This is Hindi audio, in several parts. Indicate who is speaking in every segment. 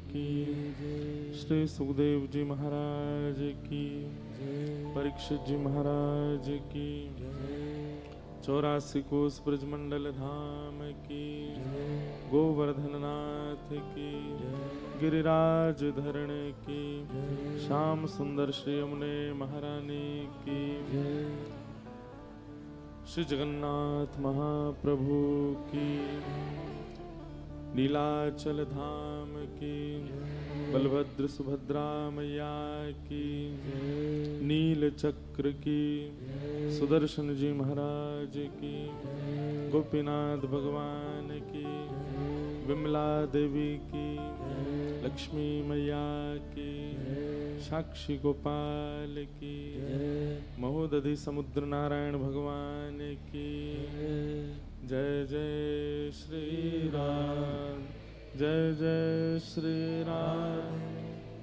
Speaker 1: की, श्री सुखदेव जी महाराज की, परीक्षित जी महाराज की, 84 कोस ब्रजमंडल धाम की, गोवर्धन नाथ की, गिरिराज धरण की, श्याम सुंदर श्री यमुने महारानी की, श्री जगन्नाथ महाप्रभु की, नीलाचल धाम की, बलभद्र सुभद्रा मैया की, नील चक्र की, सुदर्शन जी महाराज की, गोपीनाथ भगवान की, विमला देवी की, लक्ष्मी मैया की, साक्षी गोपाल की, महोदधि समुद्र नारायण भगवान की, जय जय श्री राम, जय जय श्री राम,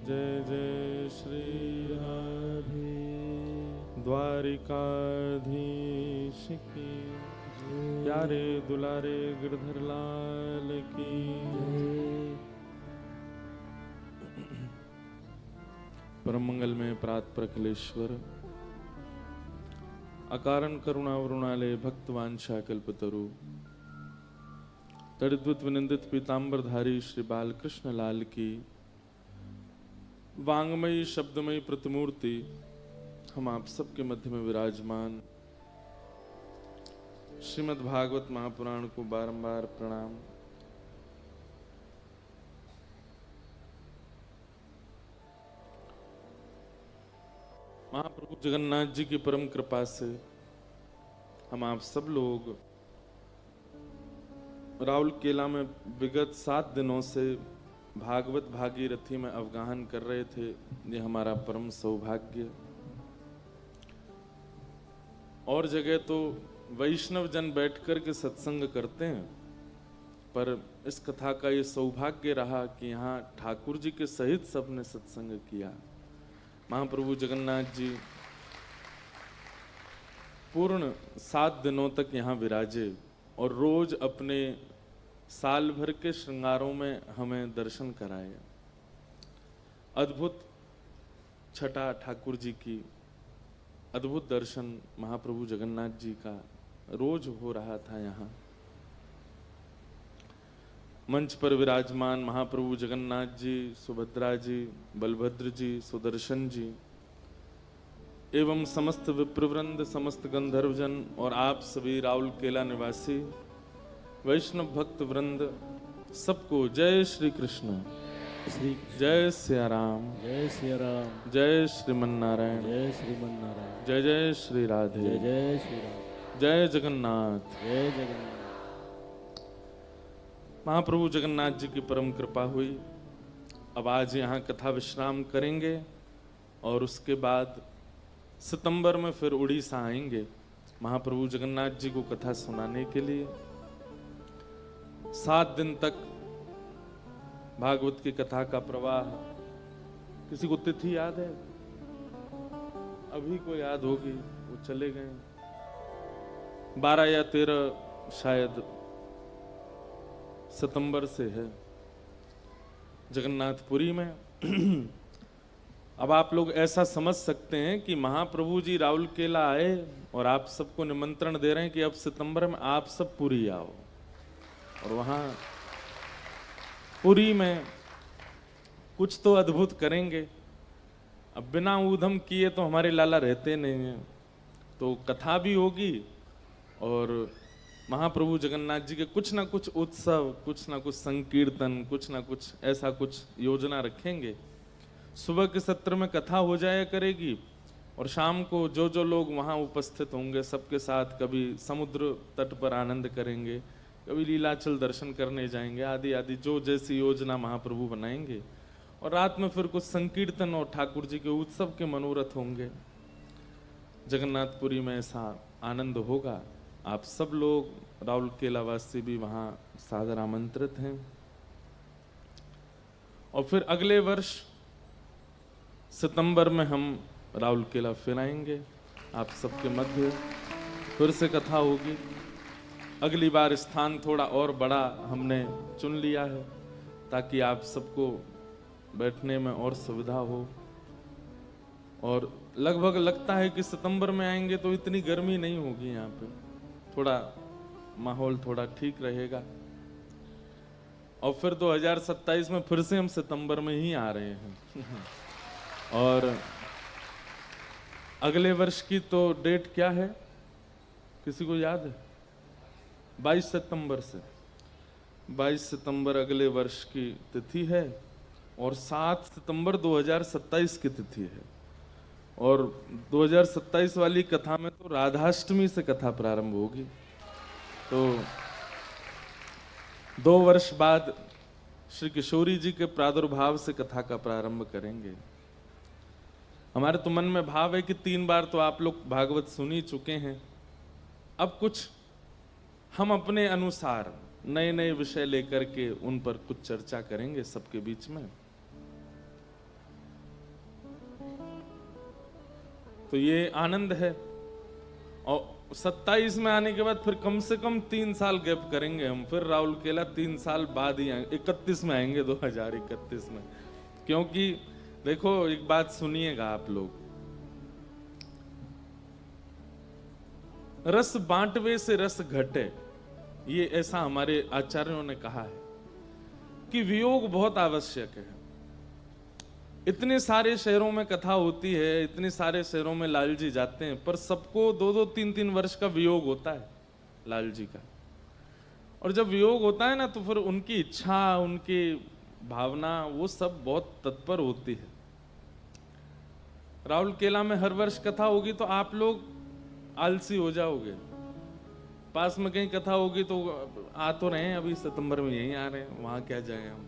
Speaker 1: जय जय श्री राधे। द्वारिकाधीश की, प्यारे दुलारे गिरधर लाल की, परम मंगल में प्रात प्रकलेश्वर, अकारण करुणा वरुणालय भक्तवांछा कल्पतरु, तड़िद्वत विनिंदित पीतांबरधारी श्री बालकृष्ण लाल की, वांगमयी शब्दमयी प्रतिमूर्ति हम आप सबके मध्य में विराजमान श्रीमद् भागवत महापुराण को बारंबार प्रणाम। महाप्रभु जगन्नाथ जी की परम कृपा से हम आप सब लोग राउल केला में विगत 7 दिनों से भागवत भागीरथी में अवगाहन कर रहे थे। ये हमारा परम सौभाग्य। और जगह तो वैष्णव जन बैठकर के सत्संग करते हैं, पर इस कथा का ये सौभाग्य रहा कि यहाँ ठाकुर जी के सहित सबने सत्संग किया। महाप्रभु जगन्नाथ जी पूर्ण 7 दिनों तक यहाँ विराजे और रोज अपने साल भर के श्रृंगारों में हमें दर्शन कराए। अद्भुत छटा ठाकुर जी की, अद्भुत दर्शन महाप्रभु जगन्नाथ जी का रोज हो रहा था। यहाँ मंच पर विराजमान महाप्रभु जगन्नाथ जी, सुभद्रा जी, बलभद्र जी, सुदर्शन जी एवं समस्त विप्रवृंद, समस्त गंधर्वजन और आप सभी राउल केला निवासी वैष्णव भक्त वृंद, सबको जय श्री कृष्ण, जय सिया राम,
Speaker 2: जय सिया राम,
Speaker 1: जय श्रीमन नारायण,
Speaker 2: जय श्रीमन नारायण,
Speaker 1: जय जय श्री राधे,
Speaker 2: जय जय श्री राम,
Speaker 1: जय जगन्नाथ,
Speaker 2: जय जगन्नाथ।
Speaker 1: महाप्रभु जगन्नाथ जी की परम कृपा हुई। अब आज यहाँ कथा विश्राम करेंगे और उसके बाद सितंबर में फिर उड़ीसा आएंगे महाप्रभु जगन्नाथ जी को कथा सुनाने के लिए। 7 दिन तक भागवत की कथा का प्रवाह। किसी को तिथि याद है? अभी को याद होगी, वो चले गए। 12 या 13 शायद सितंबर से है जगन्नाथपुरी में। अब आप लोग ऐसा समझ सकते हैं कि महाप्रभु जी राउल केला आए और आप सबको निमंत्रण दे रहे हैं कि अब सितंबर में आप सब पुरी आओ, और वहां पुरी में कुछ तो अद्भुत करेंगे। अब बिना ऊधम किए तो हमारे लाला रहते नहीं हैं, तो कथा भी होगी और महाप्रभु जगन्नाथ जी के कुछ ना कुछ उत्सव, कुछ ना कुछ संकीर्तन, कुछ ना कुछ ऐसा कुछ योजना रखेंगे। सुबह के सत्र में कथा हो जाया करेगी और शाम को जो जो लोग वहाँ उपस्थित होंगे सबके साथ कभी समुद्र तट पर आनंद करेंगे, कभी लीलाचल दर्शन करने जाएंगे, आदि आदि जो जैसी योजना महाप्रभु बनाएंगे। और रात में फिर कुछ संकीर्तन और ठाकुर जी के उत्सव के मनोरथ होंगे। जगन्नाथपुरी में ऐसा आनंद होगा। आप सब लोग राउल केला वासी भी वहाँ सादर आमंत्रित हैं। और फिर अगले वर्ष सितंबर में हम राउल केला फिर आएंगे आप सबके मध्य, फिर से कथा होगी। अगली बार स्थान थोड़ा और बड़ा हमने चुन लिया है ताकि आप सबको बैठने में और सुविधा हो। और लगभग लगता है कि सितंबर में आएंगे तो इतनी गर्मी नहीं होगी यहाँ पे, थोड़ा माहौल थोड़ा ठीक रहेगा। और फिर 2027 में फिर से हम सितंबर में ही आ रहे हैं। और अगले वर्ष की तो डेट क्या है, किसी को याद है? 22 सितंबर से 22 सितंबर अगले वर्ष की तिथि है और 7 सितंबर 2027 की तिथि है। और 2027 वाली कथा में तो राधाष्टमी से कथा प्रारंभ होगी। तो 2 वर्ष बाद श्री किशोरी जी के प्रादुर्भाव से कथा का प्रारंभ करेंगे। हमारे तो मन में भाव है कि 3 बार तो आप लोग भागवत सुन ही चुके हैं। अब कुछ हम अपने अनुसार नए नए विषय लेकर के उन पर कुछ चर्चा करेंगे सबके बीच में। तो ये आनंद है। और 27 में आने के बाद फिर कम से कम 3 साल गैप करेंगे हम, फिर राहुल केला 3 साल बाद ही आएंगे, 31 में आएंगे, 2031 में। क्योंकि देखो एक बात सुनिएगा आप लोग, रस बांटवे से रस घटे, ये ऐसा हमारे आचार्यों ने कहा है कि वियोग बहुत आवश्यक है। इतने सारे शहरों में कथा होती है, इतने सारे शहरों में लाल जी जाते हैं, पर सबको 2-2, 3-3 वर्ष का वियोग होता है लाल जी का। और जब वियोग होता है ना तो फिर उनकी इच्छा, उनकी भावना, वो सब बहुत तत्पर होती है। राहुल केला में हर वर्ष कथा होगी तो आप लोग आलसी हो जाओगे। पास में कहीं कथा होगी तो आ तो रहे हैं, अभी सितंबर में यहीं आ रहे हैं, वहां क्या जाए हम।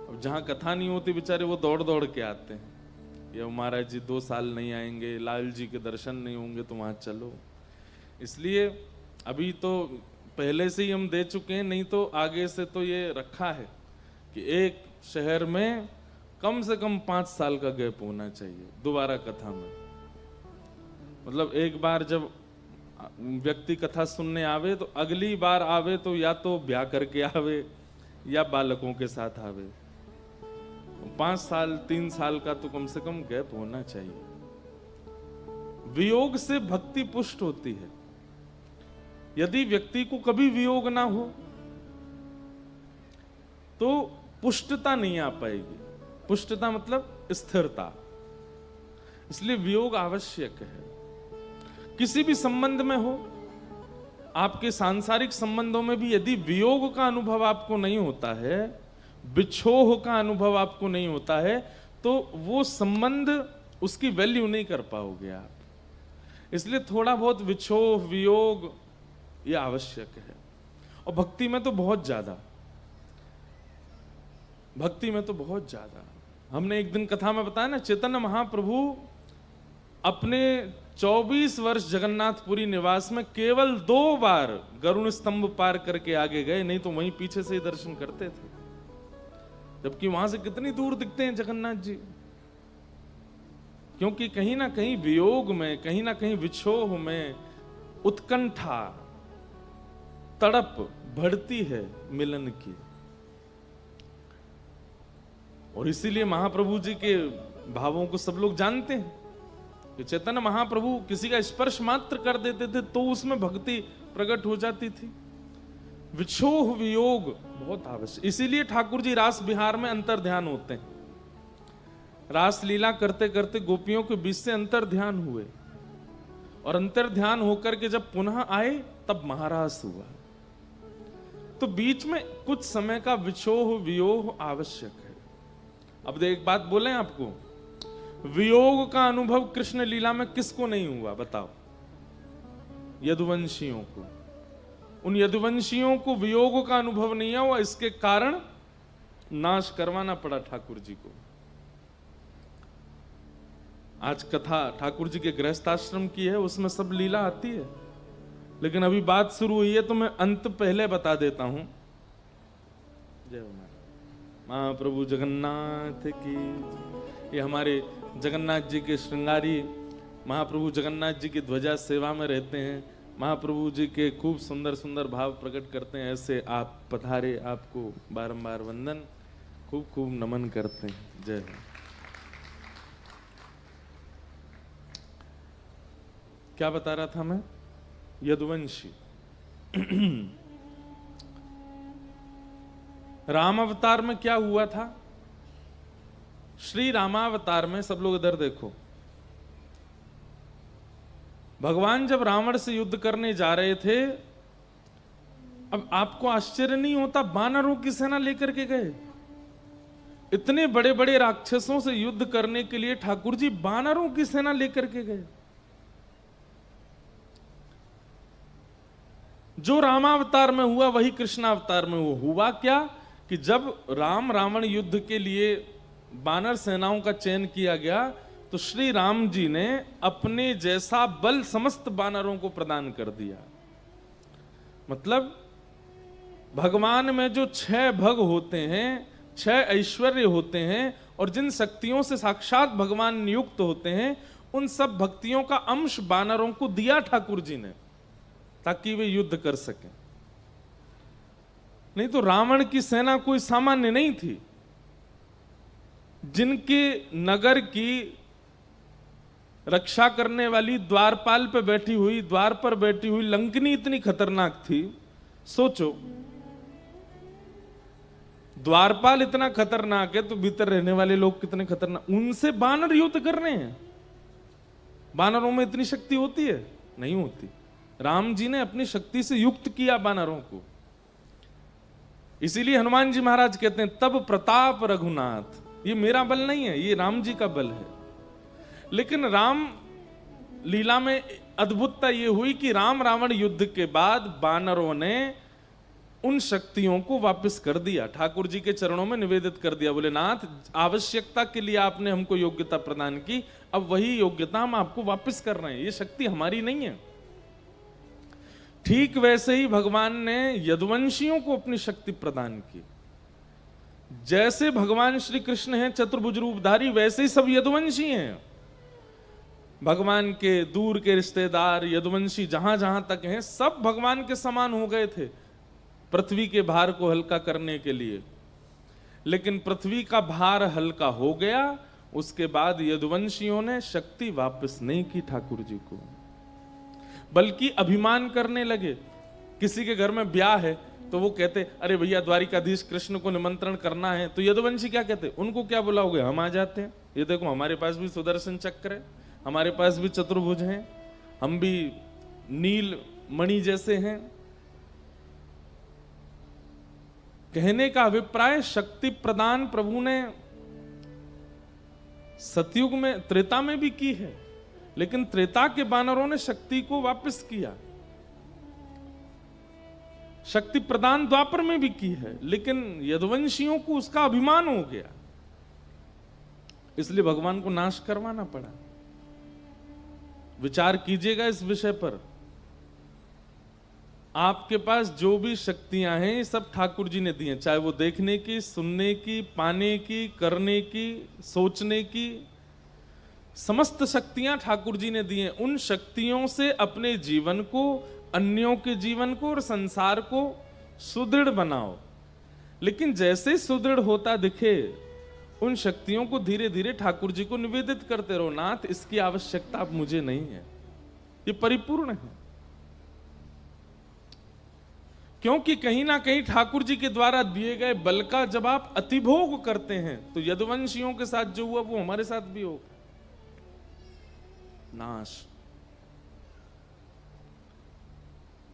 Speaker 1: अब जहां कथा नहीं होती बेचारे वो दौड़ दौड़ के आते हैं, ये महाराज जी 2 साल नहीं आएंगे, लाल जी के दर्शन नहीं होंगे, तो वहां चलो। इसलिए अभी तो पहले से ही हम दे चुके हैं, नहीं तो आगे से तो ये रखा है कि एक शहर में कम से कम 5 साल का गैप होना चाहिए दोबारा कथा में। मतलब एक बार जब व्यक्ति कथा सुनने आवे तो अगली बार आवे तो या तो ब्याह करके आवे या बालकों के साथ आवे। 5 साल 3 साल का तो कम से कम गैप होना चाहिए। वियोग से भक्ति पुष्ट होती है। यदि व्यक्ति को कभी वियोग ना हो तो पुष्टता नहीं आ पाएगी। पुष्टता मतलब स्थिरता। इसलिए वियोग आवश्यक है। किसी भी संबंध में हो, आपके सांसारिक संबंधों में भी यदि वियोग का अनुभव आपको नहीं होता है, बिछोह का अनुभव आपको नहीं होता है, तो वो संबंध, उसकी वैल्यू नहीं कर पाओगे आप। इसलिए थोड़ा बहुत विछोह, वियोग ये आवश्यक है। और भक्ति में तो बहुत ज्यादा, भक्ति में तो बहुत ज्यादा। हमने एक दिन कथा में बताया ना, चैतन्य महाप्रभु अपने 24 वर्ष जगन्नाथपुरी निवास में केवल 2 बार गरुण स्तंभ पार करके आगे गए, नहीं तो वहीं पीछे से ही दर्शन करते थे। जबकि वहां से कितनी दूर दिखते हैं जगन्नाथ जी। क्योंकि कहीं ना कहीं वियोग में, कहीं ना कहीं विछोह में उत्कंठा, तड़प बढ़ती है मिलन की। और इसीलिए महाप्रभु जी के भावों को सब लोग जानते हैं कि चैतन्य महाप्रभु किसी का स्पर्श मात्र कर देते थे तो उसमें भक्ति प्रकट हो जाती थी। विछोह वियोग बहुत आवश्यक। इसीलिए ठाकुर जी रास विहार में अंतर ध्यान होते हैं। रास लीला करते करते गोपियों के बीच से अंतर ध्यान हुए, और अंतर ध्यान होकर के जब पुनः आए तब महारास हुआ। तो बीच में कुछ समय का विछोह वियोग आवश्यक है। अब एक बात बोले आपको, वियोग का अनुभव कृष्ण लीला में किसको नहीं हुआ बताओ? यदुवंशियों को। उन यदुवंशियों को वियोग का अनुभव नहीं हुआ, इसके कारण नाश करवाना पड़ा ठाकुर जी को। आज कथा ठाकुर जी के गृहस्थाश्रम की है, उसमें सब लीला आती है, लेकिन अभी बात शुरू हुई है तो मैं अंत पहले बता देता हूं। जय महाप्रभु जगन्नाथ की। ये हमारे जगन्नाथ जी के श्रृंगारी महाप्रभु जगन्नाथ जी की ध्वजा सेवा में रहते हैं। महाप्रभु जी के खूब सुंदर सुंदर भाव प्रकट करते हैं। ऐसे आप पधारे, आपको बारंबार वंदन। खूब खूब नमन करते हैं। जय हो। क्या बता रहा था मैं? यदुवंशी। राम अवतार में क्या हुआ था? श्री रामावतार में, सब लोग इधर देखो, भगवान जब रावण से युद्ध करने जा रहे थे, अब आपको आश्चर्य नहीं होता, वानरों की सेना लेकर के गए। इतने बड़े बड़े राक्षसों से युद्ध करने के लिए ठाकुर जी वानरों की सेना लेकर के गए। जो रामावतार में हुआ वही कृष्णावतार में हुआ क्या कि जब राम रावण युद्ध के लिए वानर सेनाओं का चयन किया गया, तो श्री राम जी ने अपने जैसा बल समस्त वानरों को प्रदान कर दिया। मतलब भगवान में जो 6 भग होते हैं, 6 ऐश्वर्य होते हैं, और जिन शक्तियों से साक्षात भगवान नियुक्त होते हैं, उन सब भक्तियों का अंश वानरों को दिया ठाकुर जी ने, ताकि वे युद्ध कर सकें। नहीं तो रावण की सेना कोई सामान्य नहीं थी। जिनके नगर की रक्षा करने वाली द्वारपाल पे बैठी हुई, द्वार पर बैठी हुई लंकिनी इतनी खतरनाक थी। सोचो, द्वारपाल इतना खतरनाक है तो भीतर रहने वाले लोग कितने खतरनाक। उनसे वानर युद्ध कर रहे हैं। वानरों में इतनी शक्ति होती है? नहीं होती। राम जी ने अपनी शक्ति से युक्त किया वानरों को। इसीलिए हनुमान जी महाराज कहते हैं, तब प्रताप रघुनाथ। ये मेरा बल नहीं है, ये राम जी का बल है। लेकिन राम लीला में अद्भुतता ये हुई कि राम रावण युद्ध के बाद वानरों ने उन शक्तियों को वापस कर दिया, ठाकुर जी के चरणों में निवेदित कर दिया। बोले, नाथ, आवश्यकता के लिए आपने हमको योग्यता प्रदान की, अब वही योग्यता हम आपको वापस कर रहे हैं, ये शक्ति हमारी नहीं है। ठीक वैसे ही भगवान ने यदुवंशियों को अपनी शक्ति प्रदान की। जैसे भगवान श्री कृष्ण हैं चतुर्भुज रूपधारी, वैसे ही सब यदुवंशी हैं। भगवान के दूर के रिश्तेदार यदुवंशी जहां जहां तक हैं, सब भगवान के समान हो गए थे पृथ्वी के भार को हल्का करने के लिए। लेकिन पृथ्वी का भार हल्का हो गया, उसके बाद यदुवंशियों ने शक्ति वापस नहीं की ठाकुर जी को, बल्कि अभिमान करने लगे। किसी के घर में ब्याह है तो वो कहते, अरे भैया द्वारिकाधीश कृष्ण को निमंत्रण करना है, तो यदुवंशी क्या कहते, उनको क्या बुलाओगे, हम आ जाते हैं। ये देखो, हमारे पास भी सुदर्शन चक्र है, हमारे पास भी चतुर्भुज हैं, हम भी नील मणि जैसे हैं। कहने का अभिप्राय, शक्ति प्रदान प्रभु ने सतयुग में, त्रेता में भी की है, लेकिन त्रेता के वानरों ने शक्ति को वापस किया। शक्ति प्रदान द्वापर में भी की है, लेकिन यदुवंशियों को उसका अभिमान हो गया, इसलिए भगवान को नाश करवाना पड़ा। विचार कीजिएगा इस विषय पर। आपके पास जो भी शक्तियां हैं, ये सब ठाकुर जी ने दी हैं, चाहे वो देखने की, सुनने की, पाने की, करने की, सोचने की, समस्त शक्तियां ठाकुर जी ने दी हैं। उन शक्तियों से अपने जीवन को, अन्यों के जीवन को और संसार को सुदृढ़ बनाओ। लेकिन जैसे सुदृढ़ होता दिखे, उन शक्तियों को धीरे धीरे ठाकुर जी को निवेदित करते रहो। नाथ, इसकी आवश्यकता अब मुझे नहीं है, ये परिपूर्ण है। क्योंकि कहीं ना कहीं ठाकुर जी के द्वारा दिए गए बल का जब आप अतिभोग करते हैं, तो यदुवंशियों के साथ जो हुआ वो हमारे साथ भी होगा, नाश।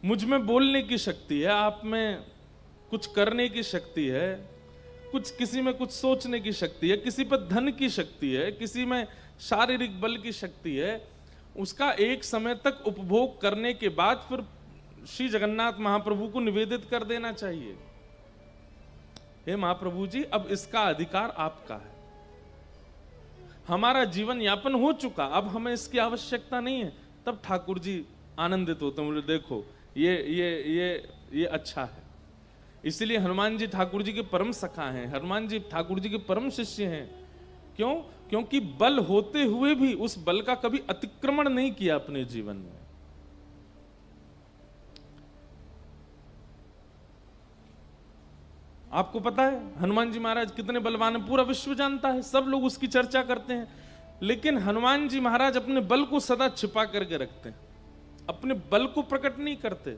Speaker 1: मुझ में बोलने की शक्ति है, आप में कुछ करने की शक्ति है, कुछ किसी में कुछ सोचने की शक्ति है, किसी पर धन की शक्ति है, किसी में शारीरिक बल की शक्ति है। उसका एक समय तक उपभोग करने के बाद फिर श्री जगन्नाथ महाप्रभु को निवेदित कर देना चाहिए। हे महाप्रभु जी, अब इसका अधिकार आपका है, हमारा जीवन यापन हो चुका, अब हमें इसकी आवश्यकता नहीं है। तब ठाकुर जी आनंदित होते हैं, बोले देखो ये अच्छा है। इसलिए हनुमान जी ठाकुर जी के परम सखा हैं, हनुमान जी ठाकुर जी के परम शिष्य हैं। क्यों? क्योंकि बल होते हुए भी उस बल का कभी अतिक्रमण नहीं किया अपने जीवन में। आपको पता है हनुमान जी महाराज कितने बलवान हैं, पूरा विश्व जानता है, सब लोग उसकी चर्चा करते हैं। लेकिन हनुमान जी महाराज अपने बल को सदा छिपा करके रखते हैं, अपने बल को प्रकट नहीं करते।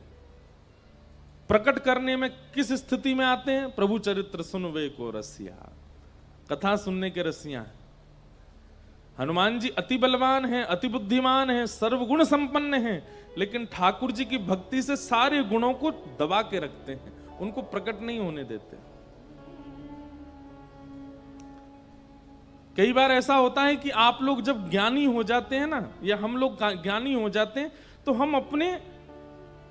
Speaker 1: प्रकट करने में किस स्थिति में आते हैं? प्रभु चरित्र सुनवे को रसिया, कथा सुनने के रसिया हैं। हनुमान जी अति बलवान हैं, अति बुद्धिमान हैं, सर्वगुण संपन्न हैं, लेकिन ठाकुर जी की भक्ति से सारे गुणों को दबा के रखते हैं, उनको प्रकट नहीं होने देते। कई बार ऐसा होता है कि आप लोग जब ज्ञानी हो जाते हैं ना, या हम लोग ज्ञानी हो जाते हैं, तो हम अपने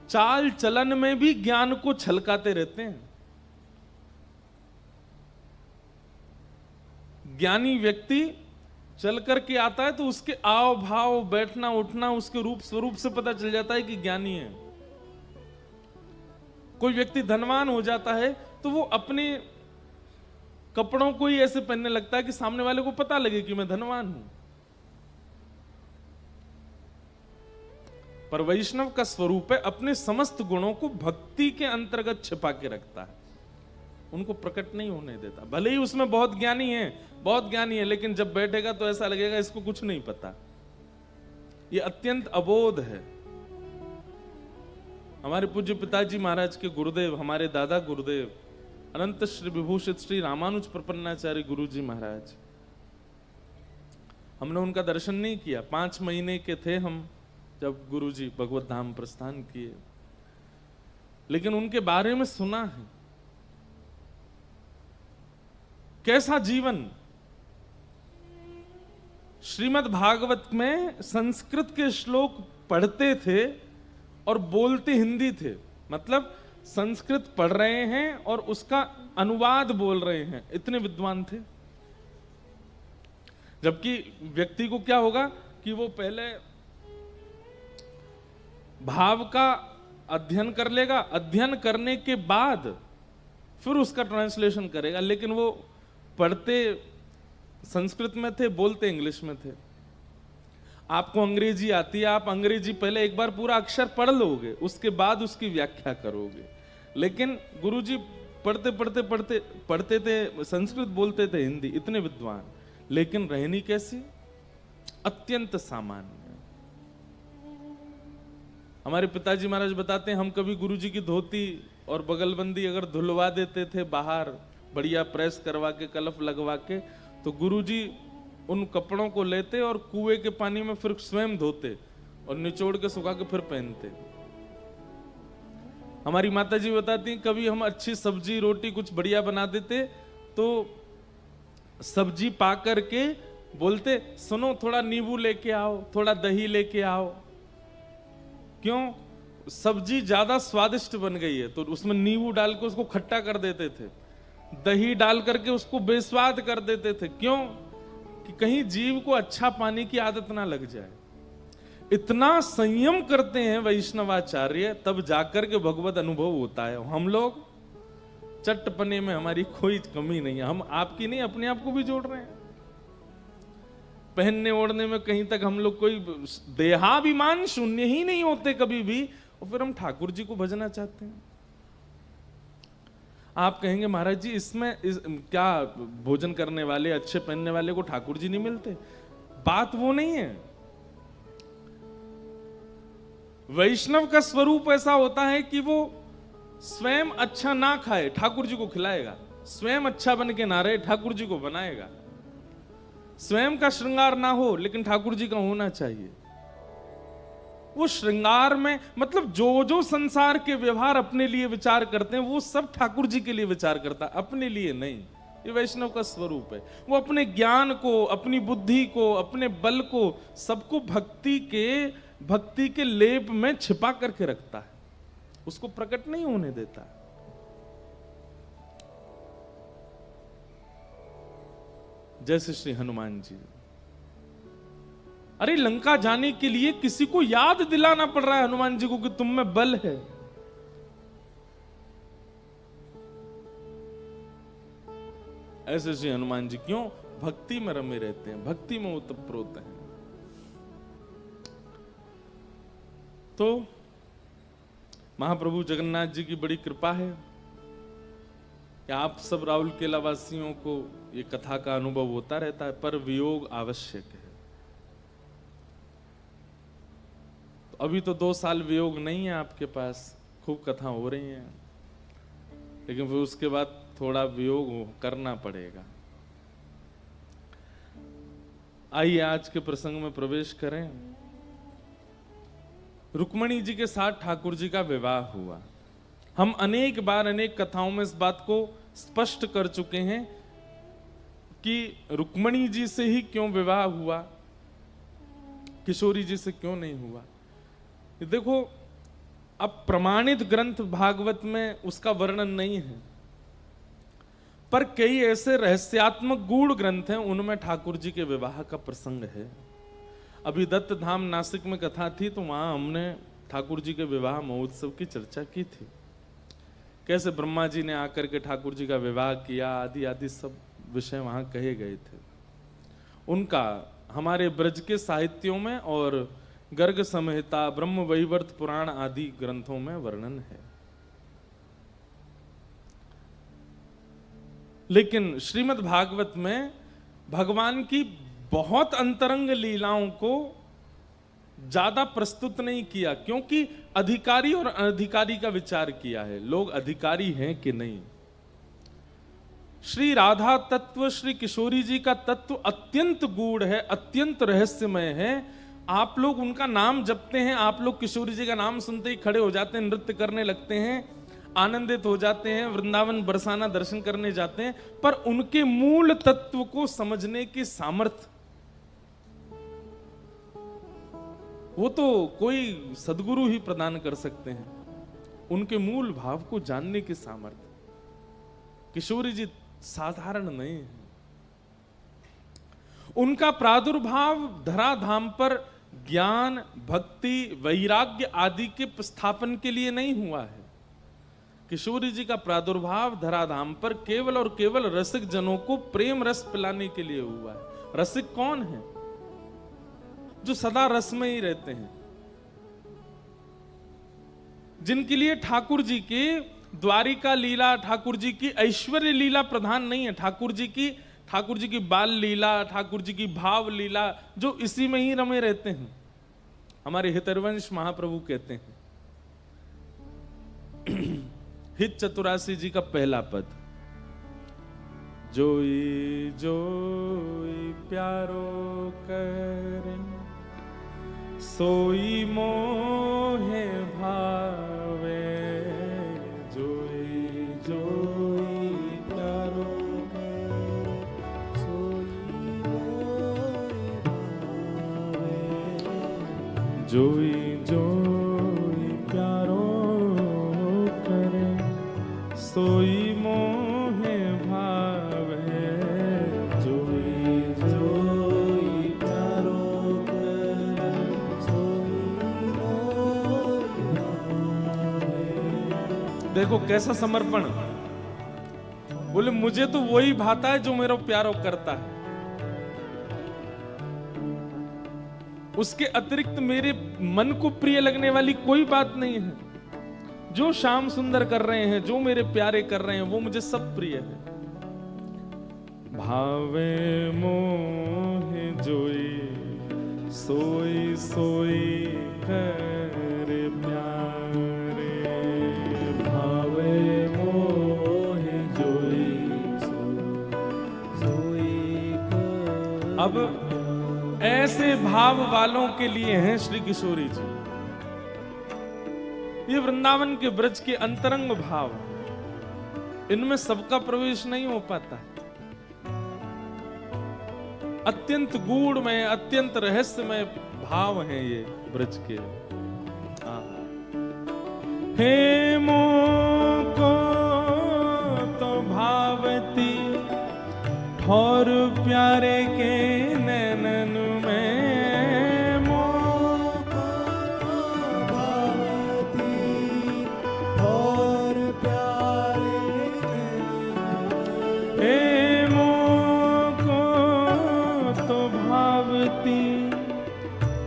Speaker 1: चाल चलन में भी ज्ञान को छलकाते रहते हैं। ज्ञानी व्यक्ति चल करके आता है तो उसके आव भाव, बैठना उठना, उसके रूप स्वरूप से पता चल जाता है कि ज्ञानी है। कोई व्यक्ति धनवान हो जाता है तो वो अपने कपड़ों को ही ऐसे पहनने लगता है कि सामने वाले को पता लगे कि मैं धनवान हूं। पर वैष्णव का स्वरूप है अपने समस्त गुणों को भक्ति के अंतर्गत छिपा के रखता है, उनको प्रकट नहीं होने देता। भले ही उसमें बहुत ज्ञानी है, बहुत ज्ञानी है, लेकिन जब बैठेगा तो ऐसा लगेगा इसको कुछ नहीं पता, ये अत्यंत अबोध है। हमारे पूज्य पिताजी महाराज के गुरुदेव, हमारे दादा गुरुदेव अनंत श्री विभूषित श्री रामानुज प्रपन्नाचार्य गुरु जी महाराज, हमने उनका दर्शन नहीं किया। 5 महीने के थे हम जब गुरु जी भगवत धाम प्रस्थान किए, लेकिन उनके बारे में सुना है। कैसा जीवन! श्रीमद् भागवत में संस्कृत के श्लोक पढ़ते थे और बोलते हिंदी थे, मतलब संस्कृत पढ़ रहे हैं और उसका अनुवाद बोल रहे हैं, इतने विद्वान थे। जबकि व्यक्ति को क्या होगा कि वो पहले भाव का अध्ययन कर लेगा, अध्ययन करने के बाद फिर उसका ट्रांसलेशन करेगा, लेकिन वो पढ़ते संस्कृत में थे, बोलते इंग्लिश में थे। आपको अंग्रेजी आती है, आप अंग्रेजी पहले एक बार पूरा अक्षर पढ़ लोगे, उसके बाद उसकी व्याख्या करोगे। लेकिन गुरुजी पढ़ते पढ़ते पढ़ते पढ़ते थे संस्कृत, बोलते थे हिंदी, इतने विद्वान, लेकिन रहनी कैसी? अत्यंत सामान्य। हमारे पिताजी महाराज बताते हैं, हम कभी गुरुजी की धोती और बगलबंदी अगर धुलवा देते थे बाहर, बढ़िया प्रेस करवा के, कलफ लगवा के, तो गुरुजी उन कपड़ों को लेते और कुएं के पानी में फिर स्वयं धोते और निचोड़ के सुखा के फिर पहनते। हमारी माताजी बताती हैं, कभी हम अच्छी सब्जी रोटी कुछ बढ़िया बना देते तो सब्जी पा करके बोलते, सुनो थोड़ा नींबू लेके आओ, थोड़ा दही लेके आओ। क्यों? सब्जी ज्यादा स्वादिष्ट बन गई है, तो उसमें नींबू डाल के उसको खट्टा कर देते थे, दही डाल करके उसको बेस्वाद कर देते थे। क्यों? कि कहीं जीव को अच्छा पाने की आदत ना लग जाए। इतना संयम करते हैं वैष्णवाचार्य, तब जाकर के भगवत अनुभव होता है। हम लोग चट्टपने में हमारी कोई कमी नहीं है, हम आपकी नहीं अपने आप को भी जोड़ रहे हैं। पहनने ओढ़ने में कहीं तक हम लोग कोई देहाभिमान शून्य ही नहीं होते कभी भी, और फिर हम ठाकुर जी को भजना चाहते हैं। आप कहेंगे महाराज जी क्या भोजन करने वाले, अच्छे पहनने वाले को ठाकुर जी नहीं मिलते? बात वो नहीं है। वैष्णव का स्वरूप ऐसा होता है कि वो स्वयं अच्छा ना खाए, ठाकुर जी को खिलाएगा, स्वयं अच्छा बन के ना रहे, ठाकुर जी को बनाएगा। स्वयं का श्रृंगार ना हो, लेकिन ठाकुर जी का होना चाहिए। वो श्रृंगार में मतलब जो जो संसार के व्यवहार अपने लिए विचार करते हैं, वो सब ठाकुर जी के लिए विचार करता है, अपने लिए नहीं। ये वैष्णव का स्वरूप है। वो अपने ज्ञान को, अपनी बुद्धि को, अपने बल को, सबको भक्ति के लेप में छिपा करके रखता है, उसको प्रकट नहीं होने देता। जैसे श्री हनुमान जी, अरे लंका जाने के लिए किसी को याद दिलाना पड़ रहा है हनुमान जी को कि तुम में बल है। ऐसे श्री हनुमान जी क्यों? भक्ति में रमे रहते हैं, भक्ति में ओतप्रोत हैं। तो महाप्रभु जगन्नाथ जी की बड़ी कृपा है। कि आप सब राउरकेला वासियों को ये कथा का अनुभव होता रहता है, पर वियोग आवश्यक है। तो अभी तो 2 साल वियोग नहीं है आपके पास, खूब कथा हो रही हैं, लेकिन फिर उसके बाद थोड़ा वियोग करना पड़ेगा। आइए आज के प्रसंग में प्रवेश करें। रुक्मणी जी के साथ ठाकुर जी का विवाह हुआ। हम अनेक बार अनेक कथाओं में इस बात को स्पष्ट कर चुके हैं कि रुक्मणी जी से ही क्यों विवाह हुआ, किशोरी जी से क्यों नहीं हुआ। देखो, अब प्रमाणित ग्रंथ भागवत में उसका वर्णन नहीं है, पर कई ऐसे रहस्यात्मक गूढ़ ग्रंथ हैं, उनमें ठाकुर जी के विवाह का प्रसंग है। अभी दत्त धाम नासिक में कथा थी, तो वहां हमने ठाकुर जी के विवाह महोत्सव की चर्चा की थी। कैसे ब्रह्मा जी ने आकर के ठाकुर जी का विवाह किया, आदि आदि सब विषय वहां कहे गए थे। उनका हमारे ब्रज के साहित्यों में और गर्ग संहिता, ब्रह्म वैवर्त पुराण आदि ग्रंथों में वर्णन है। लेकिन श्रीमद् भागवत में भगवान की बहुत अंतरंग लीलाओं को ज्यादा प्रस्तुत नहीं किया, क्योंकि अधिकारी और अनधिकारी का विचार किया है। लोग अधिकारी हैं कि नहीं। श्री राधा तत्व, श्री किशोरी जी का तत्व अत्यंत गूढ़ है, अत्यंत रहस्यमय है। आप लोग उनका नाम जपते हैं, आप लोग किशोरी जी का नाम सुनते ही खड़े हो जाते हैं, नृत्य करने लगते हैं, आनंदित हो जाते हैं, वृंदावन बरसाना दर्शन करने जाते हैं, पर उनके मूल तत्व को समझने की सामर्थ्य वो तो कोई सद्गुरु ही प्रदान कर सकते हैं। उनके मूल भाव को जानने की सामर्थ्य किशोरी जी साधारण नहीं है। उनका प्रादुर्भाव धराधाम पर ज्ञान, भक्ति, वैराग्य आदि के स्थापन के लिए नहीं हुआ है। किशोरी जी का प्रादुर्भाव धराधाम पर केवल और केवल रसिक जनों को प्रेम रस पिलाने के लिए हुआ है। रसिक कौन है? जो सदा रस में ही रहते हैं, जिनके लिए ठाकुर जी की द्वारिका लीला, ठाकुर जी की ऐश्वर्य लीला प्रधान नहीं है। ठाकुर जी की बाल लीला, ठाकुर जी की भाव लीला, जो इसी में ही रमे रहते हैं। हमारे हितरवंश महाप्रभु कहते हैं, हित चतुरासी जी का पहला पद, जोई जोई प्यारो करे सोई मोहे भावे, जोई जोई प्यारो करे सोई मोहे भावे, जोई जोई प्यारो करे सोई मोहे भावे, जोई जोई प्यारो करे सोई मोहे भावे। देखो कैसा समर्पण। बोले मुझे तो वही भाता है जो मेरा प्यारो करता है, उसके अतिरिक्त मेरे मन को प्रिय लगने वाली कोई बात नहीं है। जो श्याम सुंदर कर रहे हैं, जो मेरे प्यारे कर रहे हैं, वो मुझे सब प्रिय है। भावे मोहे जोई सोई सोई कर प्यारे, भावे मोहे जोई सोई कर। अब ऐसे भाव वालों के लिए हैं श्री किशोरी जी। ये वृंदावन के ब्रज के अंतरंग भाव, इनमें सबका प्रवेश नहीं हो पाता। अत्यंत गूढ़मय, अत्यंत रहस्यमय भाव हैं ये ब्रज के। हे मोको तो भावती ठौर प्यारे के नैनन में,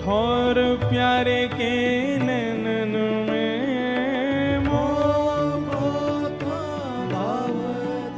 Speaker 1: और प्यारे के नैनन में मोको तो भावती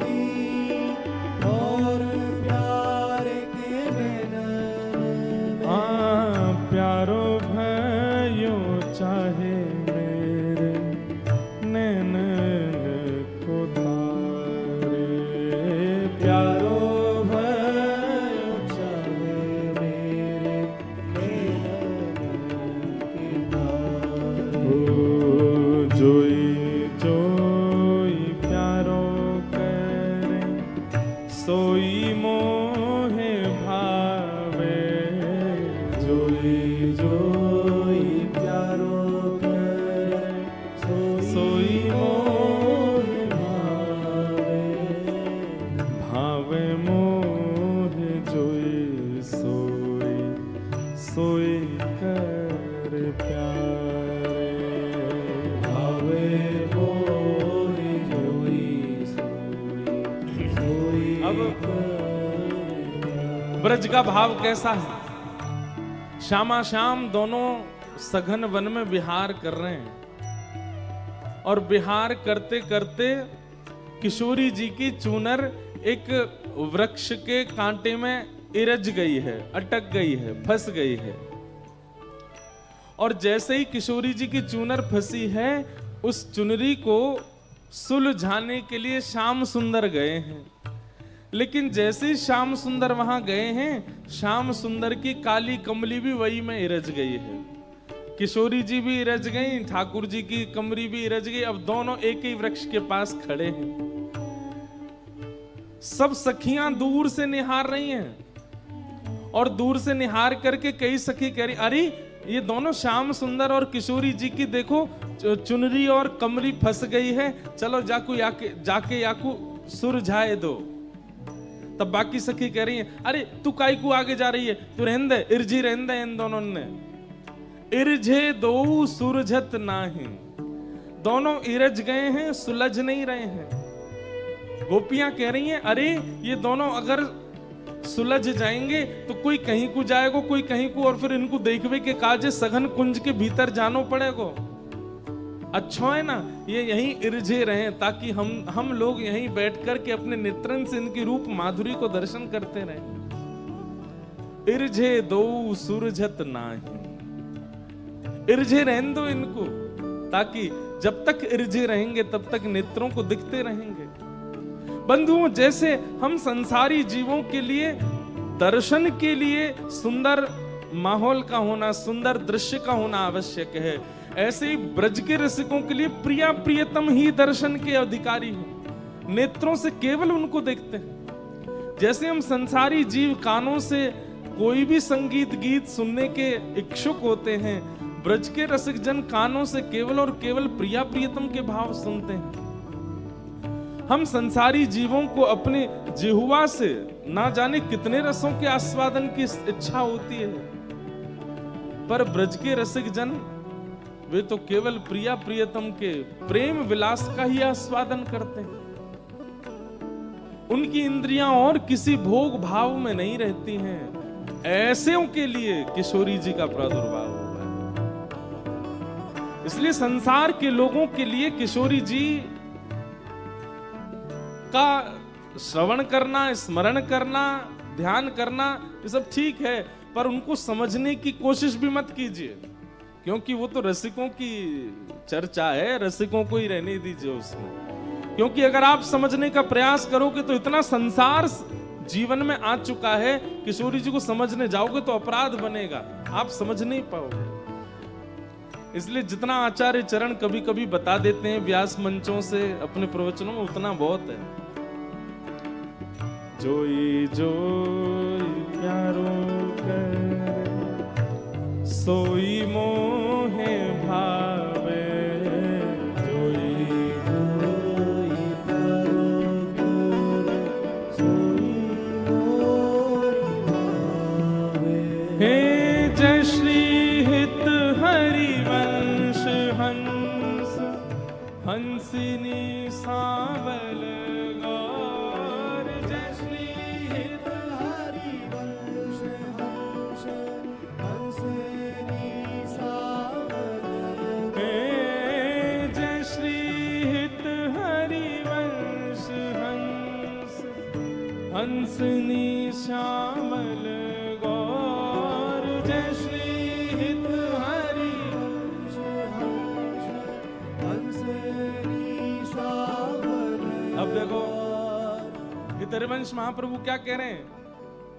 Speaker 1: ब्रज का भाव कैसा है? श्यामा श्याम दोनों सघन वन में विहार कर रहे हैं और विहार करते करते किशोरी जी की चूनर एक वृक्ष के कांटे में इरज गई है, अटक गई है, फंस गई है। और जैसे ही किशोरी जी की चूनर फंसी है, उस चुनरी को सुलझाने के लिए श्याम सुंदर गए हैं। लेकिन जैसे ही श्याम सुंदर वहां गए हैं, श्याम सुंदर की काली कमली भी वही में इरज गई है। किशोरी जी भी इरज गई, ठाकुर जी की कमरी भी इरज गई। अब दोनों एक ही वृक्ष के पास खड़े हैं। सब सखियां दूर से निहार रही हैं और दूर से निहार करके कई सखी कह रही, अरे ये दोनों श्याम सुंदर और किशोरी जी की देखो चुनरी और कमरी फंस गई है, चलो जाके याकू सुलझाए दो। तब बाकी सखी कह रही हैं, अरे तू काई को आगे जा रही है, तू रहन दे, इरजी रहन दे। इन दोनों ने इरझे दो सुरझत नाही, दोनों इरज गए हैं, सुलझ नहीं रहे हैं। गोपियां कह रही हैं, अरे ये दोनों अगर सुलझ जाएंगे तो कोई कहीं को जाएगा, कोई कहीं को, और फिर इनको देखवे के काजे सघन कुंज के भीतर जानो पड़ेगा। अच्छा है ना ये यहीं इरझे रहे, ताकि हम लोग यहीं बैठ कर के अपने नेत्रन से इनकी रूप माधुरी को दर्शन करते रहे। इरझे दो सुरझत नाही, इरझे रहने दो इनको, ताकि जब तक इरझे रहेंगे तब तक नेत्रों को दिखते रहेंगे। बंधुओं, जैसे हम संसारी जीवों के लिए दर्शन के लिए सुंदर माहौल का होना, सुंदर दृश्य का होना आवश्यक है, ऐसे ही ब्रज के रसिकों के लिए प्रिया प्रियतम ही दर्शन के अधिकारी हैं। नेत्रों से केवल उनको देखते हैं। जैसे हम संसारी जीव कानों से कोई भी संगीत गीत सुनने के इच्छुक होते हैं, ब्रज के रसिक जन कानों से केवल और केवल प्रिया प्रियतम के भाव सुनते हैं। हम संसारी जीवों को अपने जिह्वा से ना जाने कितने रसों के आस्वादन की इच्छा होती है, पर ब्रज के रसिक जन वे तो केवल प्रिया प्रियतम के प्रेम विलास का ही आस्वादन करते हैं। उनकी इंद्रियां और किसी भोग भाव में नहीं रहती हैं। ऐसेों के लिए किशोरी जी का प्रादुर्भाव हुआ है। इसलिए संसार के लोगों के लिए किशोरी जी का श्रवण करना, स्मरण करना, ध्यान करना, ये सब ठीक है, पर उनको समझने की कोशिश भी मत कीजिए, क्योंकि वो तो रसिकों की चर्चा है, रसिकों को ही रहने दीजिए उसमें। क्योंकि अगर आप समझने का प्रयास करोगे तो इतना संसार जीवन में आ चुका है, किशोरी जी को समझने जाओगे तो अपराध बनेगा, आप समझ नहीं पाओगे। इसलिए जितना आचार्य चरण कभी कभी बता देते हैं व्यास मंचों से अपने प्रवचनों में, उतना बहुत है। जोई जोई प्यारो करे, सोई मोहे भावे, जोई जोई प्यारो करे, सोई मोहे भावे। हे जय श्री हित हरिवंश हंस, हंसिनी सावल गौर। जय श्री हित हरिवंश हंस, हंसिनी सावल। हे जय श्री हित हरिवंश हंस, हंसिनी श्यामल गौर। जय श्री हित हरिवंश हंस, हंसिनी श्यामल। अब देखो हित हरिवंश महाप्रभु क्या कह रहे हैं,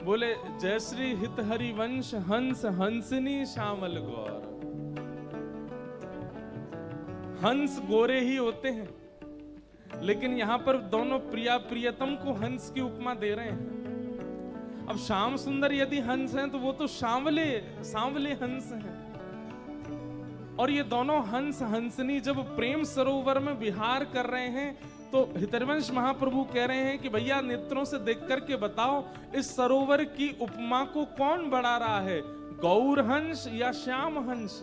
Speaker 1: बोले जय श्री हित हरिवंश हंस, हंसिनी श्यामल गौर। हंस गोरे ही होते हैं, लेकिन यहां पर दोनों प्रिया प्रियतम को हंस की उपमा दे रहे हैं। अब श्याम सुंदर यदि हंस हैं तो वो तो सांवले सांवले हंस हैं, और ये दोनों हंस हंसनी जब प्रेम सरोवर में विहार कर रहे हैं, तो हितरवंश महाप्रभु कह रहे हैं कि भैया नेत्रों से देख करके बताओ, इस सरोवर की उपमा को कौन बढ़ा रहा है, गौर हंस या श्याम हंस?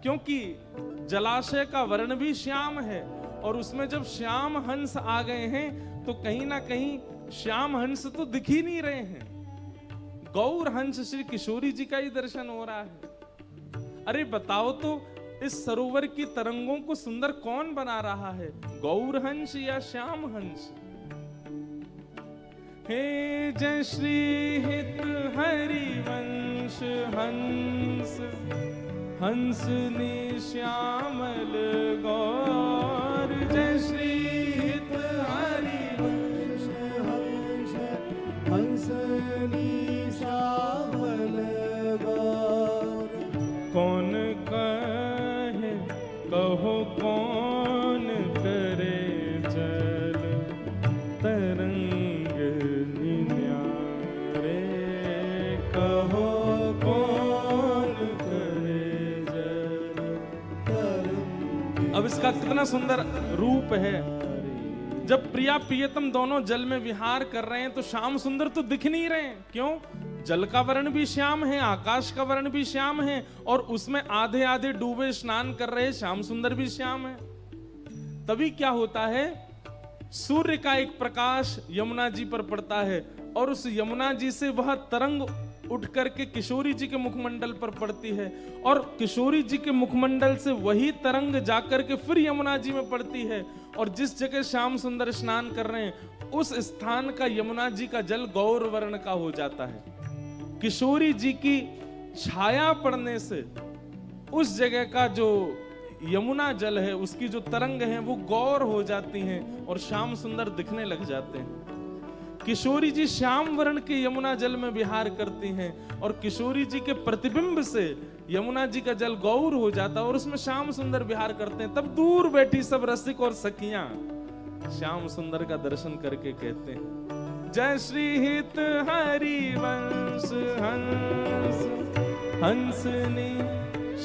Speaker 1: क्योंकि जलाशय का वर्ण भी श्याम है, और उसमें जब श्याम हंस आ गए हैं तो कहीं ना कहीं श्याम हंस तो दिख ही नहीं रहे हैं, गौर हंस श्री किशोरी जी का ही दर्शन हो रहा है। अरे बताओ तो इस सरोवर की तरंगों को सुंदर कौन बना रहा है, गौर हंस या श्याम हंस? हे जय श्री हित हरिवंश हंस, हंस ने श्यामल गौर। जय श्री हित हरिवंश
Speaker 2: हंस, हंस ने श्यामल गौर।
Speaker 1: कौन कहे कहो कौन करे चल तरंग निन्यारे, कहो कौन करे चल तरंग। अब इसका कितना सुंदर रूप है। जब प्रिया प्रियतम दोनों जल में विहार कर रहे हैं तो श्याम सुंदर तो दिख नहीं रहे हैं। क्यों? जल का वर्ण भी श्याम है, आकाश का वर्ण भी श्याम है, और उसमें आधे आधे डूबे स्नान कर रहे श्याम सुंदर भी श्याम है। तभी क्या होता है, सूर्य का एक प्रकाश यमुना जी पर पड़ता है और उस यमुना जी से वह तरंग उठ करके किशोरी जी के मुखमंडल पर पड़ती है, और किशोरी जी के मुखमंडल से वही तरंग जाकर के फिर यमुना जी में पड़ती है, और जिस जगह श्याम सुंदर स्नान कर रहे हैं उस स्थान का यमुना जी का जल गौर वर्ण का हो जाता है। किशोरी जी की छाया पड़ने से उस जगह का जो यमुना जल है उसकी जो तरंग है वो गौर हो जाती हैं और श्याम सुंदर दिखने लग जाते हैं। किशोरी जी श्याम वर्ण के यमुना जल में विहार करती हैं और किशोरी जी के प्रतिबिंब से यमुना जी का जल गौर हो जाता है और उसमें श्याम सुंदर विहार करते हैं। तब दूर बैठी सब रसिक और सखियां श्याम सुंदर का दर्शन करके कहते हैं, जय श्री हित हरिवंश हंस, हंस ने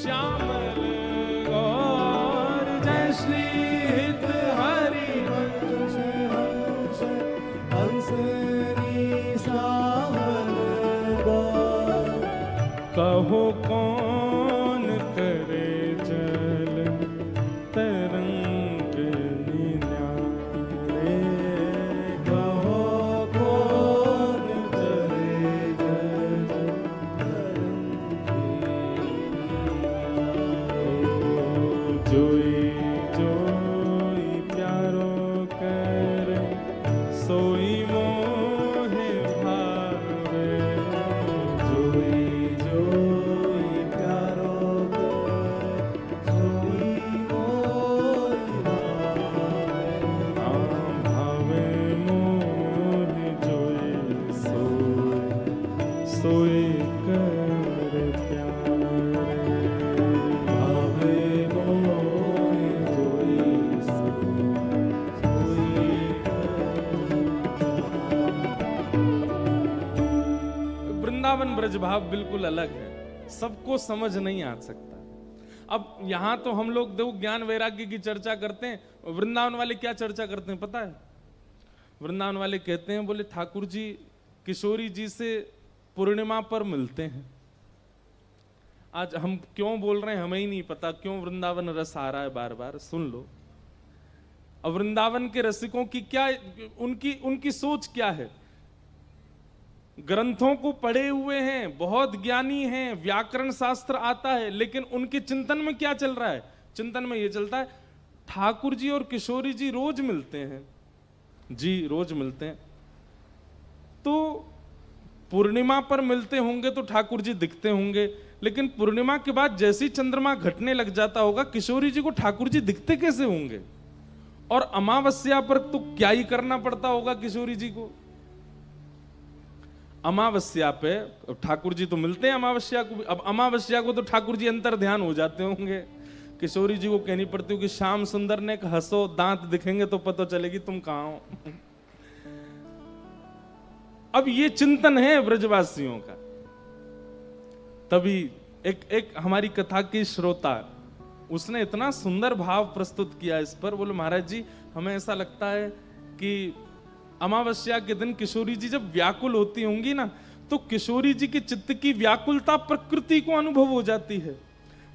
Speaker 1: श्यामल गौर। जय श्री हित हरिवंश हंस,
Speaker 2: हंस ने श्यामल गौर।
Speaker 1: कहो कौन करे चल तरंग निन्यारे,
Speaker 2: कहो कौन करे चल तरंग निन्यारे।
Speaker 1: जोई जोई प्यारो कर सोई मोहे भावे,
Speaker 2: जोई जोई प्यारो कर सोई मोहि भावे।
Speaker 1: आम भावे मोहे जोई सोई कर प्यारे।
Speaker 2: भावे मोहि जोई सोई
Speaker 1: वृंदावन ब्रज भाव बिल्कुल अलग है, सबको समझ नहीं आ सकता। अब यहां तो हम लोग देखो ज्ञान वैराग्य की चर्चा करते हैं, वृंदावन वाले क्या चर्चा करते हैं पता है? वृंदावन वाले कहते हैं, बोले ठाकुर जी किशोरी जी से पूर्णिमा पर मिलते हैं। आज हम क्यों बोल रहे हैं हमें ही नहीं पता, क्यों वृंदावन रस आ रहा है बार बार, सुन लो। अब वृंदावन के रसिकों की क्या उनकी सोच क्या है? ग्रंथों को पढ़े हुए हैं, बहुत ज्ञानी हैं, व्याकरण शास्त्र आता है, लेकिन उनके चिंतन में क्या चल रहा है? चिंतन में ये चलता है ठाकुर जी और किशोरी जी रोज मिलते हैं जी, रोज मिलते हैं, तो पूर्णिमा पर मिलते होंगे तो ठाकुर जी दिखते होंगे, लेकिन पूर्णिमा के बाद जैसी चंद्रमा घटने लग जाता होगा किशोरी जी को ठाकुर जी दिखते कैसे होंगे? और अमावस्या पर तो क्या ही करना पड़ता होगा किशोरी जी को। अमावस्या पे ठाकुर जी तो मिलते हैं अमावस्या को भी, अब अमावस्या को तो ठाकुर जी अंतर ध्यान हो जाते होंगे, किशोरी जी को कहनी पड़ती हो कि श्याम सुंदर ने हंसो, दांत दिखेंगे तो पता चलेगी तुम कहां हो। अब ये चिंतन है ब्रजवासियों का। तभी एक हमारी कथा की श्रोता, उसने इतना सुंदर भाव प्रस्तुत किया इस पर, बोले महाराज जी हमें ऐसा लगता है कि अमावस्या के दिन किशोरी जी जब व्याकुल होती होंगी ना, तो किशोरी जी के चित्त की व्याकुलता प्रकृति को अनुभव हो जाती है,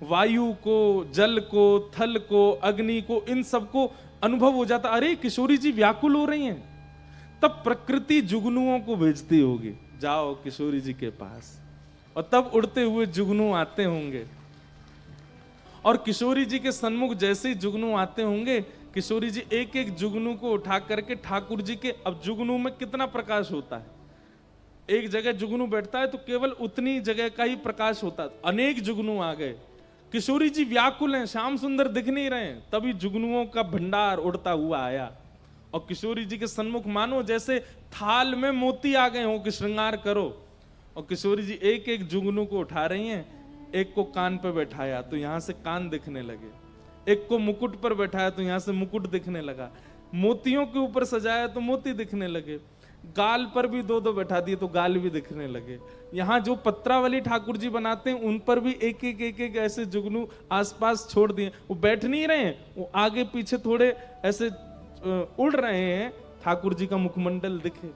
Speaker 1: वायु को, जल को, थल को, अग्नि को, इन सबको अनुभव हो जाता। अरे किशोरी जी व्याकुल हो रही हैं, तब प्रकृति जुगनुओं को भेजती होगी, जाओ किशोरी जी के पास, और तब उड़ते हुए जुगनू आते होंगे और किशोरी जी के सन्मुख जैसे ही जुगनू आते होंगे, किशोरी जी एक एक जुगनू को उठा करके ठाकुर जी के, अब जुगनू में कितना प्रकाश होता है, एक जगह जुगनू बैठता है तो केवल उतनी जगह का ही प्रकाश होता है, अनेक जुगनू आ गए, किशोरी जी व्याकुल हैं, श्याम सुंदर दिख नहीं रहे हैं, तभी जुगनुओं का भंडार उड़ता हुआ आया और किशोरी जी के सन्मुख मानो जैसे थाल में मोती आ गए हो कि श्रृंगार करो, और किशोरी जी एक एक जुगनू को उठा रही हैं, एक को कान पे बैठाया तो यहां से कान दिखने लगे, एक को मुकुट पर बैठाया तो यहां से मुकुट दिखने लगा, मोतियों के ऊपर सजाया तो मोती दिखने लगे, गाल पर भी दो दो बैठा दिए तो गाल भी दिखने लगे, यहाँ जो पत्रावली ठाकुर जी बनाते हैं उन पर भी एक एक ऐसे जुगनू आसपास छोड़ दिए, वो बैठ नहीं रहे हैं, वो आगे पीछे थोड़े ऐसे उड़ रहे हैं, ठाकुर जी का मुखमंडल दिखे,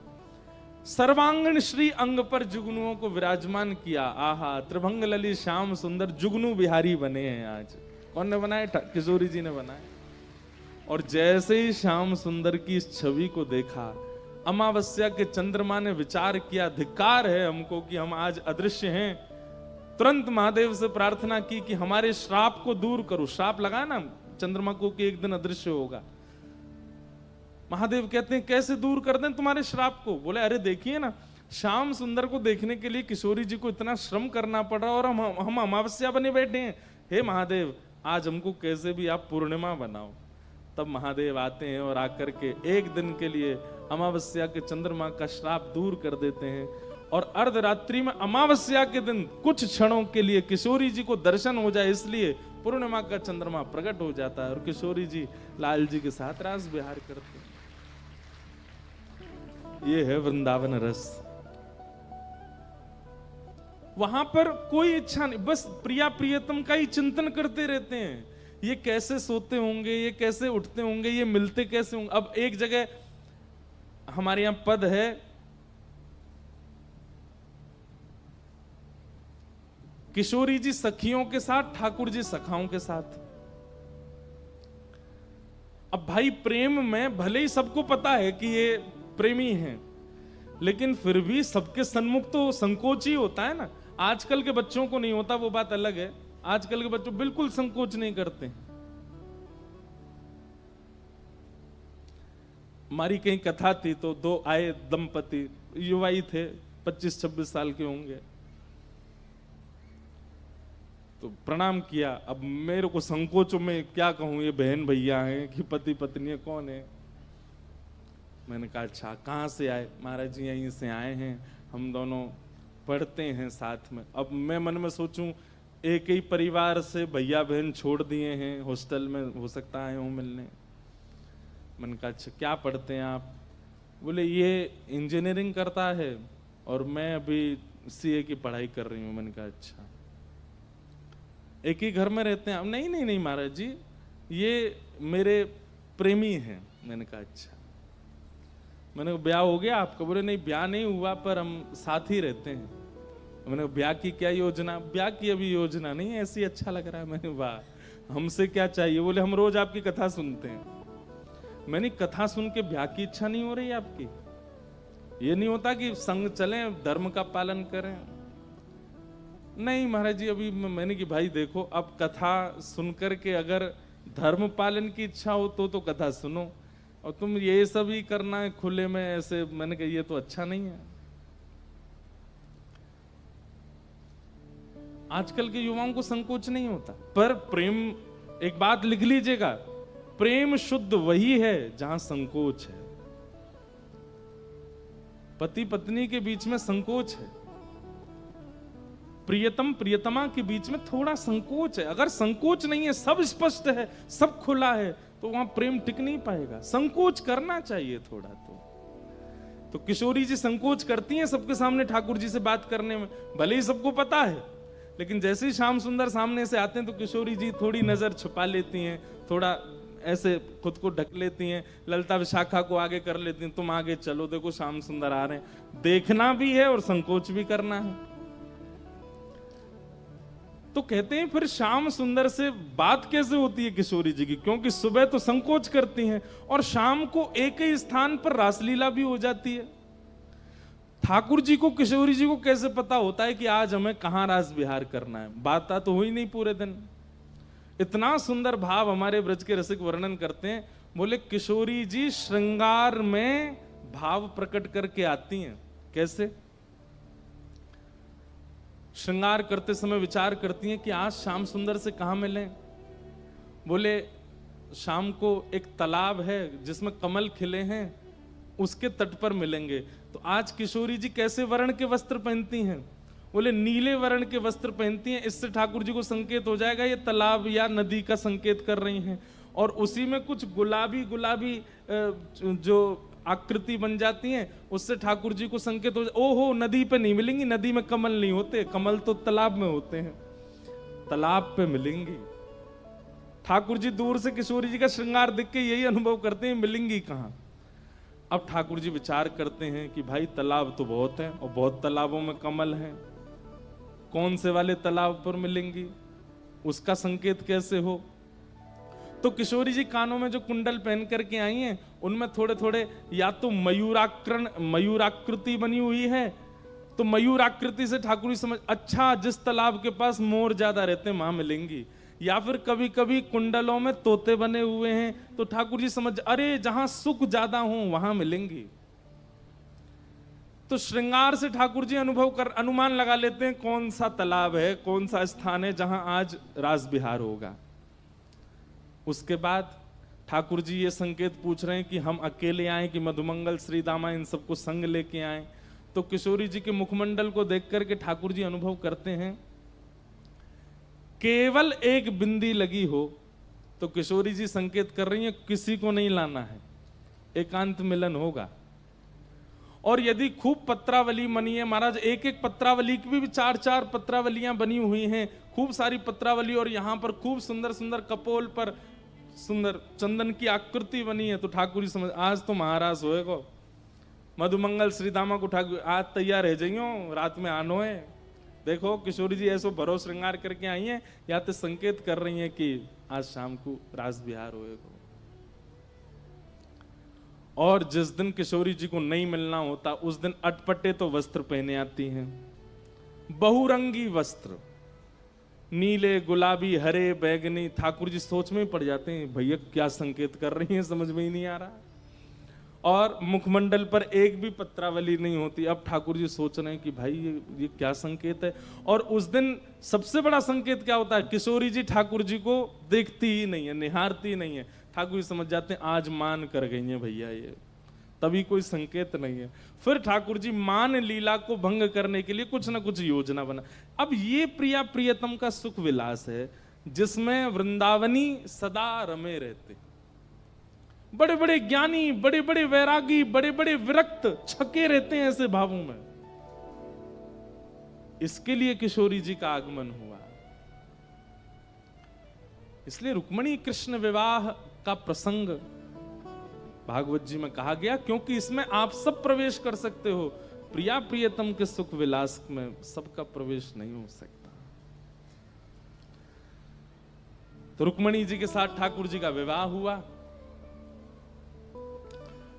Speaker 1: सर्वांगण श्री अंग पर जुगनुओं को विराजमान किया। आहा, त्रिभंग लली श्याम सुंदर जुगनू बिहारी बने हैं आज। कौन ने बनाए? किशोरी जी ने बनाए। और जैसे ही श्याम सुंदर की इस छवि को देखा, अमावस्या के चंद्रमा ने विचार किया, धिक्कार है हमको कि हम आज अदृश्य हैं। तुरंत महादेव से प्रार्थना की कि हमारे श्राप को दूर करो। श्राप लगा ना चंद्रमा को कि एक दिन अदृश्य होगा। महादेव कहते हैं कैसे दूर कर दें तुम्हारे श्राप को? बोले अरे देखिए ना, श्याम सुंदर को देखने के लिए किशोरी जी को इतना श्रम करना पड़ रहा और हम अमावस्या बने बैठे हैं। हे महादेव, आज हमको कैसे भी आप पूर्णिमा बनाओ। तब महादेव आते हैं और आकर के एक दिन के लिए अमावस्या के चंद्रमा का श्राप दूर कर देते हैं और अर्धरात्रि में अमावस्या के दिन कुछ क्षणों के लिए किशोरी जी को दर्शन हो जाए, इसलिए पूर्णिमा का चंद्रमा प्रकट हो जाता है और किशोरी जी लाल जी के साथ रास विहार करते हैं। ये है वृंदावन रस। वहां पर कोई इच्छा नहीं, बस प्रिया प्रियतम का ही चिंतन करते रहते हैं। ये कैसे सोते होंगे, ये कैसे उठते होंगे, ये मिलते कैसे होंगे। अब एक जगह हमारे यहां पद है, किशोरी जी सखियों के साथ, ठाकुर जी सखाओं के साथ। अब भाई प्रेम में भले ही सबको पता है कि ये प्रेमी हैं, लेकिन फिर भी सबके सन्मुख तो संकोच ही होता है ना। आजकल के बच्चों को नहीं होता, वो बात अलग है। आजकल के बच्चों बिल्कुल संकोच नहीं करते। हमारी कहीं कथा थी तो दो आए दंपति, युवा ही थे, 25-26 साल के होंगे, तो प्रणाम किया। अब मेरे को संकोच में क्या कहूं, ये बहन भैया हैं कि पति पत्नी है, कौन है? मैंने कहा अच्छा, कहाँ से आए? महाराज जी यहीं से आए हैं, हम दोनों पढ़ते हैं साथ में। अब मैं मन में सोचूं, एक ही परिवार से भैया बहन छोड़ दिए हैं, हॉस्टल में हो सकता है हूँ मिलने। मैंने कहा अच्छा क्या पढ़ते हैं आप? बोले ये इंजीनियरिंग करता है और मैं अभी सीए की पढ़ाई कर रही हूँ। मैंने कहा अच्छा, एक ही घर में रहते हैं? नहीं नहीं नहीं महाराज जी, ये मेरे प्रेमी हैं। मैंने कहा अच्छा। मैंने कहा ब्याह हो गया आपका? बोले नहीं ब्याह नहीं हुआ, पर हम साथ ही रहते हैं। मैंने कहा ब्याह की क्या योजना? ब्याह की अभी योजना नहीं, ऐसी अच्छा लग रहा है। मैंने वाह, हमसे क्या चाहिए? बोले हम रोज आपकी कथा सुनते हैं। मैंने कथा सुन के ब्याह की इच्छा नहीं हो रही आपकी? ये नहीं होता कि संग चलें, धर्म का पालन करें? नहीं महाराज जी अभी। मैंने कि भाई देखो, अब कथा सुनकर के अगर धर्म पालन की इच्छा हो तो कथा सुनो, और तुम ये सब ही करना है खुले में ऐसे। मैंने कहा ये तो अच्छा नहीं है। आजकल के युवाओं को संकोच नहीं होता। पर प्रेम, एक बात लिख लीजिएगा, प्रेम शुद्ध वही है जहां संकोच है। पति पत्नी के बीच में संकोच है, प्रियतम प्रियतमा के बीच में थोड़ा संकोच है। अगर संकोच नहीं है, सब स्पष्ट है, सब खुला है, तो वहां प्रेम टिक नहीं पाएगा। संकोच करना चाहिए थोड़ा। तो किशोरी जी संकोच करती हैं सबके सामने ठाकुर जी से बात करने में, भले ही सबको पता है, लेकिन जैसे ही श्याम सुंदर सामने से आते हैं तो किशोरी जी थोड़ी नजर छुपा लेती हैं, थोड़ा ऐसे खुद को ढक लेती हैं, ललता विशाखा को आगे कर लेती हैं, तुम आगे चलो, देखो श्याम सुंदर आ रहे हैं। देखना भी है और संकोच भी करना है। तो कहते हैं फिर श्याम सुंदर से बात कैसे होती है किशोरी जी की, क्योंकि सुबह तो संकोच करती हैं और शाम को एक ही स्थान पर रासलीला भी हो जाती है। ठाकुर जी को किशोरी जी को कैसे पता होता है कि आज हमें कहां रास विहार करना है? बात तो हुई नहीं पूरे दिन। इतना सुंदर भाव हमारे ब्रज के रसिक वर्णन करते हैं, बोले किशोरी जी श्रृंगार में भाव प्रकट करके आती हैं। कैसे? श्रृंगार करते समय विचार करती हैं कि आज श्याम सुंदर से कहां मिलें। बोले शाम को एक तालाब है जिसमें कमल खिले हैं, उसके तट पर मिलेंगे। तो आज किशोरी जी कैसे वर्ण के वस्त्र पहनती हैं? बोले नीले वर्ण के वस्त्र पहनती हैं। इससे ठाकुर जी को संकेत हो जाएगा ये तालाब या नदी का संकेत कर रही हैं। और उसी में कुछ गुलाबी गुलाबी जो आकृति बन जाती हैं, उससे ठाकुर जी को संकेत हो जाए, ओहो नदी पे नहीं मिलेंगी, नदी में कमल नहीं होते, कमल तो तालाब में होते हैं, तालाब पे मिलेंगी। ठाकुर जी दूर से किशोरी जी का श्रृंगार देख के यही अनुभव करते हैं, मिलेंगी कहां। अब ठाकुर जी विचार करते हैं कि भाई तालाब तो बहुत है और बहुत तालाबों में कमल है, कौन से वाले तालाब पर मिलेंगी, उसका संकेत कैसे हो। तो किशोरी जी कानों में जो कुंडल पहन करके आई हैं, उनमें थोड़े थोड़े या तो मयूराकृति बनी हुई है, तो मयूराकृति से ठाकुर जी समझ, अच्छा जिस तालाब के पास मोर ज्यादा रहते हैं वहां मिलेंगी। या फिर कभी कभी कुंडलों में तोते बने हुए हैं, तो ठाकुर जी समझ, अरे जहां सुख ज्यादा हो वहां मिलेंगी। तो श्रृंगार से ठाकुर जी अनुमान लगा लेते हैं कौन सा तालाब है, कौन सा स्थान है जहां आज रास विहार होगा। उसके बाद ठाकुर जी ये संकेत पूछ रहे हैं कि हम अकेले आए कि मधुमंगल श्री दामा इन सबको संग लेके आए। तो किशोरी जी के मुखमंडल को देख करके ठाकुर जी अनुभव करते हैं, केवल एक बिंदी लगी हो। तो किशोरी जी संकेत कर रही हैं किसी को नहीं लाना है, एकांत मिलन होगा। और यदि खूब पत्रावली बनी है महाराज, एक एक पत्रावली की भी चार चार पत्रावलियां बनी हुई हैं, खूब सारी पत्रावली, और यहां पर खूब सुंदर सुंदर कपोल पर सुंदर चंदन की आकृति बनी है, तो ठाकुर जी समझ, आज तो महाराज होएगा। मधुमंगल श्री दामा को ठाकुर आज तैयार रह जाइयो, रात में आनो है। देखो किशोरी जी ऐसो भरो श्रृंगार करके आई हैं, या तो संकेत कर रही हैं कि आज शाम को रास विहार होएगा। और जिस दिन किशोरी जी को नहीं मिलना होता, उस दिन अटपटे तो वस्त्र पहने आती हैं, बहुरंगी वस्त्र, नीले गुलाबी हरे बैगनी। ठाकुर जी सोच में पड़ जाते हैं, भैया क्या संकेत कर रही हैं, समझ में ही नहीं आ रहा। और मुखमंडल पर एक भी पत्रावली नहीं होती। अब ठाकुर जी सोच रहे हैं कि भाई ये क्या संकेत है। और उस दिन सबसे बड़ा संकेत क्या होता है, किशोरी जी ठाकुर जी को देखती ही नहीं है, निहारती ही नहीं है। ठाकुर जी समझ जाते हैं आज मान कर गई हैं भैया, ये तभी कोई संकेत नहीं है। फिर ठाकुर जी मान लीला को भंग करने के लिए कुछ ना कुछ योजना बना। अब ये प्रिया प्रियतम का सुख विलास है, जिसमें वृंदावनी सदा रमे रहते, बड़े बड़े ज्ञानी, बड़े बड़े वैरागी, बड़े बड़े विरक्त छके रहते हैं ऐसे भावों में। इसके लिए किशोरी जी का आगमन हुआ। इसलिए रुक्मणी कृष्ण विवाह का प्रसंग भागवत जी में कहा गया, क्योंकि इसमें आप सब प्रवेश कर सकते हो। प्रिया प्रियतम के सुख विलास में सबका प्रवेश नहीं हो सकता। तो रुक्मणी जी के साथ ठाकुर जी का विवाह हुआ।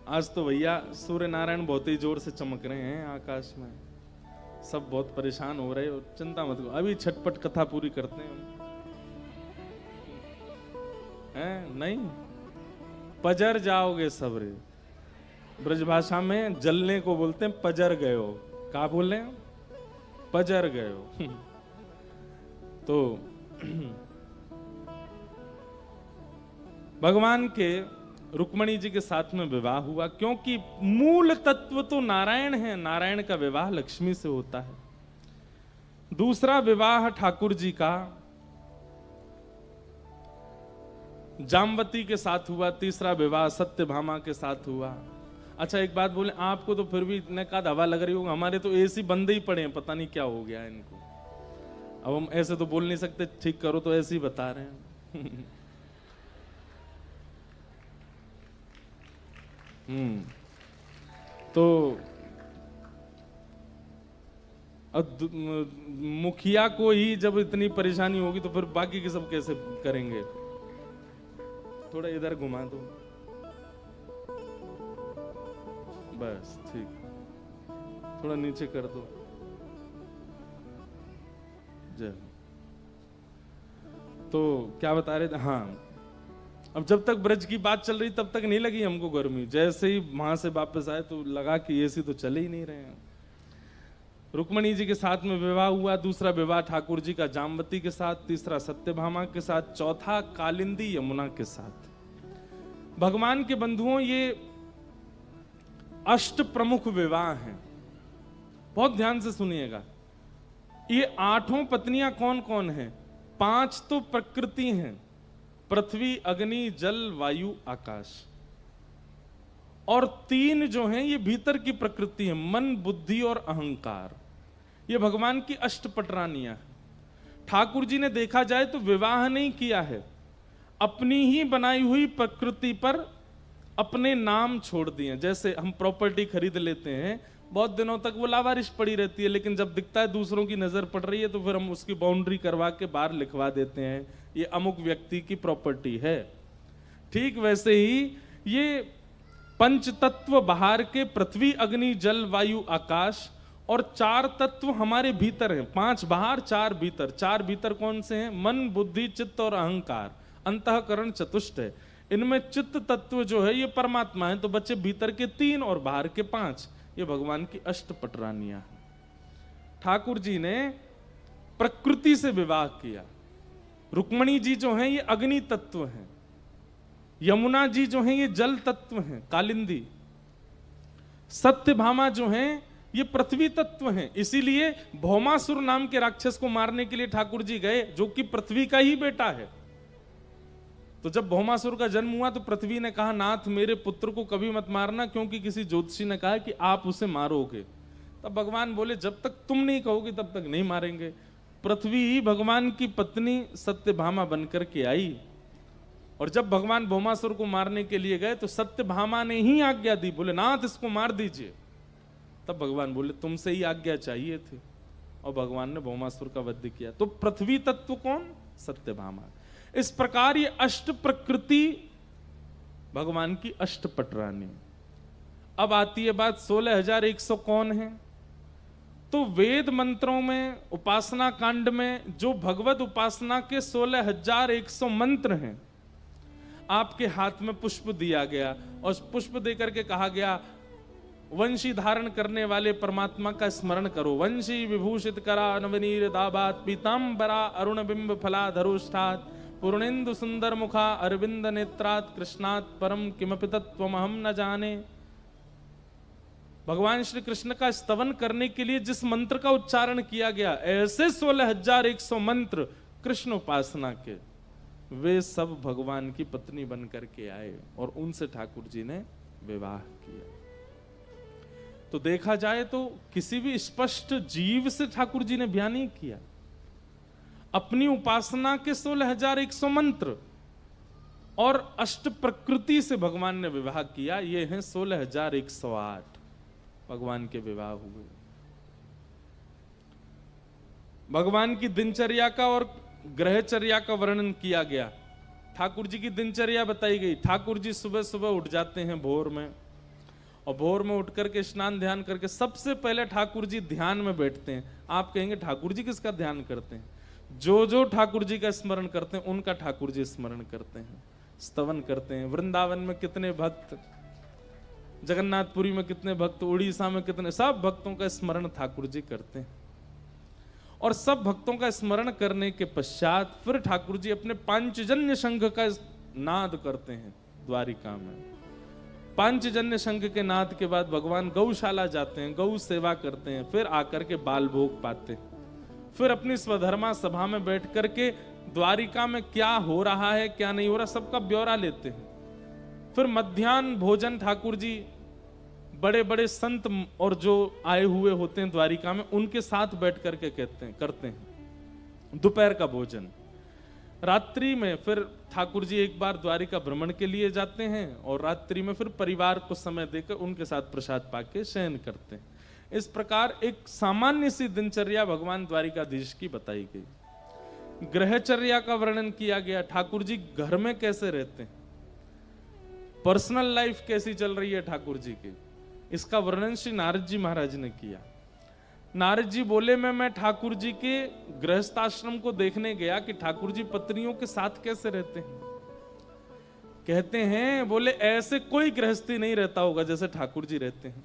Speaker 1: आज तो भैया सूर्य नारायण बहुत ही जोर से चमक रहे हैं आकाश में, सब बहुत परेशान हो रहे हो, चिंता मत करो, अभी छटपट कथा पूरी करते हैं नहीं, पजर जाओगे सबरे। ब्रजभाषा में जलने को बोलते हैं पजर गए हो। क्या बोल रहे हैं? पजर गए हो। तो भगवान के रुक्मणी जी के साथ में विवाह हुआ, क्योंकि मूल तत्व तो नारायण है, नारायण का विवाह लक्ष्मी से होता है। दूसरा विवाह ठाकुर जी का जामवती के साथ हुआ, तीसरा विवाह सत्यभामा के साथ हुआ। अच्छा एक बात बोले, आपको तो फिर भी इतने का हवा लग रही होगी, हमारे तो एसी बंद ही पड़े हैं, पता नहीं क्या हो गया है इनको। अब हम ऐसे तो बोल नहीं सकते ठीक करो, तो ऐसे ही बता रहे हैं। तो मुखिया को ही जब इतनी परेशानी होगी तो फिर बाकी के सब कैसे करेंगे। थोड़ा इधर घुमा दो, बस ठीक, थोड़ा नीचे कर दो। जय। तो क्या बता रहे थे, हाँ, अब जब तक ब्रज की बात चल रही तब तक नहीं लगी हमको गर्मी, जैसे ही वहां से वापस आए तो लगा कि एसी तो चले ही नहीं रहे हैं। रुक्मणी जी के साथ में विवाह हुआ, दूसरा विवाह ठाकुर जी का जामवती के साथ, तीसरा सत्यभामा के साथ, चौथा कालिंदी यमुना के साथ। भगवान के बंधुओं ये अष्ट प्रमुख विवाह हैं, बहुत ध्यान से सुनिएगा। ये 8 पत्नियां कौन कौन हैं? 5 तो प्रकृति हैं, पृथ्वी, अग्नि, जल, वायु, आकाश, और 3 जो हैं ये भीतर की प्रकृति है, मन, बुद्धि और अहंकार। ये भगवान की अष्टपटरानियां हैं। ठाकुर जी ने देखा जाए तो विवाह नहीं किया है, अपनी ही बनाई हुई प्रकृति पर अपने नाम छोड़ दिए। जैसे हम प्रॉपर्टी खरीद लेते हैं, बहुत दिनों तक वो लावारिश पड़ी रहती है, लेकिन जब दिखता है दूसरों की नजर पड़ रही है तो फिर हम उसकी बाउंड्री करवा के बाहर लिखवा देते हैं, ये अमुक व्यक्ति की प्रॉपर्टी है। ठीक वैसे ही ये पंच तत्व बाहर के, पृथ्वी, अग्नि, जल, वायु, आकाश, और 4 तत्व हमारे भीतर हैं, 5 बाहर 4 भीतर। 4 भीतर कौन से हैं? मन, बुद्धि, चित्त और अहंकार, अंतःकरण चतुष्ट है। इनमें चित्त तत्व जो है ये परमात्मा है, तो बच्चे भीतर के 3 और बाहर के 5। ये भगवान की अष्टपटरानियां हैं। ठाकुर जी ने प्रकृति से विवाह किया। रुक्मणी जी जो हैं ये अग्नि तत्व हैं, यमुना जी जो हैं ये जल तत्व हैं, कालिंदी। सत्यभामा जो हैं ये पृथ्वी तत्व हैं। इसीलिए भौमासुर नाम के राक्षस को मारने के लिए ठाकुर जी गए, जो कि पृथ्वी का ही बेटा है। तो जब भौमासुर का जन्म हुआ तो पृथ्वी ने कहा, नाथ मेरे पुत्र को कभी मत मारना, क्योंकि किसी ज्योतिषी ने कहा कि आप उसे मारोगे। तब भगवान बोले, जब तक तुम नहीं कहोगे तब तक नहीं मारेंगे। पृथ्वी ही भगवान की पत्नी सत्यभामा बनकर के आई, और जब भगवान भौमासुर को मारने के लिए गए तो सत्यभामा ने ही आज्ञा दी, बोले नाथ इसको मार दीजिए। तब भगवान बोले तुमसे ही आज्ञा चाहिए थी, और भगवान ने भौमासुर का वध किया। तो पृथ्वी तत्व कौन? सत्यभामा। इस प्रकार ये अष्ट प्रकृति भगवान की अष्टपटरानी। अब आती है बात 16,100 कौन है? तो वेद मंत्रों में, उपासना कांड में जो भगवत उपासना के 16,100 मंत्र हैं, आपके हाथ में पुष्प दिया गया, और पुष्प देकर के कहा गया वंशी धारण करने वाले परमात्मा का स्मरण करो। वंशी विभूषित करा नवनीर दाबात, पीतांबरा अरुण बिंब फला धरुष्ठात, पूर्णेन्दु सुंदर मुखा अरविंद नेत्रात, कृष्णात परम किमपि तत्त्वमहं न जाने। भगवान श्री कृष्ण का स्तवन करने के लिए जिस मंत्र का उच्चारण किया गया, ऐसे 16,100 मंत्र कृष्ण उपासना के, वे सब भगवान की पत्नी बन करके आए, और उनसे ठाकुर जी ने विवाह किया। तो देखा जाए तो किसी भी स्पष्ट जीव से ठाकुर जी ने ब्याह नहीं किया। अपनी उपासना के 16,100 मंत्र और अष्ट प्रकृति से भगवान ने विवाह किया। ये हैं 16,108 भगवान के विवाह हुए। भगवान की दिनचर्या का और ग्रहचर्या का वर्णन किया गया। ठाकुर जी की दिनचर्या बताई गई। ठाकुर जी सुबह सुबह उठ जाते हैं भोर में, और भोर में उठ करके स्नान ध्यान करके सबसे पहले ठाकुर जी ध्यान में बैठते हैं। आप कहेंगे ठाकुर जी किसका ध्यान करते हैं? जो जो ठाकुर जी का स्मरण करते हैं उनका ठाकुर जी स्मरण करते हैं, स्तवन करते हैं। वृंदावन में कितने भक्त, जगन्नाथपुरी में कितने भक्त, उड़ीसा में कितने, सब भक्तों का स्मरण ठाकुर जी करते हैं। और सब भक्तों का स्मरण करने के पश्चात फिर ठाकुर जी अपने पांचजन्य शंख का नाद करते हैं द्वारिका में। पांचजन्य शंख के नाद के बाद भगवान गौशाला जाते हैं, गौ सेवा करते हैं, फिर आकर के बाल भोग पाते हैं। फिर अपनी स्वधर्मा सभा में बैठ करके द्वारिका में क्या हो रहा है क्या नहीं हो रहा सबका ब्यौरा लेते हैं। फिर मध्याह्न भोजन ठाकुर जी बड़े बड़े संत और जो आए हुए होते हैं द्वारिका में उनके साथ बैठ करके करते हैं दोपहर का भोजन। रात्रि में फिर ठाकुर जी एक बार द्वारिका भ्रमण के लिए जाते हैं, और रात्रि में फिर परिवार को समय देकर उनके साथ प्रसाद पाके शयन करते हैं। इस प्रकार एक सामान्य सी दिनचर्या भगवान द्वारिकाधीश की बताई गई। ग्रहचर्या का वर्णन किया गया, ठाकुर जी घर में कैसे रहते हैं, पर्सनल लाइफ कैसी चल रही है ठाकुर जी की, इसका वर्णन श्री नारद जी महाराज ने किया। नारद जी बोले मैं ठाकुर जी के गृहस्थाश्रम को देखने गया कि ठाकुर जी पत्नियों के साथ कैसे रहते हैं। कहते हैं बोले ऐसे कोई गृहस्थी नहीं रहता होगा जैसे ठाकुर जी रहते हैं।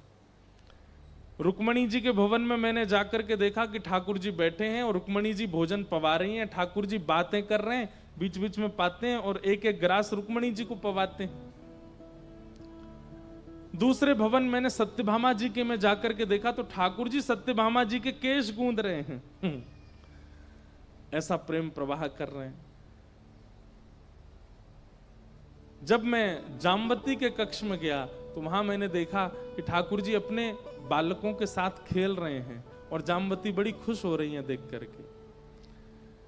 Speaker 1: रुक्मणी जी के भवन में मैंने जाकर के देखा कि ठाकुर जी बैठे हैं और रुक्मणी जी भोजन पवा रही हैं, ठाकुर जी बातें कर रहे हैं, बीच बीच में पाते हैं और एक एक ग्रास रुक्मणी जी को पवाते हैं। दूसरे भवन मैंने सत्यभामा जी के में जाकर के देखा तो ठाकुर जी सत्यभामा जी के केश गूंद रहे हैं। ऐसा प्रेम प्रवाह कर रहे हैं। जब मैं जामवती के कक्ष में गया तो वहां मैंने देखा कि ठाकुर जी अपने बालकों के साथ खेल रहे हैं और जामवती बड़ी खुश हो रही हैं देख करके।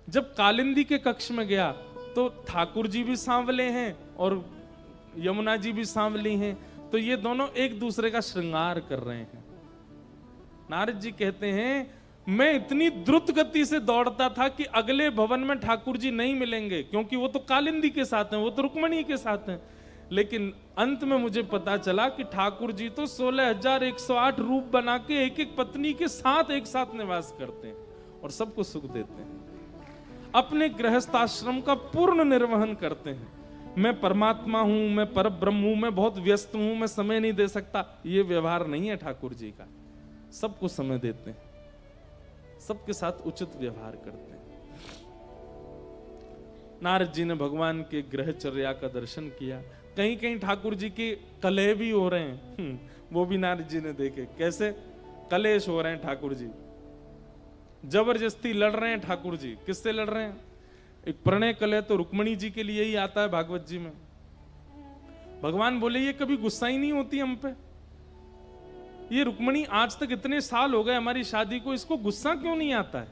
Speaker 1: जब कालिंदी के कक्ष में गया तो ठाकुर जी भी सांवले हैं और यमुना जी भी सांवली हैं, तो ये दोनों एक दूसरे का श्रृंगार कर रहे हैं। नारद जी कहते हैं मैं इतनी द्रुत गति से दौड़ता था कि अगले भवन में ठाकुर जी नहीं मिलेंगे, क्योंकि वो तो कालिंदी के साथ हैं, वो तो रुक्मणी के साथ हैं। लेकिन अंत में मुझे पता चला कि ठाकुर जी तो 16,108 रूप बना के एक एक पत्नी के साथ एक साथ निवास करते हैं और सबको सुख देते हैं, अपने गृहस्थाश्रम का पूर्ण निर्वहन करते हैं। मैं परमात्मा हूं, मैं परब्रह्म हूं, मैं बहुत व्यस्त हूं, मैं समय नहीं दे सकता, ये व्यवहार नहीं है ठाकुर जी का। सबको समय देते हैं, सबके साथ उचित व्यवहार करते हैं। नारद जी ने भगवान के ग्रहचर्या का दर्शन किया। कहीं कहीं ठाकुर जी के कलह भी हो रहे हैं, वो भी नारद जी ने देखे। कैसे कलेश हो रहे हैं ठाकुर जी, जबरदस्ती लड़ रहे हैं ठाकुर जी। किससे लड़ रहे हैं? एक प्रणय कलह तो रुक्मणी जी के लिए ही आता है भागवत जी में। भगवान बोले ये कभी गुस्सा ही नहीं होती हम पे, ये रुक्मणी आज तक इतने साल हो गए हमारी शादी को, इसको गुस्सा क्यों नहीं आता है?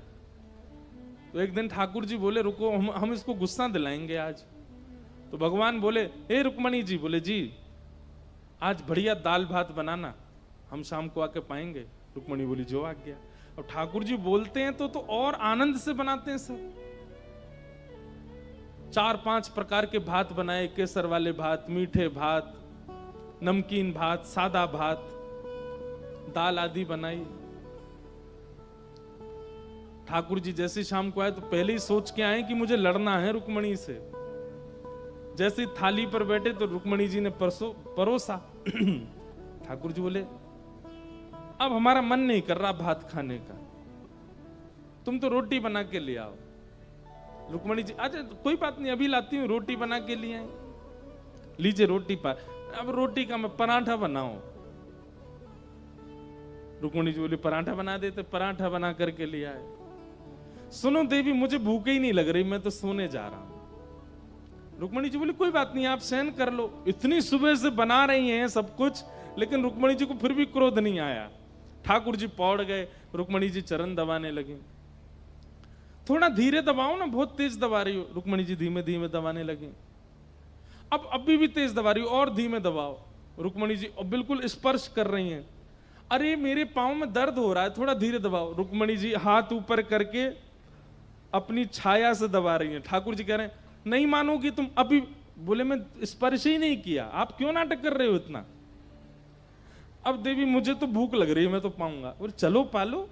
Speaker 1: तो एक दिन ठाकुर जी बोले रुको, हम इसको गुस्सा दिलाएंगे आज। तो भगवान बोले हे रुक्मणी जी, बोले जी आज बढ़िया दाल भात बनाना, हम शाम को आके पाएंगे। रुक्मणी बोली जो आ गया। और ठाकुर जी बोलते हैं तो और आनंद से बनाते हैं सब। 4-5 प्रकार के भात बनाए, केसर वाले भात, मीठे भात, नमकीन भात, सादा भात, दाल आदि बनाई। ठाकुर जी जैसे शाम को आए तो पहले ही सोच के आए कि मुझे लड़ना है रुक्मणी से। जैसे थाली पर बैठे तो रुक्मणी जी ने परोसा। ठाकुर जी बोले अब हमारा मन नहीं कर रहा भात खाने का, तुम तो रोटी बना के ले आओ। रुक्मणी जी अच्छा कोई बात नहीं, अभी लाती हूँ, रोटी बना के लिए आई। लीजिए रोटी पर, अब रोटी का मैं पराठा बनाऊं। रुक्मणी जी बोली पराठा बना देते, पराठा बना करके ले आए। सुनो देवी मुझे भूख ही नहीं लग रही, मैं तो सोने जा रहा हूं। रुक्मणी जी बोली कोई बात नहीं, आप सहन कर लो। इतनी सुबह से बना रही हैं सब कुछ, लेकिन रुक्मणी जी को फिर भी क्रोध नहीं आया। ठाकुर जी पौड़ गए, रुक्मणी जी चरण दबाने लगी। थोड़ा धीरे दबाओ ना, बहुत तेज दबा रही हो। रुक्मणी जी धीमे धीमे दबाने लगी। अब अभी भी तेज दबा रही हो, और धीमे दबाओ। रुक्मणी जी बिल्कुल स्पर्श कर रही हैं। अरे मेरे पांव में दर्द हो रहा है, थोड़ा धीरे दबाओ। रुक्मणी जी हाथ ऊपर करके अपनी छाया से दबा रही हैं। ठाकुर जी कह रहे हैं नहीं मानोगी तुम अभी। बोले मैं स्पर्श ही नहीं किया, आप क्यों नाटक कर रहे हो इतना? अब देवी मुझे तो भूख लग रही है, मैं तो पाऊंगा। बोले चलो पालो।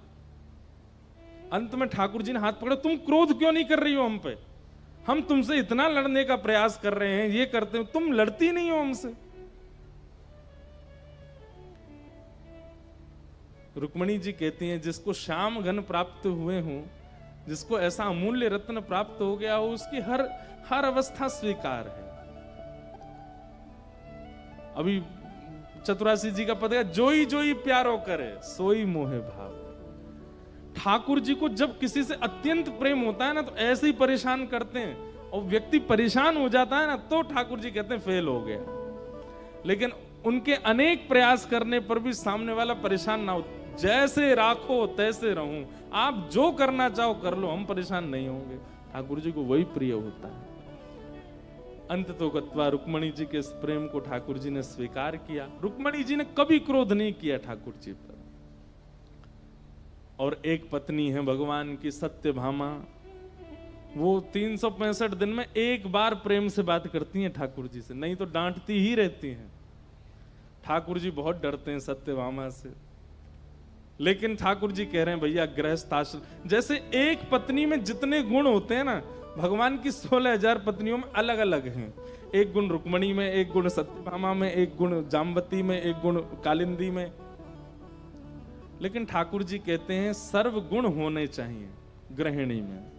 Speaker 1: अंत में ठाकुर जी ने हाथ पकड़ा, तुम क्रोध क्यों नहीं कर रही हो हम पे? हम तुमसे इतना लड़ने का प्रयास कर रहे हैं, ये करते हो, तुम लड़ती नहीं हो हमसे। रुक्मणी जी कहती हैं जिसको श्याम घन प्राप्त हुए हों, जिसको ऐसा अमूल्य रत्न प्राप्त हो गया हो, उसकी हर अवस्था स्वीकार है। अभी चतुरासी जी का पद है, जोई जोई प्यारो करे सोई मोहे भाव। ठाकुर जी को जब किसी से अत्यंत प्रेम होता है ना तो ऐसे ही परेशान करते हैं, और व्यक्ति परेशान हो जाता है ना तो ठाकुर जी कहते हैं फेल हो गया। लेकिन उनके अनेक प्रयास करने पर भी सामने वाला परेशान ना हो। जैसे राखो तैसे रहूं, आप जो करना चाहो कर लो, हम परेशान नहीं होंगे। ठाकुर जी को वही प्रिय होता है। अंत तो गत्वा रुक्मणी जी के इस प्रेम को ठाकुर जी ने स्वीकार किया। रुक्मणी जी ने कभी क्रोध नहीं किया ठाकुर जी पर। और एक पत्नी है भगवान की सत्यभामा, वो 365 दिन में एक बार प्रेम से बात करती हैं ठाकुर जी से, नहीं तो डांटती ही रहती हैं। ठाकुर जी बहुत डरते हैं सत्यभामा से, लेकिन ठाकुर जी कह रहे हैं भैया गृहस्थ आश्रम, जैसे एक पत्नी में जितने गुण होते हैं ना, भगवान की 16,000 पत्नियों में अलग अलग हैं। एक गुण रुक्मणी में, एक गुण सत्यभामा में, एक गुण जाम्बती में, एक गुण कालिंदी में। लेकिन ठाकुर जी कहते हैं सर्व गुण होने चाहिए गृहिणी में।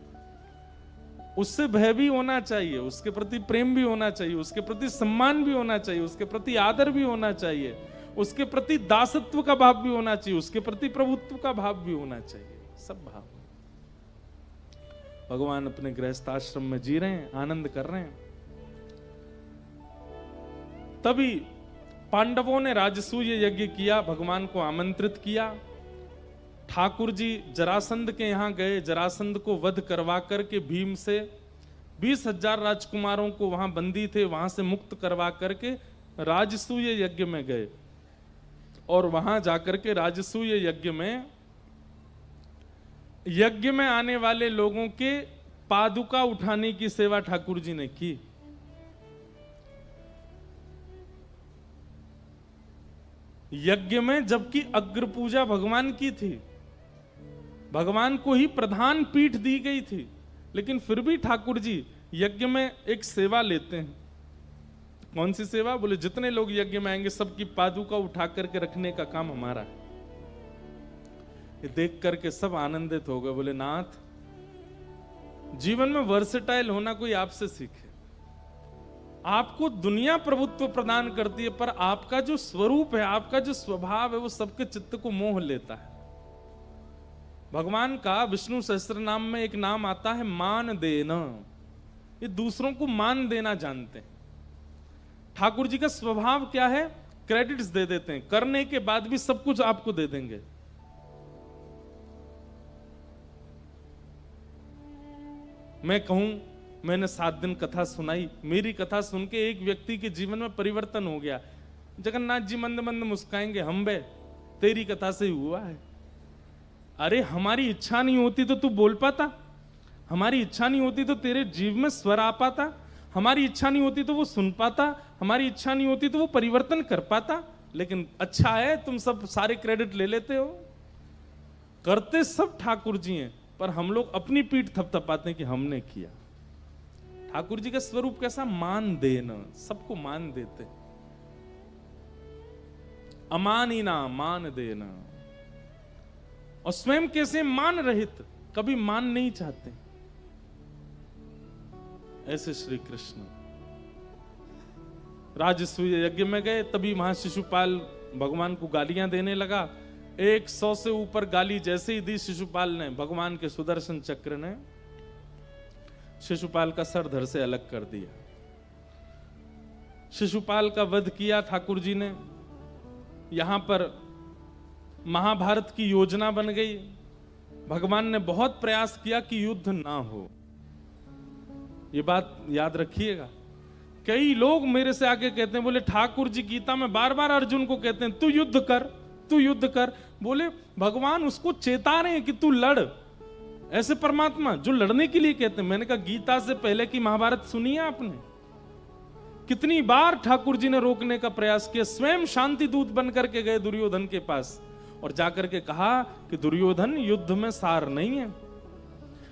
Speaker 1: उससे भय भी होना चाहिए, उसके प्रति प्रेम भी होना चाहिए, उसके प्रति सम्मान भी होना चाहिए, उसके प्रति आदर भी होना चाहिए, उसके प्रति दासत्व का भाव भी होना चाहिए, उसके प्रति प्रभुत्व का भाव भी होना चाहिए। सब भाव भगवान अपने गृहस्थाश्रम में जी रहे हैं, आनंद कर रहे हैं। तभी पांडवों ने राजसूय यज्ञ किया, भगवान को आमंत्रित किया। ठाकुर जी जरासंध के यहां गए, जरासंध को वध करवा करके भीम से 20,000 राजकुमारों को वहां बंदी थे, वहां से मुक्त करवा करके राजसूय यज्ञ में गए। और वहां जाकर के राजसूय यज्ञ में आने वाले लोगों के पादुका उठाने की सेवा ठाकुर जी ने की। यज्ञ में जबकि अग्र पूजा भगवान की थी, भगवान को ही प्रधान पीठ दी गई थी, लेकिन फिर भी ठाकुर जी यज्ञ में एक सेवा लेते हैं। कौन सी सेवा? बोले जितने लोग यज्ञ में आएंगे सबकी पादुका उठा करके रखने का काम हमारा है। ये देख करके सब आनंदित हो गए, बोले नाथ जीवन में वर्सेटाइल होना कोई आपसे सीखे। आपको दुनिया प्रभुत्व प्रदान करती है, पर आपका जो स्वरूप है, आपका जो स्वभाव है, वो सबके चित्त को मोह लेता है। भगवान का विष्णु सहस्त्र नाम में एक नाम आता है मान देना। ये दूसरों को मान देना जानते हैं। ठाकुर जी का स्वभाव क्या है? क्रेडिट्स दे देते हैं, करने के बाद भी सब कुछ आपको दे देंगे। मैं कहूं मैंने 7 दिन कथा सुनाई, मेरी कथा सुन के एक व्यक्ति के जीवन में परिवर्तन हो गया। जगन्नाथ जी मंद मंद मुस्काएंगे, हम बे तेरी कथा से ही हुआ है। अरे हमारी इच्छा नहीं होती तो तू बोल पाता, हमारी इच्छा नहीं होती तो तेरे जीव में स्वर आ पाता, हमारी इच्छा नहीं होती तो वो सुन पाता, हमारी इच्छा नहीं होती तो वो परिवर्तन कर पाता। लेकिन अच्छा है तुम सब सारे क्रेडिट ले लेते हो। करते सब ठाकुर जी हैं, पर हम लोग अपनी पीठ थपथपाते हैं कि हमने किया। ठाकुर जी का स्वरूप कैसा? मान देना, सबको मान देते, अमानिना मान देना। और स्वयं कैसे? मान रहित, कभी मान नहीं चाहते। ऐसे श्री कृष्ण राजसूय यज्ञ में गए, तभी वहां शिशुपाल भगवान को गालियां देने लगा। 100 से ऊपर गाली जैसे ही दी शिशुपाल ने, भगवान के सुदर्शन चक्र ने शिशुपाल का सर धड़ से अलग कर दिया। शिशुपाल का वध किया ठाकुर जी ने। यहां पर महाभारत की योजना बन गई। भगवान ने बहुत प्रयास किया कि युद्ध ना हो। ये बात याद रखिएगा। कई लोग मेरे से आके कहते हैं, बोले ठाकुर जी गीता में बार बार अर्जुन को कहते हैं तू युद्ध कर, तू युद्ध कर। बोले भगवान उसको चेता रहे हैं कि तू लड़। ऐसे परमात्मा जो लड़ने के लिए कहते हैं। मैंने कहा गीता से पहले की महाभारत सुनी है आपने? कितनी बार ठाकुर जी ने रोकने का प्रयास किया। स्वयं शांति दूत बन करके गए दुर्योधन के पास और जाकर के कहा कि दुर्योधन युद्ध में सार नहीं है,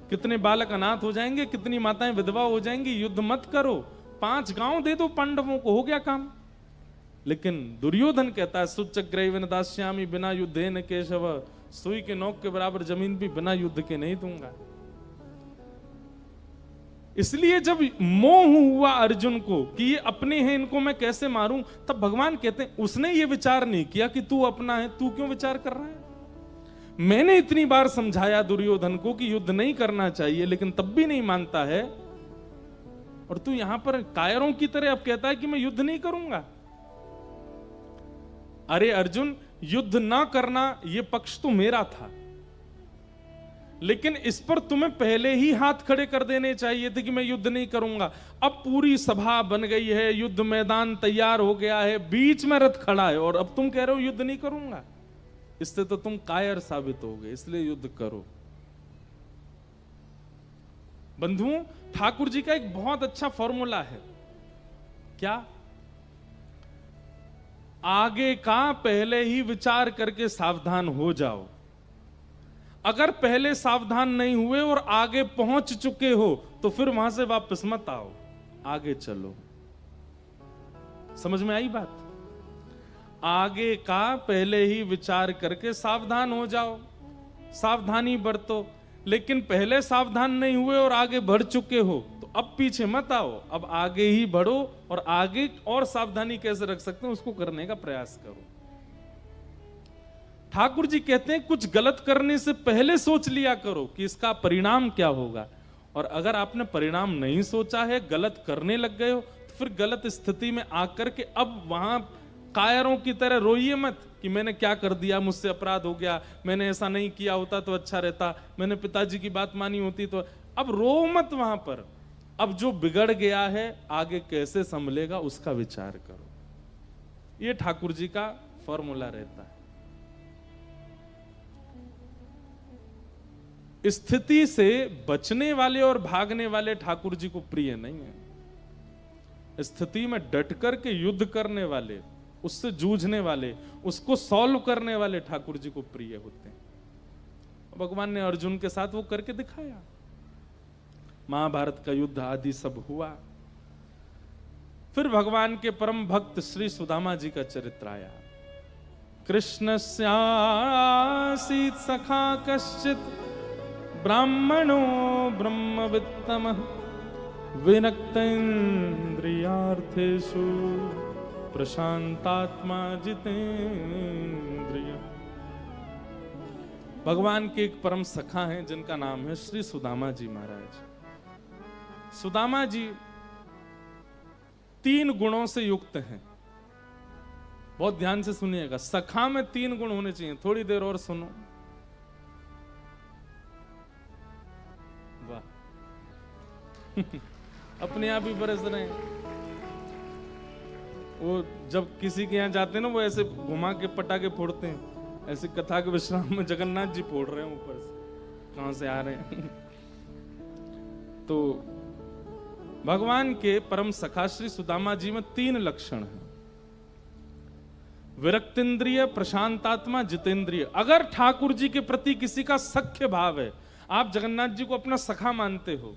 Speaker 1: कितने बालक अनाथ हो जाएंगे, कितनी माताएं विधवा हो जाएंगी, युद्ध मत करो, 5 गांव दे दो पांडवों को, हो गया काम। लेकिन दुर्योधन कहता है सुचग्रैवन दास्यामि बिना युद्धेन केशव, सुई के नोक के बराबर जमीन भी बिना युद्ध के नहीं दूंगा। इसलिए जब मोह हुआ अर्जुन को कि ये अपने हैं, इनको मैं कैसे मारूं, तब भगवान कहते हैं उसने ये विचार नहीं किया कि तू अपना है, तू क्यों विचार कर रहा है। मैंने इतनी बार समझाया दुर्योधन को कि युद्ध नहीं करना चाहिए, लेकिन तब भी नहीं मानता है। और तू यहां पर कायरों की तरह अब कहता है कि मैं युद्ध नहीं करूंगा। अरे अर्जुन, युद्ध ना करना यह पक्ष तो मेरा था, लेकिन इस पर तुम्हें पहले ही हाथ खड़े कर देने चाहिए थे कि मैं युद्ध नहीं करूंगा। अब पूरी सभा बन गई है, युद्ध मैदान तैयार हो गया है, बीच में रथ खड़ा है और अब तुम कह रहे हो युद्ध नहीं करूंगा। इससे तो तुम कायर साबित होगे, इसलिए युद्ध करो। बंधुओं, ठाकुर जी का एक बहुत अच्छा फॉर्मूला है। क्या? आगे का पहले ही विचार करके सावधान हो जाओ। अगर पहले सावधान नहीं हुए और आगे पहुंच चुके हो तो फिर वहां से वापस मत आओ, आगे चलो। समझ में आई बात? आगे का पहले ही विचार करके सावधान हो जाओ, सावधानी बरतो। लेकिन पहले सावधान नहीं हुए और आगे बढ़ चुके हो तो अब पीछे मत आओ, अब आगे ही बढ़ो और आगे और सावधानी कैसे रख सकते हैं उसको करने का प्रयास करो। ठाकुर जी कहते हैं कुछ गलत करने से पहले सोच लिया करो कि इसका परिणाम क्या होगा। और अगर आपने परिणाम नहीं सोचा है, गलत करने लग गए हो, तो फिर गलत स्थिति में आकर के अब वहां कायरों की तरह रोइए मत कि मैंने क्या कर दिया, मुझसे अपराध हो गया, मैंने ऐसा नहीं किया होता तो अच्छा रहता, मैंने पिताजी की बात मानी होती तो। अब रो मत वहां पर। अब जो बिगड़ गया है आगे कैसे संभलेगा उसका विचार करो। ये ठाकुर जी का फॉर्मूला रहता है। स्थिति से बचने वाले और भागने वाले ठाकुर जी को प्रिय नहीं है। स्थिति में डट करके युद्ध करने वाले, उससे जूझने वाले, उसको सॉल्व करने वाले ठाकुर जी को प्रिय होते हैं। भगवान ने अर्जुन के साथ वो करके दिखाया। महाभारत का युद्ध आदि सब हुआ। फिर भगवान के परम भक्त श्री सुदामा जी का चरित्र आया। कृष्णस्यासीत् सखा कश्चित् ब्राह्मणो ब्रह्मवित्तमः विनक्तेन्द्रियार्थेषु प्रशांतात्मा जितेंद्रिय। भगवान के एक परम सखा हैं जिनका नाम है श्री सुदामा जी महाराज। सुदामा जी 3 गुणों से युक्त हैं। बहुत ध्यान से सुनिएगा, सखा में 3 गुण होने चाहिए। थोड़ी देर और सुनो। वाह अपने आप ही बरस रहे हैं। वो जब किसी के यहां जाते हैं ना, वो ऐसे घुमा के पटाखे फोड़ते हैं। ऐसे कथा के विश्राम में जगन्नाथ जी फोड़ रहे हैं ऊपर से, कहां से आ रहे हैं। तो भगवान के परम सखा श्री सुदामा जी में 3 लक्षण हैं। विरक्तेंद्रिय, प्रशांतात्मा, जितेंद्रिय। अगर ठाकुर जी के प्रति किसी का सख्य भाव है, आप जगन्नाथ जी को अपना सखा मानते हो,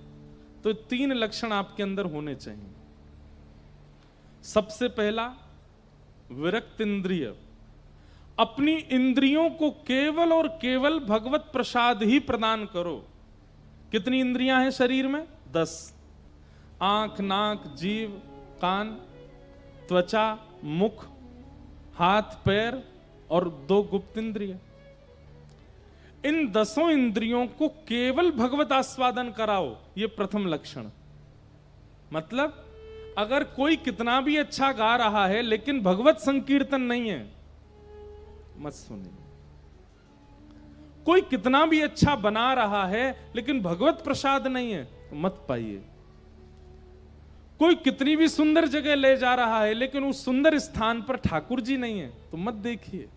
Speaker 1: तो 3 लक्षण आपके अंदर होने चाहिए। सबसे पहला विरक्तेंद्रिय। अपनी इंद्रियों को केवल और केवल भगवत प्रसाद ही प्रदान करो। कितनी इंद्रियां हैं शरीर में? 10। आंख, नाक, जीव, कान, त्वचा, मुख, हाथ, पैर और 2 गुप्त इंद्रिय। इन 10 इंद्रियों को केवल भगवत आस्वादन कराओ, यह प्रथम लक्षण। मतलब अगर कोई कितना भी अच्छा गा रहा है लेकिन भगवत संकीर्तन नहीं है, मत सुनिए। कोई कितना भी अच्छा बना रहा है लेकिन भगवत प्रसाद नहीं है, तो मत पाइए। कोई कितनी भी सुंदर जगह ले जा रहा है लेकिन उस सुंदर स्थान पर ठाकुर जी नहीं है, तो मत देखिए।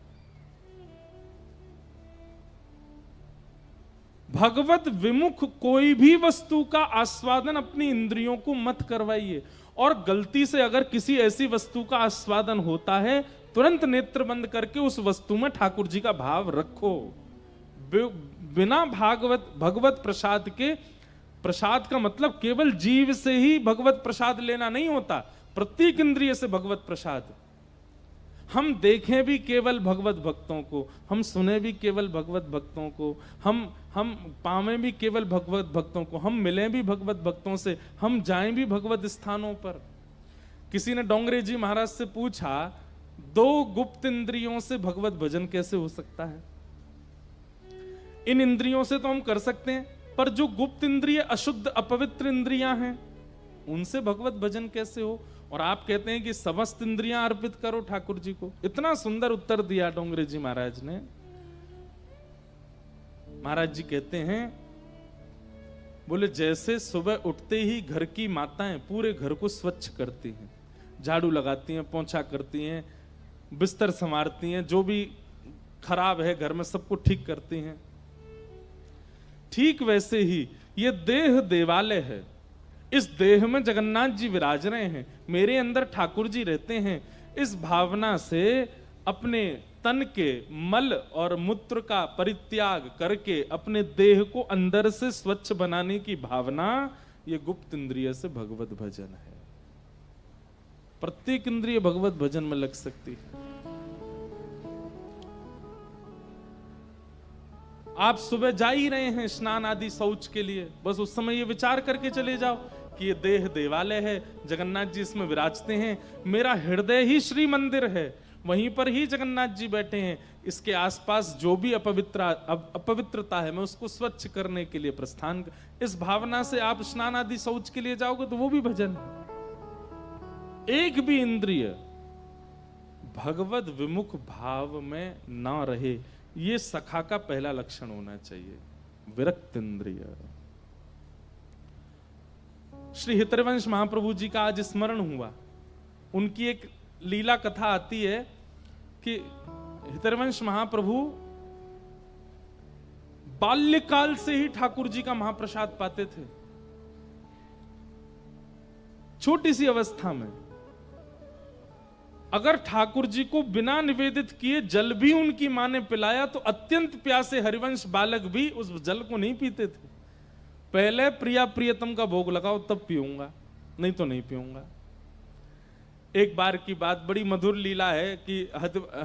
Speaker 1: भगवत विमुख कोई भी वस्तु का आस्वादन अपनी इंद्रियों को मत करवाइए। और गलती से अगर किसी ऐसी वस्तु का आस्वादन होता है, तुरंत नेत्र बंद करके उस वस्तु में ठाकुर जी का भाव रखो। बिना भगवत प्रसाद के, प्रसाद का मतलब केवल जीव से ही भगवत प्रसाद लेना नहीं होता, प्रत्येक इंद्रिय से भगवत प्रसाद। हम देखें भी केवल भगवत भक्तों को, हम सुने भी केवल भगवत भक्तों को, हम पावें भी केवल भगवत भक्तों को, हम मिलें भी भगवत भक्तों से, हम जाएं भी भगवत स्थानों पर। किसी ने डोंगरे जी महाराज से पूछा, 2 गुप्त इंद्रियों से भगवत भजन कैसे हो सकता है? इन इंद्रियों से तो हम कर सकते हैं, पर जो गुप्त इंद्रिय अशुद्ध अपवित्र इंद्रियां हैं, उनसे भगवत भजन कैसे हो? और आप कहते हैं कि समस्त इंद्रियां अर्पित करो ठाकुर जी को। इतना सुंदर उत्तर दिया डोंगरे जी महाराज ने। महाराज जी कहते हैं, बोले जैसे सुबह उठते ही घर की माताएं पूरे घर को स्वच्छ करती हैं, झाड़ू लगाती हैं, पोंछा करती हैं, बिस्तर संवारती हैं, जो भी खराब है घर में सबको ठीक करती हैं। ठीक वैसे ही ये देह देवालय है, इस देह में जगन्नाथ जी विराज रहे हैं, मेरे अंदर ठाकुर जी रहते हैं। इस भावना से अपने तन के मल और मूत्र का परित्याग करके अपने देह को अंदर से स्वच्छ बनाने की भावना, ये गुप्त इंद्रिय से भगवत भजन है। प्रत्येक इंद्रिय भगवत भजन में लग सकती है। आप सुबह जा ही रहे हैं स्नान आदि शौच के लिए, बस उस समय ये विचार करके चले जाओ कि ये देह देवालय है, जगन्नाथ जी इसमें विराजते हैं, मेरा हृदय ही श्री मंदिर है, वहीं पर ही जगन्नाथ जी बैठे हैं, इसके आसपास जो भी अपवित्रता है मैं उसको स्वच्छ करने के लिए प्रस्थान। इस भावना से आप स्नान आदि शौच के लिए जाओगे तो वो भी भजन है। एक भी इंद्रिय भगवत विमुख भाव में ना रहे, ये सखा का पहला लक्षण होना चाहिए। विरक्त इंद्रिय। श्री हितरवंश महाप्रभु जी का आज स्मरण हुआ। उनकी एक लीला कथा आती है कि हितरवंश महाप्रभु बाल्यकाल से ही ठाकुर जी का महाप्रसाद पाते थे। छोटी सी अवस्था में अगर ठाकुर जी को बिना निवेदित किए जल भी उनकी मां ने पिलाया तो अत्यंत प्यासे हरिवंश बालक भी उस जल को नहीं पीते थे। पहले प्रिया प्रियतम का भोग लगाओ तब पीऊंगा, नहीं तो नहीं पीऊंगा। एक बार की बात, बड़ी मधुर लीला है कि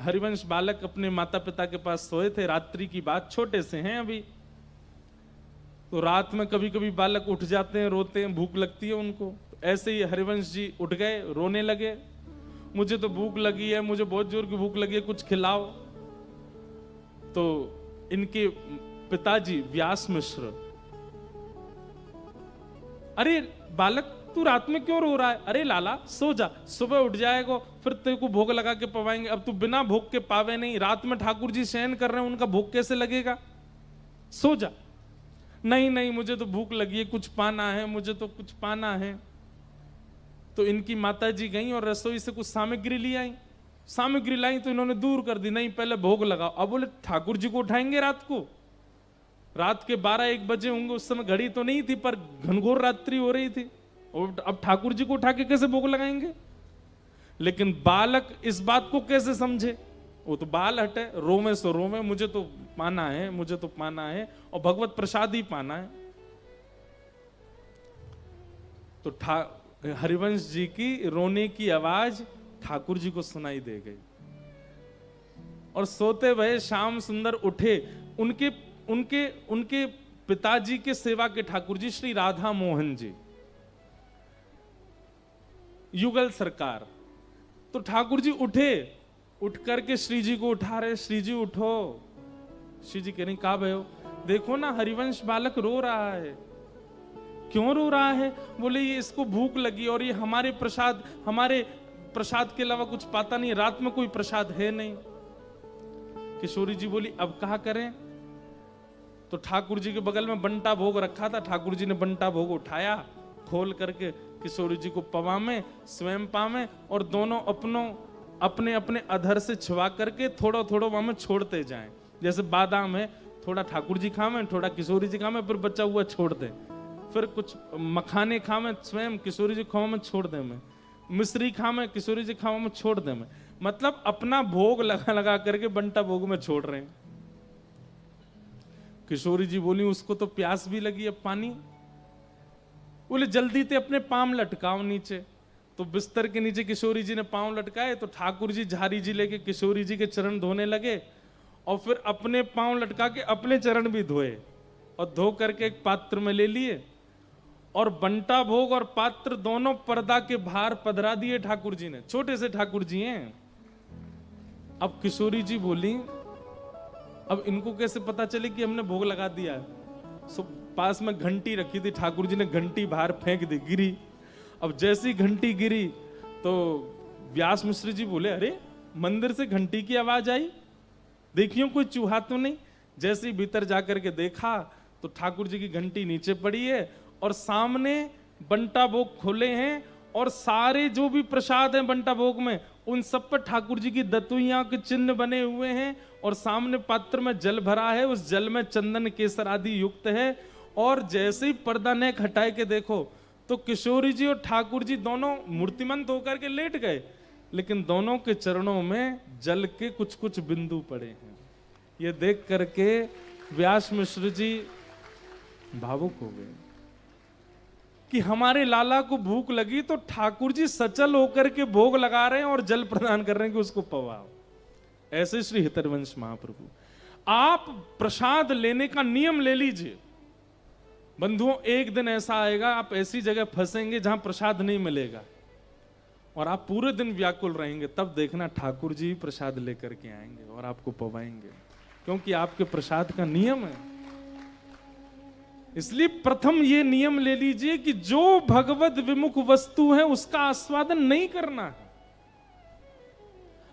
Speaker 1: हरिवंश बालक अपने माता पिता के पास सोए थे, रात्रि की बात, छोटे से हैं अभी। तो रात में कभी कभी बालक उठ जाते हैं, रोते हैं, भूख लगती है उनको। ऐसे ही हरिवंश जी उठ गए, रोने लगे, मुझे तो भूख लगी है, मुझे बहुत जोर की भूख लगी है, कुछ खिलाओ। तो इनके पिताजी व्यास मिश्र, अरे बालक तू रात में क्यों रो रहा है? अरे लाला सो जा, सुबह उठ जाएगा फिर तेरे को भोग लगा के पवाएंगे। अब तू बिना भोग के पावे नहीं, रात में ठाकुर जी शयन कर रहे हैं, उनका भोग कैसे लगेगा? सो जा। नहीं नहीं मुझे तो भूख लगी है, कुछ पाना है, मुझे तो कुछ पाना है। तो इनकी माता जी गई और रसोई से कुछ सामग्री ले आई। सामग्री लाई तो इन्होंने दूर कर दी, नहीं पहले भोग लगाओ। अब बोले ठाकुर जी को उठाएंगे रात को, रात के 12-1 बजे होंगे, उस समय घड़ी तो नहीं थी पर घनघोर रात्रि हो रही थी, और अब ठाकुर जी को उठा के कैसे भोग लगाएंगे? लेकिन बालक इस बात को कैसे समझे? वो तो बाल हटे, रोवे सो रोवे, मुझे तो पाना है, मुझे तो पाना है, और भगवत प्रसाद ही पाना है। तो हरिवंश जी की रोने की आवाज ठाकुर जी को सुनाई दे गई, और सोते भये श्याम सुंदर उठे। उनके उनके उनके पिताजी के सेवा के ठाकुर जी श्री राधा मोहन जी, युगल सरकार। तो ठाकुर जी उठे, उठ करके श्री जी को उठा रहे, श्री जी उठो। श्री जी कह रही कहा भयो? देखो ना हरिवंश बालक रो रहा है। क्यों रो रहा है? बोले ये इसको भूख लगी और ये हमारे प्रसाद के अलावा कुछ पाता नहीं, रात में कोई प्रसाद है नहीं। किशोरी जी बोली अब कहा करें? तो ठाकुर जी के बगल में बंटा भोग रखा था, ठाकुर जी ने बंटा भोग उठाया, खोल करके किशोरी जी को पवा में, स्वयं पा में, और दोनों अपने अपने अधर से छिवा करके थोड़ा थोड़ा वहां में छोड़ते जाएं। जैसे बादाम है, थोड़ा ठाकुर जी खावे, थोड़ा किशोरी जी खावे, फिर बचा हुआ छोड़ दें। फिर कुछ मखाने खावे स्वयं, किशोरी जी खावे में छोड़ दें में, मिश्री खावे किशोरी जी खावे में छोड़ दें में। मतलब अपना भोग लगा लगा करके बंटा भोग में छोड़ रहे हैं। किशोरी जी बोली उसको तो प्यास भी लगी, अब पानी। बोले जल्दी ते अपने पांव लटकाओ नीचे। तो बिस्तर के नीचे किशोरी जी ने पांव लटकाए, तो ठाकुर जी झारी जी लेके किशोरी जी के चरण धोने लगे, और फिर अपने पांव लटका के अपने चरण भी धोए, और धो करके एक पात्र में ले लिए, और बंटा भोग और पात्र दोनों पर्दा के बाहर पधरा दिए ठाकुर जी ने। छोटे से ठाकुर जी हैं। अब किशोरी जी बोली अब इनको कैसे पता चले कि हमने भोग लगा दिया है? पास में घंटी रखी थी, ठाकुर जी ने घंटी बाहर फेंक दी, गिरी। अब जैसी घंटी गिरी तो व्यास मिश्र जी बोले अरे मंदिर से घंटी की आवाज आई, देखियो कोई चूहा तो नहीं। जैसे ही भीतर जाकर के देखा तो ठाकुर जी की घंटी नीचे पड़ी है, और सामने बंटा भोग खोले हैं, और सारे जो भी प्रसाद हैं बंटा भोग में, उन सब पर ठाकुर जी की दतुइयां के चिन्ह बने हुए हैं, और सामने पात्र में जल भरा है, उस जल में चंदन केसर आदि युक्त है। और जैसे ही पर्दा नेक हटाए के देखो तो किशोरी जी और ठाकुर जी दोनों मूर्तिमंत होकर के लेट गए, लेकिन दोनों के चरणों में जल के कुछ कुछ बिंदु पड़े हैं। ये देख करके व्यास मिश्र जी भावुक हो गए कि हमारे लाला को भूख लगी तो ठाकुर जी सचल होकर के भोग लगा रहे हैं और जल प्रदान कर रहे हैं कि उसको पवाओ। ऐसे श्री हितरवंश महाप्रभु, आप प्रसाद लेने का नियम ले लीजिए। बंधुओं, एक दिन ऐसा आएगा आप ऐसी जगह फंसेंगे जहां प्रसाद नहीं मिलेगा और आप पूरे दिन व्याकुल रहेंगे, तब देखना ठाकुर जी प्रसाद लेकर के आएंगे और आपको पवाएंगे, क्योंकि आपके प्रसाद का नियम है। इसलिए प्रथम ये नियम ले लीजिए कि जो भगवत विमुख वस्तु है उसका आस्वादन नहीं करना है।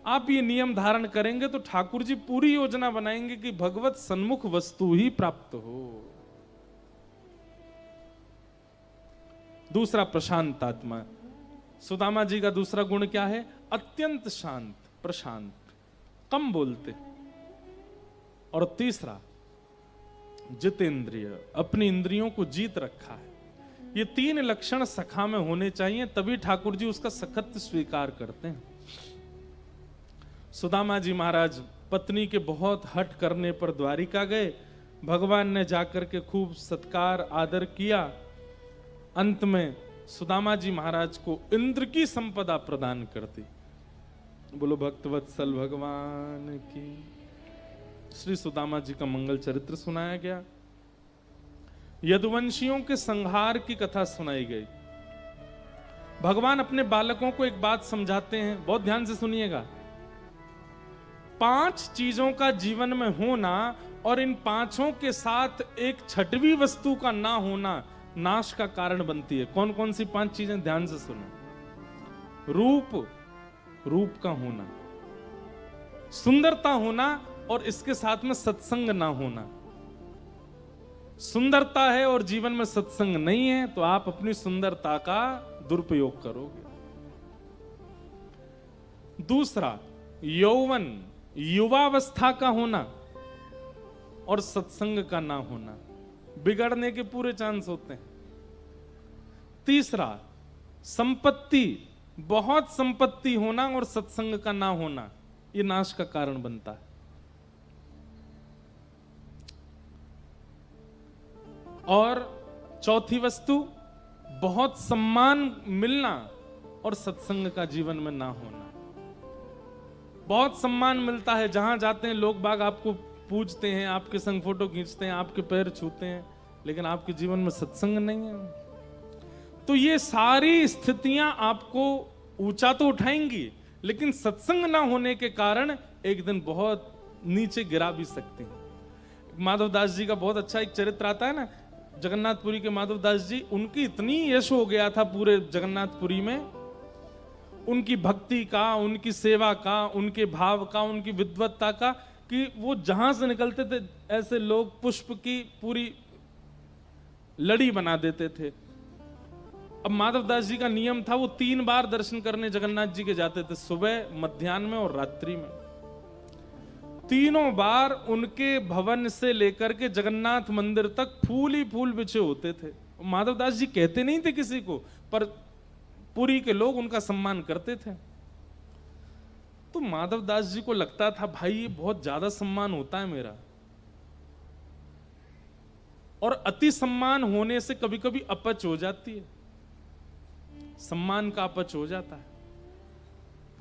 Speaker 1: आप ये नियम धारण करेंगे तो ठाकुर जी पूरी योजना बनाएंगे कि भगवत सन्मुख वस्तु ही प्राप्त हो। दूसरा, प्रशांत आत्मा। सुदामा जी का दूसरा गुण क्या है? अत्यंत शांत, प्रशांत, कम बोलते। और तीसरा, जितेंद्रिय, अपनी इंद्रियों को जीत रखा है। ये तीन लक्षण सखा में होने चाहिए, तभी ठाकुर जी उसका सखत स्वीकार करते हैं। सुदामा जी महाराज पत्नी के बहुत हठ करने पर द्वारिका गए, भगवान ने जाकर के खूब सत्कार आदर किया। अंत में सुदामा जी महाराज को इंद्र की संपदा प्रदान कर दी। बोलो भक्तवत्सल भगवान की। श्री सुदामा जी का मंगल चरित्र सुनाया गया, यदुवंशियों के संहार की कथा सुनाई गई। भगवान अपने बालकों को एक बात समझाते हैं, बहुत ध्यान से सुनिएगा। 5 चीजों का जीवन में होना और इन पांचों के साथ एक छठवीं वस्तु का ना होना नाश का कारण बनती है। कौन कौन सी 5 चीजें? ध्यान से सुनो। रूप, रूप का होना, सुंदरता होना और इसके साथ में सत्संग ना होना। सुंदरता है और जीवन में सत्संग नहीं है तो आप अपनी सुंदरता का दुरुपयोग करोगे। दूसरा, यौवन, युवावस्था का होना और सत्संग का ना होना, बिगड़ने के पूरे चांस होते हैं। तीसरा, संपत्ति, बहुत संपत्ति होना और सत्संग का ना होना, ये नाश का कारण बनता है। और चौथी वस्तु, बहुत सम्मान मिलना और सत्संग का जीवन में ना होना। बहुत सम्मान मिलता है, जहां जाते हैं लोग बाग आपको पूजते हैं, आपके संग फोटो खींचते हैं, आपके पैर छूते हैं, लेकिन आपके जीवन में सत्संग नहीं है। तो ये सारी स्थितियां आपको ऊंचा तो उठाएंगी, लेकिन सत्संग ना होने के कारण एक दिन बहुत नीचे गिरा भी सकते हैं। माधवदास जी का बहुत अच्छा एक चरित्र आता है ना, जगन्नाथपुरी के माधवदास जी, उनकी इतनी यश हो गया था पूरे जगन्नाथपुरी में, उनकी भक्ति का, उनकी सेवा का, उनके भाव का, उनकी विद्वत्ता का, कि वो जहां से निकलते थे ऐसे लोग पुष्प की पूरी लड़ी बना देते थे। अब माधवदास जी का नियम था, वो 3 बार दर्शन करने जगन्नाथ जी के जाते थे, सुबह, मध्याह्न में और रात्रि में। तीनों बार उनके भवन से लेकर के जगन्नाथ मंदिर तक फूल ही फूल बिछे होते थे। माधवदास जी कहते नहीं थे किसी को, पर पुरी के लोग उनका सम्मान करते थे। तो माधवदास जी को लगता था, भाई ये बहुत ज्यादा सम्मान होता है मेरा, और अति सम्मान होने से कभी कभी अपच हो जाती है, सम्मान का अपच हो जाता है,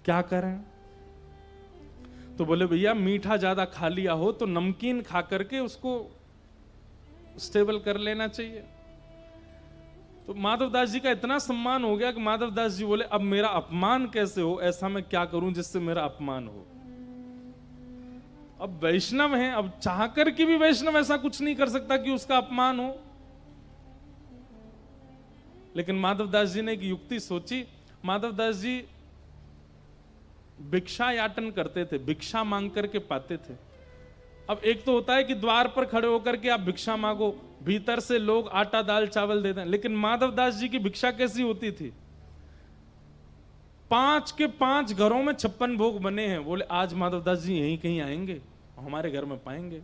Speaker 1: क्या करें? तो बोले भैया मीठा ज्यादा खा लिया हो तो नमकीन खा करके उसको स्टेबल कर लेना चाहिए। तो माधवदास जी का इतना सम्मान हो गया कि माधवदास जी बोले, अब मेरा अपमान कैसे हो, ऐसा मैं क्या करूं जिससे मेरा अपमान हो। अब वैष्णव हैं, अब चाह कर के भी वैष्णव ऐसा कुछ नहीं कर सकता कि उसका अपमान हो। लेकिन माधवदास जी ने एक युक्ति सोची। माधवदास जी भिक्षा याटन करते थे, भिक्षा मांग करके पाते थे। अब एक तो होता है कि द्वार पर खड़े होकर के आप भिक्षा मांगो, भीतर से लोग आटा दाल चावल देते हैं, लेकिन माधवदास जी की भिक्षा कैसी होती थी? 5 के 5 घरों में 56 भोग बने हैं। बोले आज माधवदास जी यहीं कहीं आएंगे, हमारे घर में पाएंगे।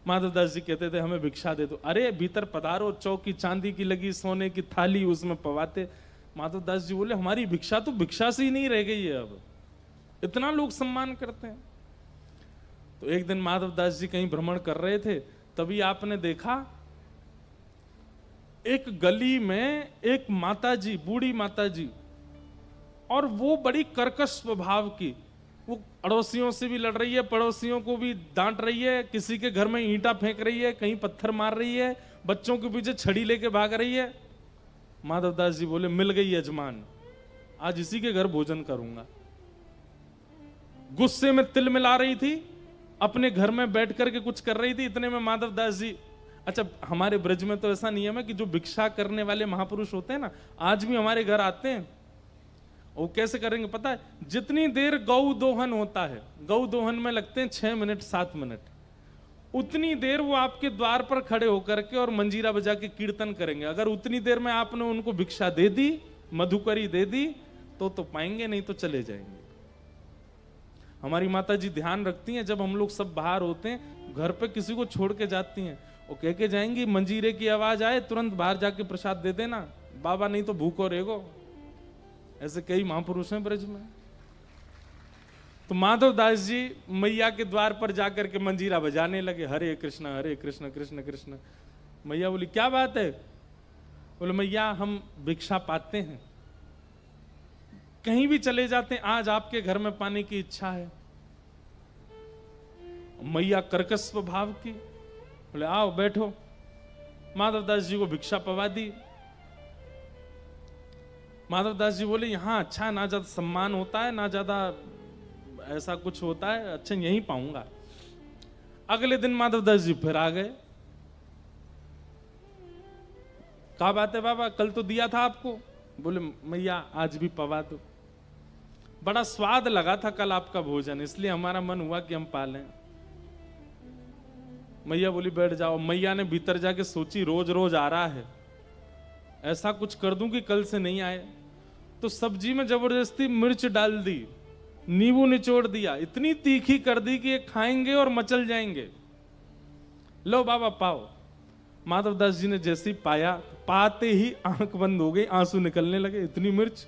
Speaker 1: माधवदास जी कहते थे हमें भिक्षा दे दो। अरे भीतर पधारो, चौकी चांदी की लगी, सोने की थाली, उसमें पवाते। माधवदास जी बोले हमारी भिक्षा तो भिक्षा से ही नहीं रह गई है, अब इतना लोग सम्मान करते हैं। तो एक दिन माधवदास जी कहीं भ्रमण कर रहे थे, तभी आपने देखा एक गली में एक माताजी, बूढ़ी माताजी, और वो बड़ी कर्कश स्वभाव की, वो अड़ोसियों से भी लड़ रही है, पड़ोसियों को भी डांट रही है, किसी के घर में ईंटा फेंक रही है, कहीं पत्थर मार रही है, बच्चों के पीछे छड़ी लेके भाग रही है। माधवदास जी बोले मिल गई यजमान, आज इसी के घर भोजन करूंगा। गुस्से में तिल मिला रही थी, अपने घर में बैठ करके कुछ कर रही थी। इतने में माधवदास जी, अच्छा हमारे ब्रज में तो ऐसा नियम है कि जो भिक्षा करने वाले महापुरुष होते हैं ना, आज भी हमारे घर आते हैं। वो कैसे करेंगे पता है? जितनी देर गौ दोहन होता है, गौ दोहन में लगते हैं 6 मिनट 7 मिनट, उतनी देर वो आपके द्वार पर खड़े होकर के और मंजीरा बजा के कीर्तन करेंगे। अगर उतनी देर में आपने उनको भिक्षा दे दी, मधुकरी दे दी, तो पाएंगे, नहीं तो चले जाएंगे। हमारी माता जी ध्यान रखती हैं, जब हम लोग सब बाहर होते हैं, घर पे किसी को छोड़ के जाती हैं, वो कह के जाएंगी मंजीरे की आवाज आए तुरंत बाहर जाके प्रसाद दे देना बाबा, नहीं तो भूखो रहेगो। ऐसे कई महापुरुष हैं ब्रज में। तो माधवदास जी मैया के द्वार पर जाकर के मंजीरा बजाने लगे, हरे कृष्ण कृष्ण कृष्ण। मैया बोली क्या बात है? बोले मैया हम भिक्षा पाते हैं, कहीं भी चले जाते हैं, आज आपके घर में पाने की इच्छा है। मैया कर्कश स्वभाव की, बोले आओ बैठो। माधवदास जी को भिक्षा पवा दी। माधवदास जी बोले यहां अच्छा ना ज्यादा सम्मान होता है, ना ज्यादा ऐसा कुछ होता है, अच्छा यहीं पाऊंगा। अगले दिन माधवदास जी फिर आ गए। क्या बात है बाबा, कल तो दिया था आपको? बोले मैया आज भी पवा दो, बड़ा स्वाद लगा था कल आपका भोजन, इसलिए हमारा मन हुआ कि हम पालें। मैया बोली बैठ जाओ। मैया ने भीतर जाके सोची रोज रोज आ रहा है, ऐसा कुछ कर दूं कि कल से नहीं आए। तो सब्जी में जबरदस्ती मिर्च डाल दी, नींबू निचोड़ दिया, इतनी तीखी कर दी कि ये खाएंगे और मचल जाएंगे। लो बाबा पाओ। माधवदास जी ने जैसे ही पाया, पाते ही आंख बंद हो गई, आंसू निकलने लगे, इतनी मिर्च।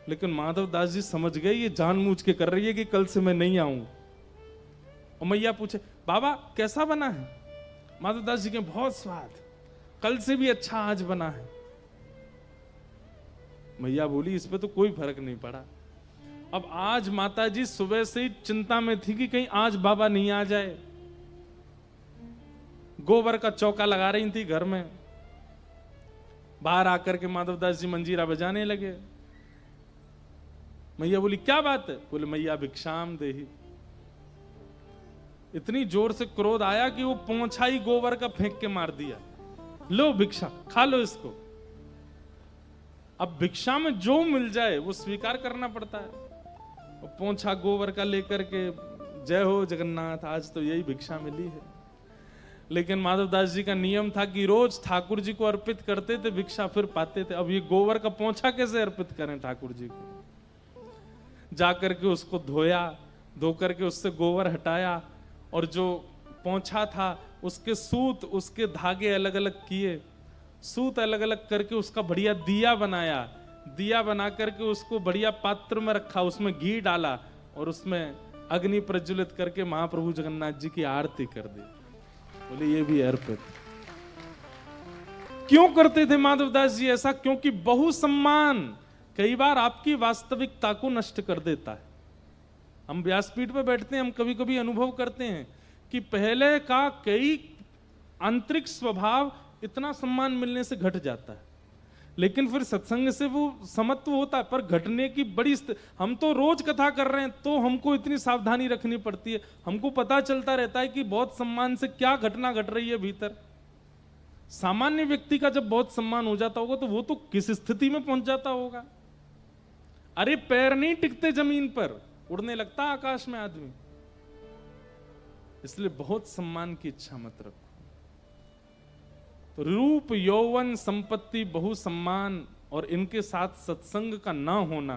Speaker 1: लेकिन माधवदास जी समझ गए ये जानबूझ के कर रही है कि कल से मैं नहीं आऊं। और मैया पूछे बाबा कैसा बना है? माधवदास जी के बहुत स्वाद, कल से भी अच्छा आज बना है। मैया बोली इस पे तो कोई फर्क नहीं पड़ा। अब आज माताजी सुबह से ही चिंता में थी कि कहीं आज बाबा नहीं आ जाए। गोबर का चौका लगा रही थी घर में। बाहर आकर के माधवदास जी मंजीरा बजाने लगे। मैया बोली क्या बात है? बोले मैया भिक्षाम देही। इतनी जोर से क्रोध आया कि वो पोंछा ही गोबर का फेंक के मार दिया। लो भिक्षा खा लो इसको। अब भिक्षा में जो मिल जाए वो स्वीकार करना पड़ता है। पोंछा गोबर का लेकर के जय हो जगन्नाथ, आज तो यही भिक्षा मिली है। लेकिन माधवदास जी का नियम था कि रोज ठाकुर जी को अर्पित करते थे भिक्षा, फिर पाते थे। अब ये गोबर का पोंछा कैसे अर्पित करें ठाकुर जी को? जाकर के उसको धोया, धो करके उससे गोबर हटाया, और जो पोंछा था उसके सूत, उसके धागे अलग अलग किए, सूत अलग अलग करके उसका बढ़िया दिया बनाया। दिया बना करके उसको बढ़िया पात्र में रखा, उसमें घी डाला और उसमें अग्नि प्रज्वलित करके महाप्रभु जगन्नाथ जी की आरती कर दी। बोले ये भी अर्पित। क्यों करते थे माधवदास जी ऐसा? क्योंकि बहु सम्मान कई बार आपकी वास्तविकता को नष्ट कर देता है। हम व्यासपीठ पर बैठते हैं, हम कभी कभी अनुभव करते हैं कि पहले का कई आंतरिक स्वभाव इतना सम्मान मिलने से घट जाता है, लेकिन फिर सत्संग से वो समत्व होता है। पर घटने की बड़ी हम तो रोज कथा कर रहे हैं तो हमको इतनी सावधानी रखनी पड़ती है। हमको पता चलता रहता है कि बहुत सम्मान से क्या घटना घट रही है भीतर। सामान्य व्यक्ति का जब बहुत सम्मान हो जाता होगा तो वो तो किस स्थिति में पहुंच जाता होगा। अरे पैर नहीं टिकते जमीन पर, उड़ने लगता आकाश में आदमी। इसलिए बहुत सम्मान की इच्छा मत रखो। तो रूप यौवन संपत्ति बहु सम्मान और इनके साथ सत्संग का ना होना,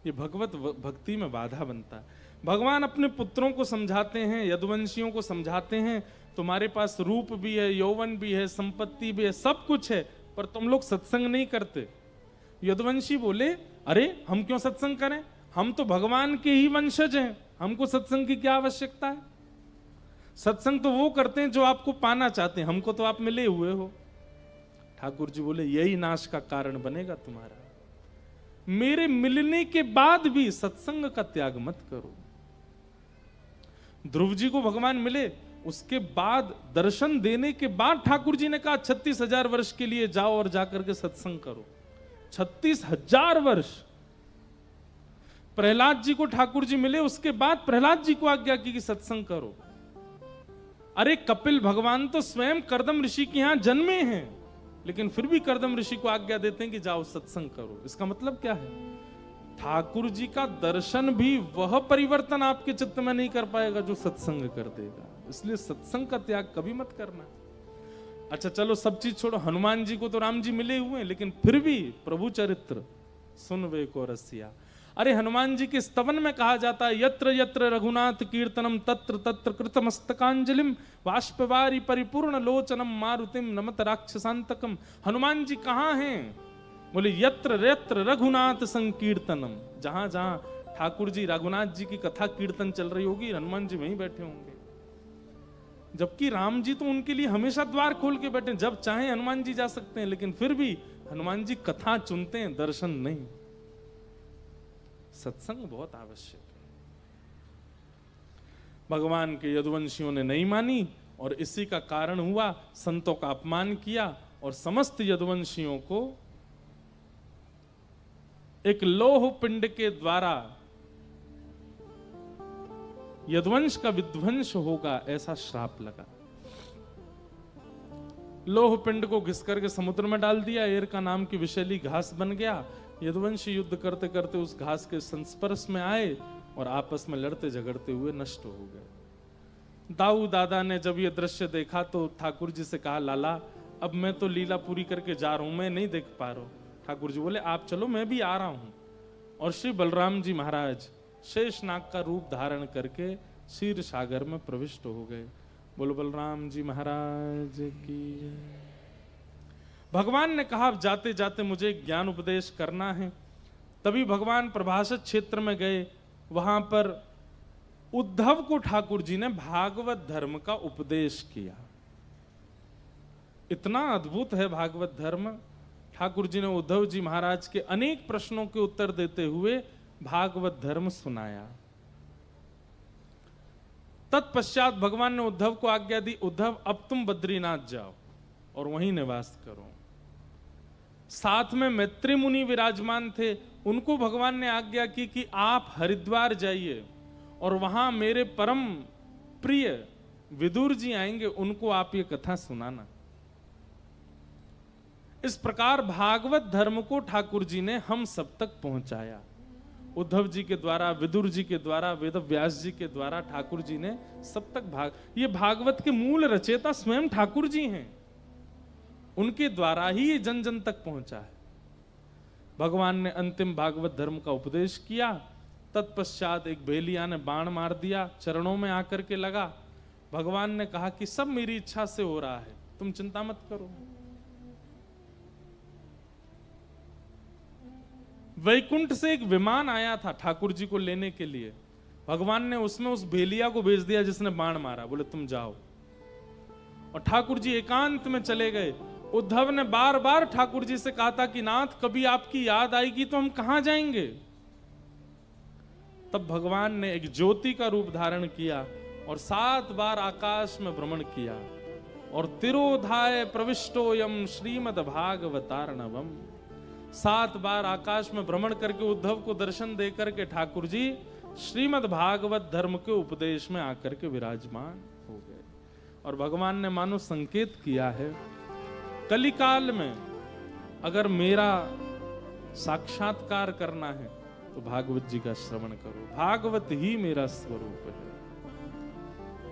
Speaker 1: ये भगवत भक्ति में बाधा बनता है। भगवान अपने पुत्रों को समझाते हैं, यदुवंशियों को समझाते हैं, तुम्हारे पास रूप भी है, यौवन भी है, संपत्ति भी है, सब कुछ है, पर तुम लोग सत्संग नहीं करते। यदुवंशी बोले, अरे हम क्यों सत्संग करें, हम तो भगवान के ही वंशज हैं, हमको सत्संग की क्या आवश्यकता है। सत्संग तो वो करते हैं जो आपको पाना चाहते हैं, हमको तो आप मिले हुए हो। ठाकुर जी बोले, यही नाश का कारण बनेगा तुम्हारा। मेरे मिलने के बाद भी सत्संग का त्याग मत करो। ध्रुव जी को भगवान मिले, उसके बाद दर्शन देने के बाद ठाकुर जी ने कहा 36,000 वर्ष के लिए जाओ और जाकर के सत्संग करो। 36,000 वर्ष। प्रहलाद जी को ठाकुर जी मिले, उसके बाद प्रहलाद जी को आज्ञा की कि सत्संग करो। अरे कपिल भगवान तो स्वयं कर्दम ऋषि के यहां जन्मे हैं, लेकिन फिर भी कर्दम ऋषि को आज्ञा देते हैं कि जाओ सत्संग करो। इसका मतलब क्या है, ठाकुर जी का दर्शन भी वह परिवर्तन आपके चित्त में नहीं कर पाएगा जो सत्संग कर देगा। इसलिए सत्संग का त्याग कभी मत करना। अच्छा चलो सब चीज छोड़ो, हनुमान जी को तो राम जी मिले हुए हैं, लेकिन फिर भी प्रभु चरित्र सुन वे को रसिया। अरे हनुमान जी के स्तवन में कहा जाता है, यत्र यत्र रघुनाथ कीर्तनम तत्र तत्र कृतमस्तकांजलिम बाष्पवारी परिपूर्ण लोचनम मारुतिम नमत राक्षसांतकम। हनुमान जी कहाँ हैं? बोले यत्र यत्र रघुनाथ संकीर्तनम। जहां जहां ठाकुर जी रघुनाथ जी की कथा कीर्तन चल रही होगी, हनुमान जी वहीं बैठे होंगे। जबकि राम जी तो उनके लिए हमेशा द्वार खोल के बैठे, जब चाहे हनुमान जी जा सकते हैं, लेकिन फिर भी हनुमान जी कथा चुनते हैं, दर्शन नहीं। सत्संग बहुत आवश्यक है। भगवान के यदुवंशियों ने नहीं मानी और इसी का कारण हुआ, संतों का अपमान किया और समस्त यदुवंशियों को एक लौह पिंड के द्वारा यदुवंश का विध्वंस होगा ऐसा श्राप लगा। लौह पिंड को घिस करके समुद्र में डाल दिया, एर का नाम की विषैली घास बन गया। यदुवंशी युद्ध करते करते उस घास के संस्पर्श में आए और आपस में लड़ते झगड़ते हुए नष्ट हो गए। दाऊ दादा ने जब ये दृश्य देखा तो ठाकुर जी से कहा, लाला अब मैं तो लीला पूरी करके जा रहा हूं, मैं नहीं देख पा रहा हूं। ठाकुर जी बोले, आप चलो मैं भी आ रहा हूं। और श्री बलराम जी महाराज शेषनाग का रूप धारण करके क्षीर सागर में प्रविष्ट हो गए। बोलो बलराम जी महाराज की। भगवान ने कहा जाते जाते मुझे ज्ञान उपदेश करना है। तभी भगवान प्रभाषित क्षेत्र में गए, वहां पर उद्धव को ठाकुर जी ने भागवत धर्म का उपदेश किया। इतना अद्भुत है भागवत धर्म। ठाकुर जी ने उद्धव जी महाराज के अनेक प्रश्नों के उत्तर देते हुए भागवत धर्म सुनाया। तत्पश्चात भगवान ने उद्धव को आज्ञा दी, उद्धव अब तुम बद्रीनाथ जाओ और वहीं निवास करो। साथ में मैत्री मुनि विराजमान थे, उनको भगवान ने आज्ञा की कि आप हरिद्वार जाइए और वहां मेरे परम प्रिय विदुर जी आएंगे, उनको आप ये कथा सुनाना। इस प्रकार भागवत धर्म को ठाकुर जी ने हम सब तक पहुंचाया। उद्धव जी के द्वारा, विदुर जी के द्वारा, वेद व्यास जी के द्वारा ठाकुर जी ने सब तक ये भागवत के मूल रचयिता स्वयं ठाकुर जी हैं, उनके द्वारा ही ये जन जन तक पहुंचा है। भगवान ने अंतिम भागवत धर्म का उपदेश किया। तत्पश्चात एक भेलिया ने बाण मार दिया, चरणों में आकर के लगा। भगवान ने कहा कि सब मेरी इच्छा से हो रहा है, तुम चिंता मत करो। वैकुंठ से एक विमान आया था ठाकुर जी को लेने के लिए। भगवान ने उसमें उस भेलिया को भेज दिया जिसने बाण मारा, बोले तुम जाओ। और ठाकुर जी एकांत में चले गए। उद्धव ने बार बार ठाकुर जी से कहा था कि नाथ कभी आपकी याद आएगी तो हम कहां जाएंगे। तब भगवान ने एक ज्योति का रूप धारण किया और 7 बार आकाश में भ्रमण किया और तिरोधाय प्रविष्टोयम श्रीमद् भागवतार्णवम। 7 बार आकाश में भ्रमण करके उद्धव को दर्शन दे करके ठाकुर जी श्रीमद् भागवत धर्म के उपदेश में आकर के विराजमान हो गए। और भगवान ने मानो संकेत किया है, कलिकाल में अगर मेरा साक्षात्कार करना है तो भागवत जी का श्रवण करो, भागवत ही मेरा स्वरूप है।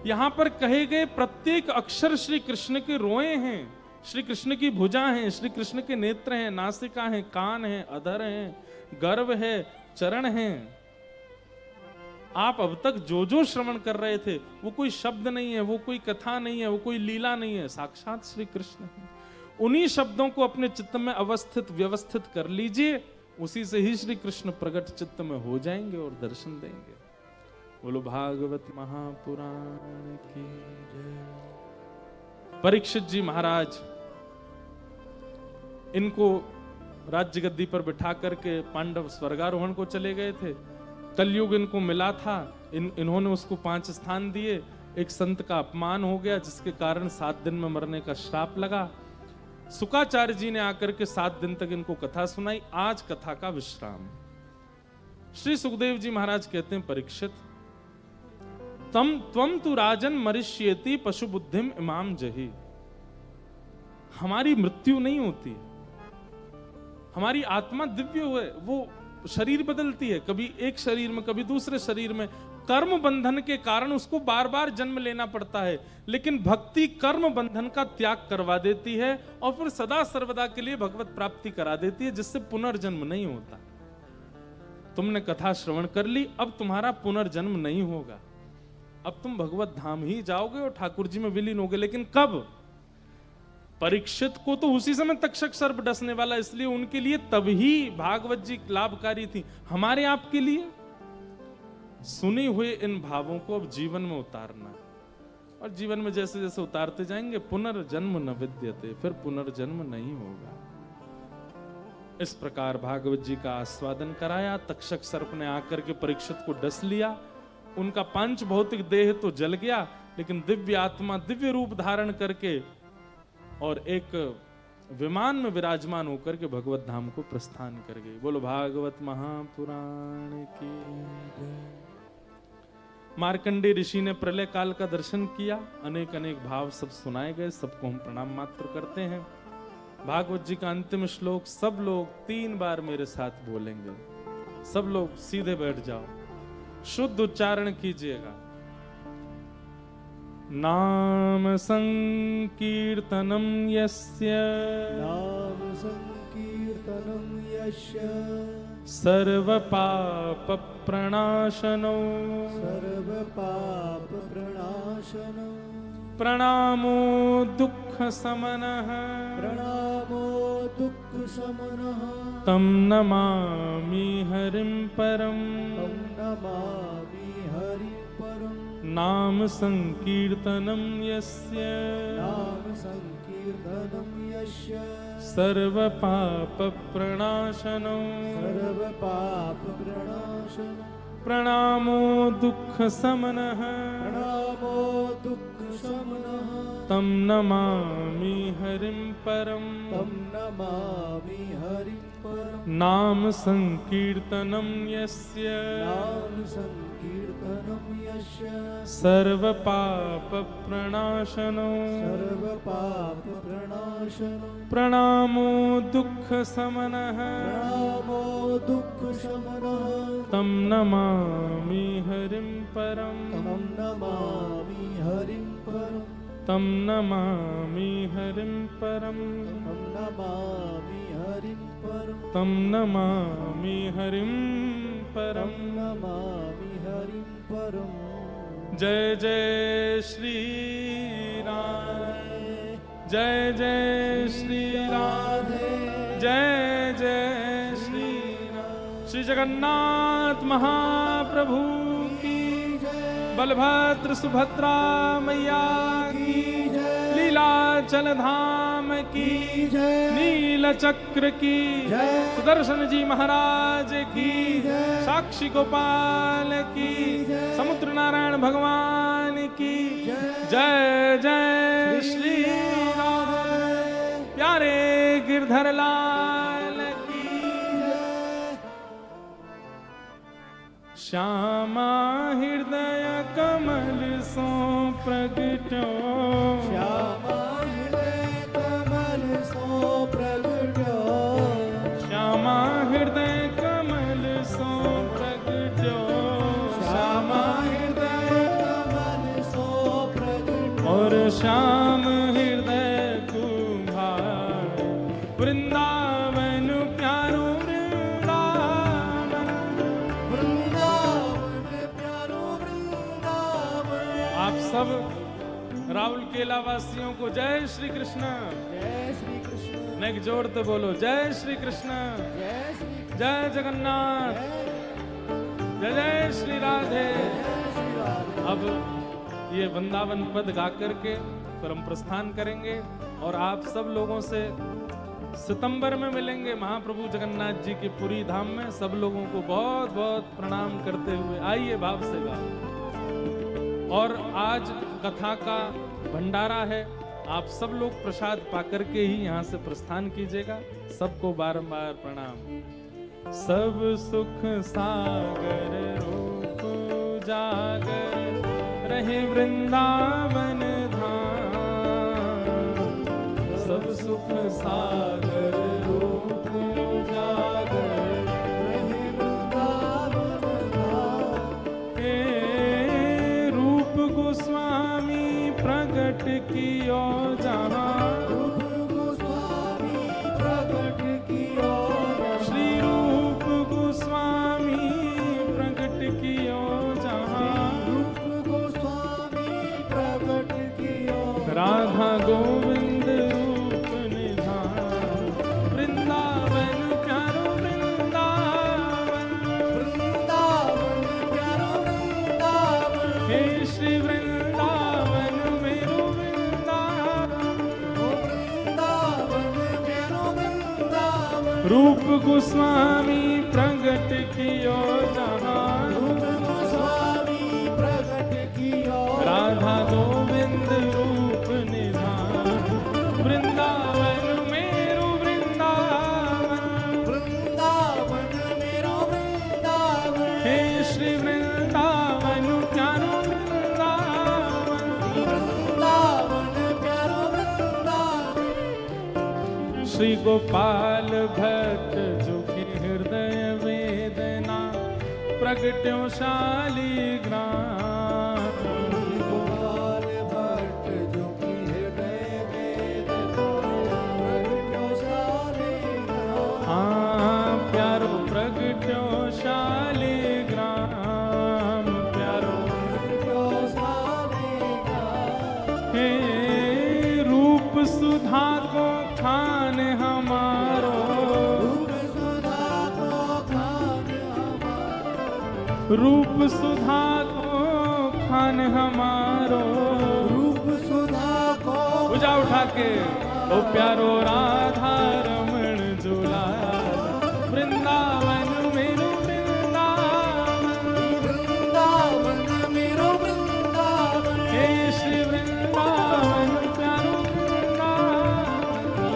Speaker 1: यहां पर कहे गए प्रत्येक अक्षर श्री कृष्ण के रोए हैं, श्री कृष्ण की भुजा हैं, श्री कृष्ण के नेत्र हैं, नासिका हैं, कान हैं, अधर हैं, गर्भ है, चरण हैं। आप अब तक जो जो श्रवण कर रहे थे वो कोई शब्द नहीं है, वो कोई कथा नहीं है, वो कोई लीला नहीं है, साक्षात श्री कृष्ण है। उन्हीं शब्दों को अपने चित्त में अवस्थित व्यवस्थित कर लीजिए, उसी से ही श्री कृष्ण प्रकट चित्त में हो जाएंगे और दर्शन देंगे। बोलो भागवत महापुराण की जय। परीक्षित जी महाराज, इनको राज्य गद्दी पर बिठा करके पांडव स्वर्गारोहण को चले गए थे। कलयुग इनको मिला था, इन्होंने उसको 5 स्थान दिए। एक संत का अपमान हो गया, जिसके कारण 7 दिन में मरने का श्राप लगा। शुकाचार्य जी ने आकर के 7 दिन तक इनको कथा सुनाई। आज कथा का विश्राम। श्री सुखदेव जी महाराज कहते हैं, परीक्षित त्वम तु राजन मरिष्येति पशु बुद्धिम इमाम जही। हमारी मृत्यु नहीं होती, हमारी आत्मा दिव्य है, वो शरीर बदलती है, कभी एक शरीर में कभी दूसरे शरीर में। कर्म बंधन के कारण उसको बार बार जन्म लेना पड़ता है, लेकिन भक्ति कर्म बंधन का त्याग करवा देती है और फिर सदा सर्वदा के लिए भगवत प्राप्ति करा देती है, जिससे पुनर्जन्म नहीं होता। तुमने कथा श्रवण कर ली, अब तुम्हारा पुनर्जन्म नहीं होगा, अब तुम भगवत धाम ही जाओगे और ठाकुर जी में विलीन होगे। लेकिन कब? परीक्षित को तो उसी समय तक्षक सर्प डसने वाला, इसलिए उनके लिए तभी भागवत जी लाभकारी थी। हमारे आपके लिए सुने हुए इन भावों को अब जीवन में उतारना, और जीवन में जैसे जैसे उतारते जाएंगे, पुनर्जन्म न विद्यते, फिर पुनर्जन्म नहीं होगा। इस प्रकार भागवत जी का आस्वादन कराया। तक्षक सर्प ने आकर के परीक्षित को डस लिया। उनका पंच भौतिक देह तो जल गया, लेकिन दिव्य आत्मा दिव्य रूप धारण करके और एक विमान में विराजमान होकर के भगवत धाम को प्रस्थान कर गई। बोलो भागवत महापुराण की जय। मार्कंडेय ऋषि ने प्रलय काल का दर्शन किया, अनेक अनेक भाव सब सुनाए गए, सबको हम प्रणाम मात्र करते हैं। भागवत जी का अंतिम श्लोक सब लोग 3 बार मेरे साथ बोलेंगे। सब लोग सीधे बैठ जाओ, शुद्ध उच्चारण कीजिएगा। नाम संकीर्तनम यस्य,
Speaker 2: नाम संकीर्तनम यस्य,
Speaker 1: सर्व पाप प्रणाशनो,
Speaker 2: सर्व पाप प्रणाशनो,
Speaker 1: प्रणामो दुख समनः,
Speaker 2: प्रणामो दुख समनः,
Speaker 1: तम नमामि हरिं परम,
Speaker 2: तम नमामि हरिं परम।
Speaker 1: नाम संकीर्तनम यस्य,
Speaker 2: नाम संकीर्तनम यस्य,
Speaker 1: सर्व पाप प्रणाशनो,
Speaker 2: सर्व पाप प्रणाशनो,
Speaker 1: प्रणामो दुख समनः,
Speaker 2: प्रणामो दुख समनः,
Speaker 1: तम नमामि हरिं परम,
Speaker 2: तम नमामि हरिं परम।
Speaker 1: नाम संकीर्तनम यस्य,
Speaker 2: नाम संकीर्तनम यस्य,
Speaker 1: सर्व पाप प्रणाशनो,
Speaker 2: सर्व पाप प्रणाशनो,
Speaker 1: प्रणामो दुख समनः,
Speaker 2: प्रणामो दुख समनः,
Speaker 1: तम नमामि हरिं परम,
Speaker 2: तम नमामि हरिं परम,
Speaker 1: तम नमामि हरिं परम,
Speaker 2: तम नमामि हरिं परम,
Speaker 1: तम नमामि हरिं परम।
Speaker 2: तम नमामि हरिं परम।
Speaker 1: जय जय श्री राम, जय जय श्री राम, जय जय श्री राम। श्री जगन्नाथ महाप्रभु की
Speaker 2: जय,
Speaker 1: बलभद्र सुभद्रा मैया की, लीलाचल धाम की
Speaker 2: जय,
Speaker 1: नील चक्र की
Speaker 2: जय,
Speaker 1: सुदर्शन जी महाराज की
Speaker 2: जय,
Speaker 1: साक्षी गोपाल की
Speaker 2: जय,
Speaker 1: समुद्र नारायण भगवान की
Speaker 2: जय,
Speaker 1: जय जय श्री राम, प्यारे गिरधर लाल की
Speaker 2: जय।
Speaker 1: श्यामा हृदय कमल सो प्रगटो,
Speaker 2: श्यामा हृदय कमल सो प्रगटो,
Speaker 1: श्यामा हृदय कमल सो प्रगटो,
Speaker 2: श्यामा हृदय कमल सो प्रगटो,
Speaker 1: और श्याम हृदय कुम्हार वृंदावन प्यारो वृंदावन, राहुल केला वासियों को जय श्री कृष्ण।
Speaker 2: जय श्री कृष्ण।
Speaker 1: नेक जोड़ते बोलो जय श्री कृष्ण,
Speaker 2: जय श्री
Speaker 1: जय जगन्नाथ, जय जय श्री राधे।
Speaker 2: श्री राधे।
Speaker 1: अब ये वृंदावन पद गा करके फिर हम प्रस्थान करेंगे और आप सब लोगों से सितंबर में मिलेंगे महाप्रभु जगन्नाथ जी के पुरी धाम में। सब लोगों को बहुत बहुत प्रणाम करते हुए आइए भाव से गा। और आज कथा का भंडारा है, आप सब लोग प्रसाद पाकर के ही यहाँ से प्रस्थान कीजिएगा। सबको बारंबार प्रणाम। सब सुख सागर रूप जागर रहे वृंदावन धाम। सब सुख सागर रूप जागर
Speaker 2: रहे वृंदावन धाम।
Speaker 1: हे रूप गोस्वामी प्रकट कियो जहाँ।
Speaker 2: रूप गोस्वामी प्रकट कियो जहाँ।
Speaker 1: श्री रूप गोस्वामी प्रकट कियो जहाँ।
Speaker 2: रूप गोस्वामी प्रकट कियो
Speaker 1: राधा गोविंद रूप निधान। वृंदावन प्यारो वृंदावन।
Speaker 2: वृंदावन प्यारो वृंदावन।
Speaker 1: हे श्री वृंदावन मेरो वृंदावन।
Speaker 2: ओ वृंदावन प्यारो वृंदावन।
Speaker 1: रूप गोस्वामी प्रकट कियो जहाँ।
Speaker 2: रूप गोस्वामी प्रकट कियो
Speaker 1: राधा गोविंद रूप निधान। वृंदावन मेरो वृंदावन।
Speaker 2: वृंदावन मेरो वृंदावन।
Speaker 1: हे श्री वृंदावन प्यारो वृंदावन।
Speaker 2: वृंदावन प्यारो वृंदावन।
Speaker 1: श्री गोपाल भट्ट जो कि हृदय वेदना प्रगट्यो शालिग्राम।
Speaker 2: गोपाल भट्ट जो कि हृदय वेदना प्रगट्यो शालिग्राम।
Speaker 1: हाँ प्यारो प्रगट्यो शालिग्राम। प्यारो
Speaker 2: प्रगट्यो शालिग्राम।
Speaker 1: हे रूप सुधा को खान हमारो।
Speaker 2: रूप सुधा को खान हमारो।
Speaker 1: रूप सुधा को खान हमारो।
Speaker 2: रूप सुधा को
Speaker 1: पूजा उठा के ओ प्यारो राधा रमण झूला। वृंदावन मेरो वृंदावन।
Speaker 2: वृंदावन मेरो वृंदावन।
Speaker 1: हे श्री वृंदावन प्यारो वृंदावन।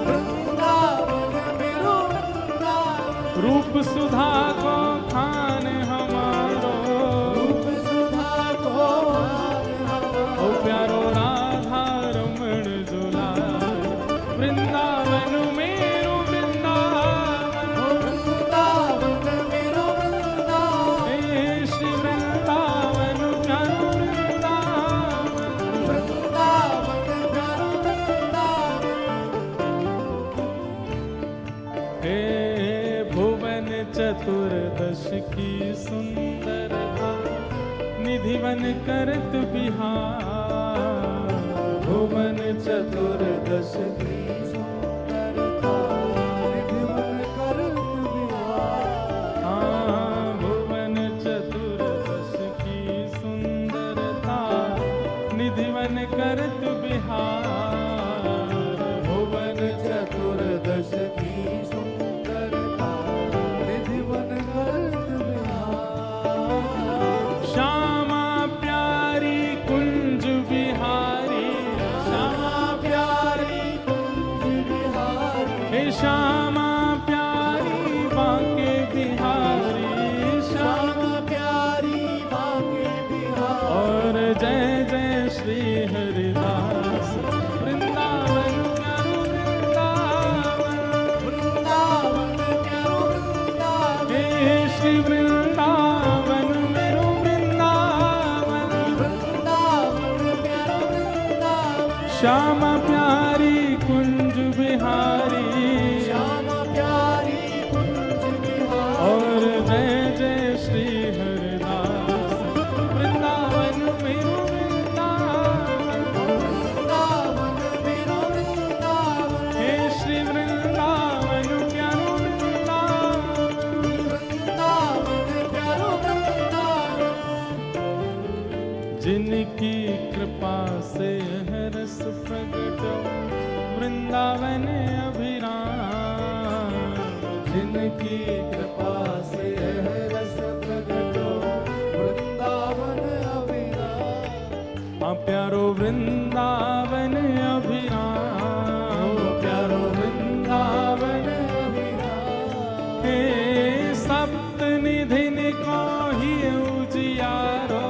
Speaker 2: वृंदावन मेरो वृंदावन।
Speaker 1: रूप सुधा को खान हमारो।
Speaker 2: रूप सुधा को खान हमारो।
Speaker 1: ओ प्यारो राधा रमण झूला। वृंदावन मेरो वृंदावन।
Speaker 2: वृंदावन मेरो वृंदावन।
Speaker 1: हे श्री वृंदावन प्यारो वृंदावन।
Speaker 2: वृंदावन प्यारो वृंदावन।
Speaker 1: हे भुवन चतुर्दश की सुंदरता निधिवन करत बिहार। भुवन चतुर्दश
Speaker 2: की सुंदरता निधिवन करत बिहार।
Speaker 1: हाँ भुवन चतुर्दश की सुंदरता निधिवन करत बिहार।
Speaker 2: भुवन चतुर्दश की सुंदरता निधिवन करत बिहार।
Speaker 1: श्यामा प्यारी कुंज बिहारी।
Speaker 2: श्यामा प्यारी कुंज बिहारी।
Speaker 1: हे श्यामा प्यारी बांके बिहारी।
Speaker 2: श्यामा प्यारी बांके बिहारी।
Speaker 1: और जय जय श्री हरिदास। वृंदावन प्यारो वृंदावन।
Speaker 2: वृंदावन प्यारो वृंदावन।
Speaker 1: हे श्री वृंदावन मेरो वृंदावन।
Speaker 2: वृंदावन प्यारो वृंदावन।
Speaker 1: श्यामा प्यारी कुंज बिहारी।
Speaker 2: श्यामा प्यारी कुंज बिहारी।
Speaker 1: और जय जय श्री हरिदास। वृंदावन मेरो वृंदावन।
Speaker 2: की कृपा से यह रस प्रगटो वृंदावन अविराम।
Speaker 1: हाँ प्यारो वृंदावन अभिराम,
Speaker 2: प्यारो वृंदावन अविराम।
Speaker 1: हे सप्त निधिन को ही उजियारो,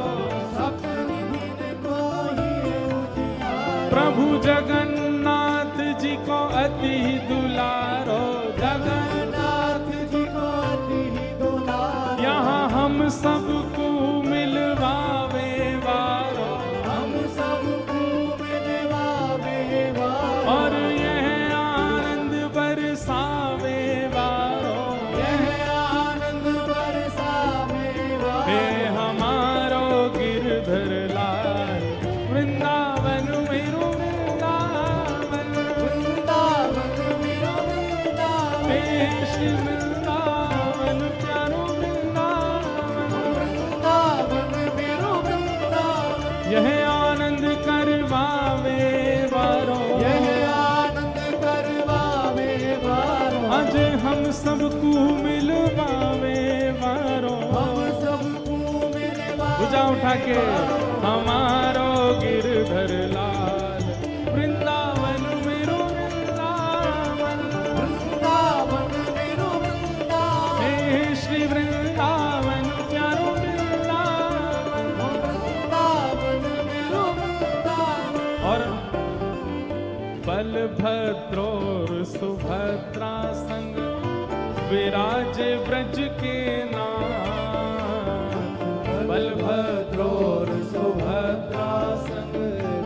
Speaker 2: सप्तनिधि को ही उजियारो।
Speaker 1: प्रभु जगन्नाथ जी को अति दुलारो,
Speaker 2: जगन्नाथ जी को अति दुलारो।
Speaker 1: यहाँ हम सबको मिलवावे वारो,
Speaker 2: हम सबको मिलवावे वारो।
Speaker 1: और यह आनंद बरसावे वारो।
Speaker 2: यह आनंद बरसावे वारो।
Speaker 1: हे हमारो गिरधर लाल, वृंदावन मेरो वृंदावन,
Speaker 2: वृंदावन मेरो वृंदावन।
Speaker 1: हे श्री वृंदावन प्यारो वृंदावन।
Speaker 2: वृंदावन मेरो वृंदावन।
Speaker 1: यह आनंद करवावे वारो,
Speaker 2: यह आनंद करवावे वारो।
Speaker 1: आज हम सबको मिलवावे वारो।
Speaker 2: हम सबको मिलवावे
Speaker 1: भुजा उठा के हमारो गिरधर लाल, वृंदावन मेरो वृंदावन,
Speaker 2: वृंदावन मेरो वृंदावन।
Speaker 1: हे श्री वृंदावन प्यारो वृंदावन।
Speaker 2: वृंदावन मेरो वृंदावन।
Speaker 1: और बलभद्र और सुभद्रा संग विराजे ब्रज के नाम, बलभद्र और सुभद्रा संग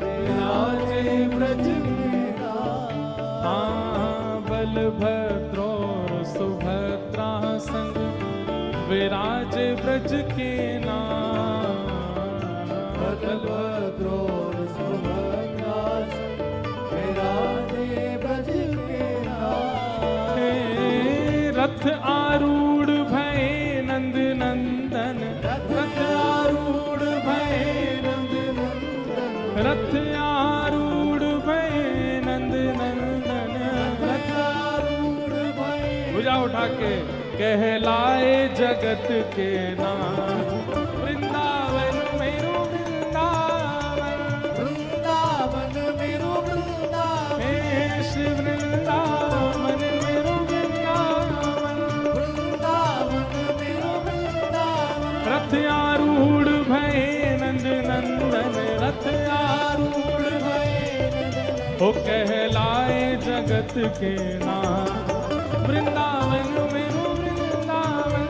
Speaker 1: विराजे ब्रज के नाम। हाँ बलभद्र और सुभद्रा संग विराजे ब्रज के नाम,
Speaker 2: बलभद्र और सुभद्रा संग विराजे ब्रज के नाम।
Speaker 1: हे रथ आरूढ़ भय नंद नंदन,
Speaker 2: रथ आरूढ़ भय नंद नंदन।
Speaker 1: रथ आरूढ़ भय नंद नंदन।
Speaker 2: रथ आरूढ़ भय
Speaker 1: भुजा उठा के कहलाए जगत के नाम, वृंदावन मेरो वृंदावन।
Speaker 2: वृंदावन मेरो वृंदावन।
Speaker 1: हे श्री वृंदावन मेरो वृंदावन।
Speaker 2: वृंदावन मेरो वृंदावन।
Speaker 1: रथ आरूढ़ भय नंद नंदन, रथ आरूढ़
Speaker 2: भय
Speaker 1: हो कहलाए जगत के नाम, वृंदावन मेरो वृंदावन।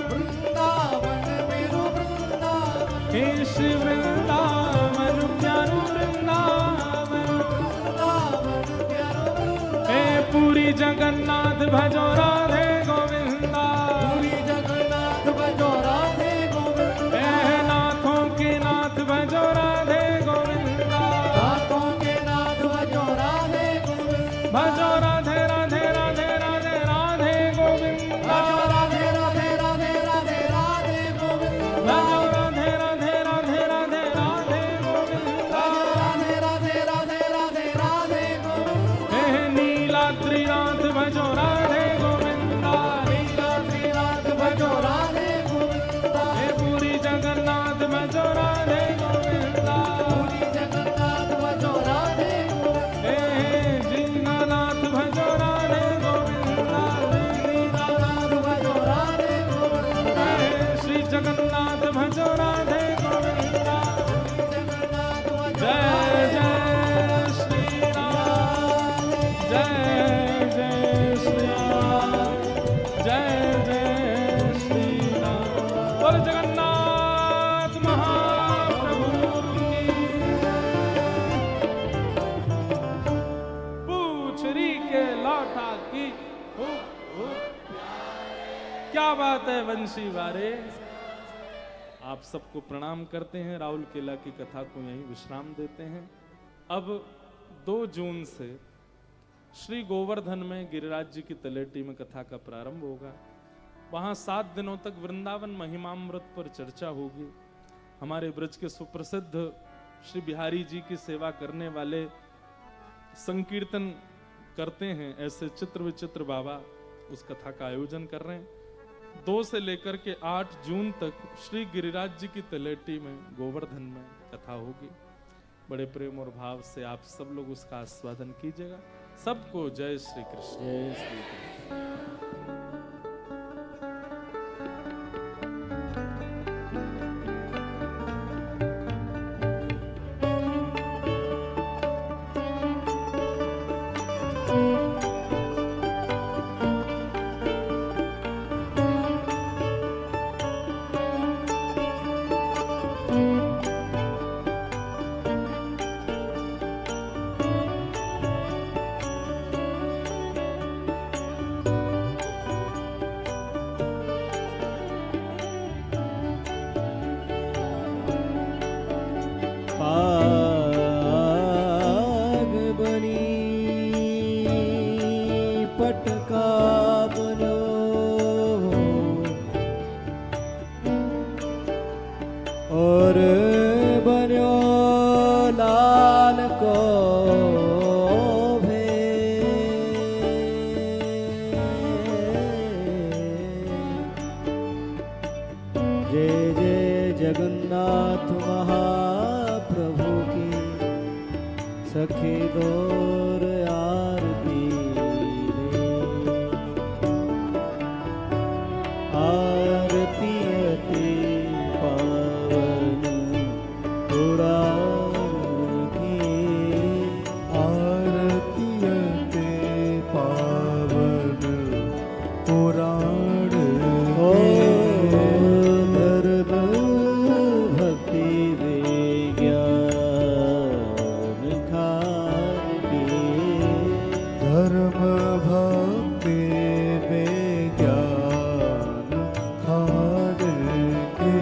Speaker 2: वृंदावन मेरो वृंदावन।
Speaker 1: हे श्री वृंदावन प्यारो वृंदावन।
Speaker 2: वृंदावन प्यारो वृंदावन।
Speaker 1: हे पूरी जगन्नाथ भजो राधे गोविंदा,
Speaker 2: पूरी जगन्नाथ भजो राधे गोविंदा।
Speaker 1: हे नाथों के नाथ भजो राधे गोविंदा।
Speaker 2: नाथों के नाथ भजो राधे गोविंदा।
Speaker 1: भजो राधे राधे राधे राधे राधे गोविंदा।
Speaker 2: भजो राधे राधे राधे राधे राधे गोविंदा।
Speaker 1: भजो राधे राधे राधे राधे राधे गोविंदा।
Speaker 2: राधे राधे राधे राधे राधे गोविंदा।
Speaker 1: हे नीलाद्रिनाथ भजो राधे गोविंदा।
Speaker 2: नीलाद्रिनाथ भजो राधे गोविंदा।
Speaker 1: हे पूरी जगन्नाथ भजो राधे गोविंदा।
Speaker 2: पूरी जगन्नाथ भजो राधे गोविंदा।
Speaker 1: हे दीनानाथ भजो राधे गोविंदा।
Speaker 2: दीनानाथ भजो राधे गोविंदा।
Speaker 1: हे श्री जगन्नाथ भजो राधे गोविंदा।
Speaker 2: जगन्नाथ भजो
Speaker 1: जय जय श्री राम, जय जय श्री राम, जय जय श्री राम। बोल जगन्नाथ महाप्रभु की। पूछरी के लौटा की हो। क्या बात है वंशी वारे। आप सबको प्रणाम करते हैं, राहुल केला की कथा को यहीं विश्राम देते हैं। अब 2 जून से श्री गोवर्धन में गिरिराज जी की तलेटी में कथा का प्रारंभ होगा। वहां 7 दिनों तक वृंदावन महिमामृत पर चर्चा होगी। हमारे ब्रज के सुप्रसिद्ध श्री बिहारी जी की सेवा करने वाले संकीर्तन करते हैं ऐसे चित्र विचित्र बाबा उस कथा का आयोजन कर रहे हैं। 2 से लेकर के 8 जून तक श्री गिरिराज जी की तलेटी में गोवर्धन में कथा होगी। बड़े प्रेम और भाव से आप सब लोग उसका आस्वादन कीजिएगा। सबको जय श्री कृष्ण।
Speaker 2: जय श्री कृष्ण। पाग बनी पटका बनो और बनो लाल को जय जय जगन्नाथ महाप्रभु की सखी दौर आरती रे। आरती अति पावन पुराण की।
Speaker 3: आरती अति पावन पुराण
Speaker 2: ओ धर्म भक्ति विज्ञान खान की।
Speaker 3: धर्म भक्ति विज्ञान खान के।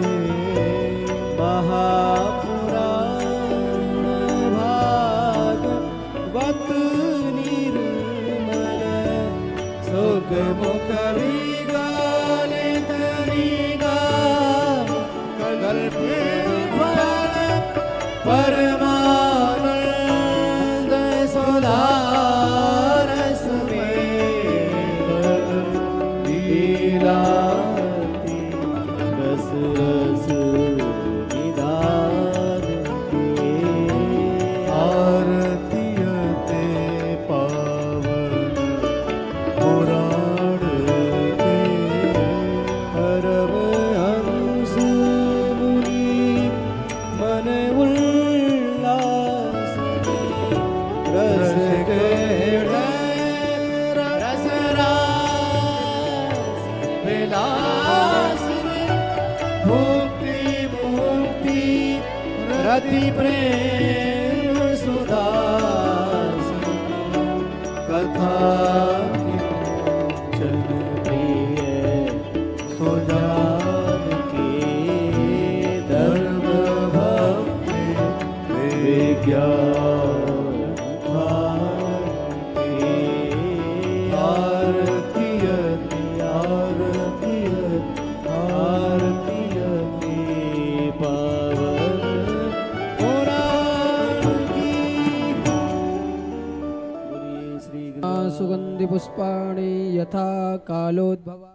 Speaker 2: महापुराण भागवत निर्मल सुख मुख विगाल तरीगा कल्प फल परमानंद सुधारस में लीलाती रस रस निधान की।
Speaker 3: आरती अति पावन पुराण के।
Speaker 2: परमहंस मुनि मन उल्लास में रस गहराए रस रास विलास में भुक्ति मुक्ति रति प्रेम सुदास कथा जन प्रिय सुजान की। धर्म भक्ति विज्ञान खान की। आरती अति आरती अति पावन पुराण की। बोलिए श्री
Speaker 4: सुगंधि पुष्पाणि यथा कालोद्भवा।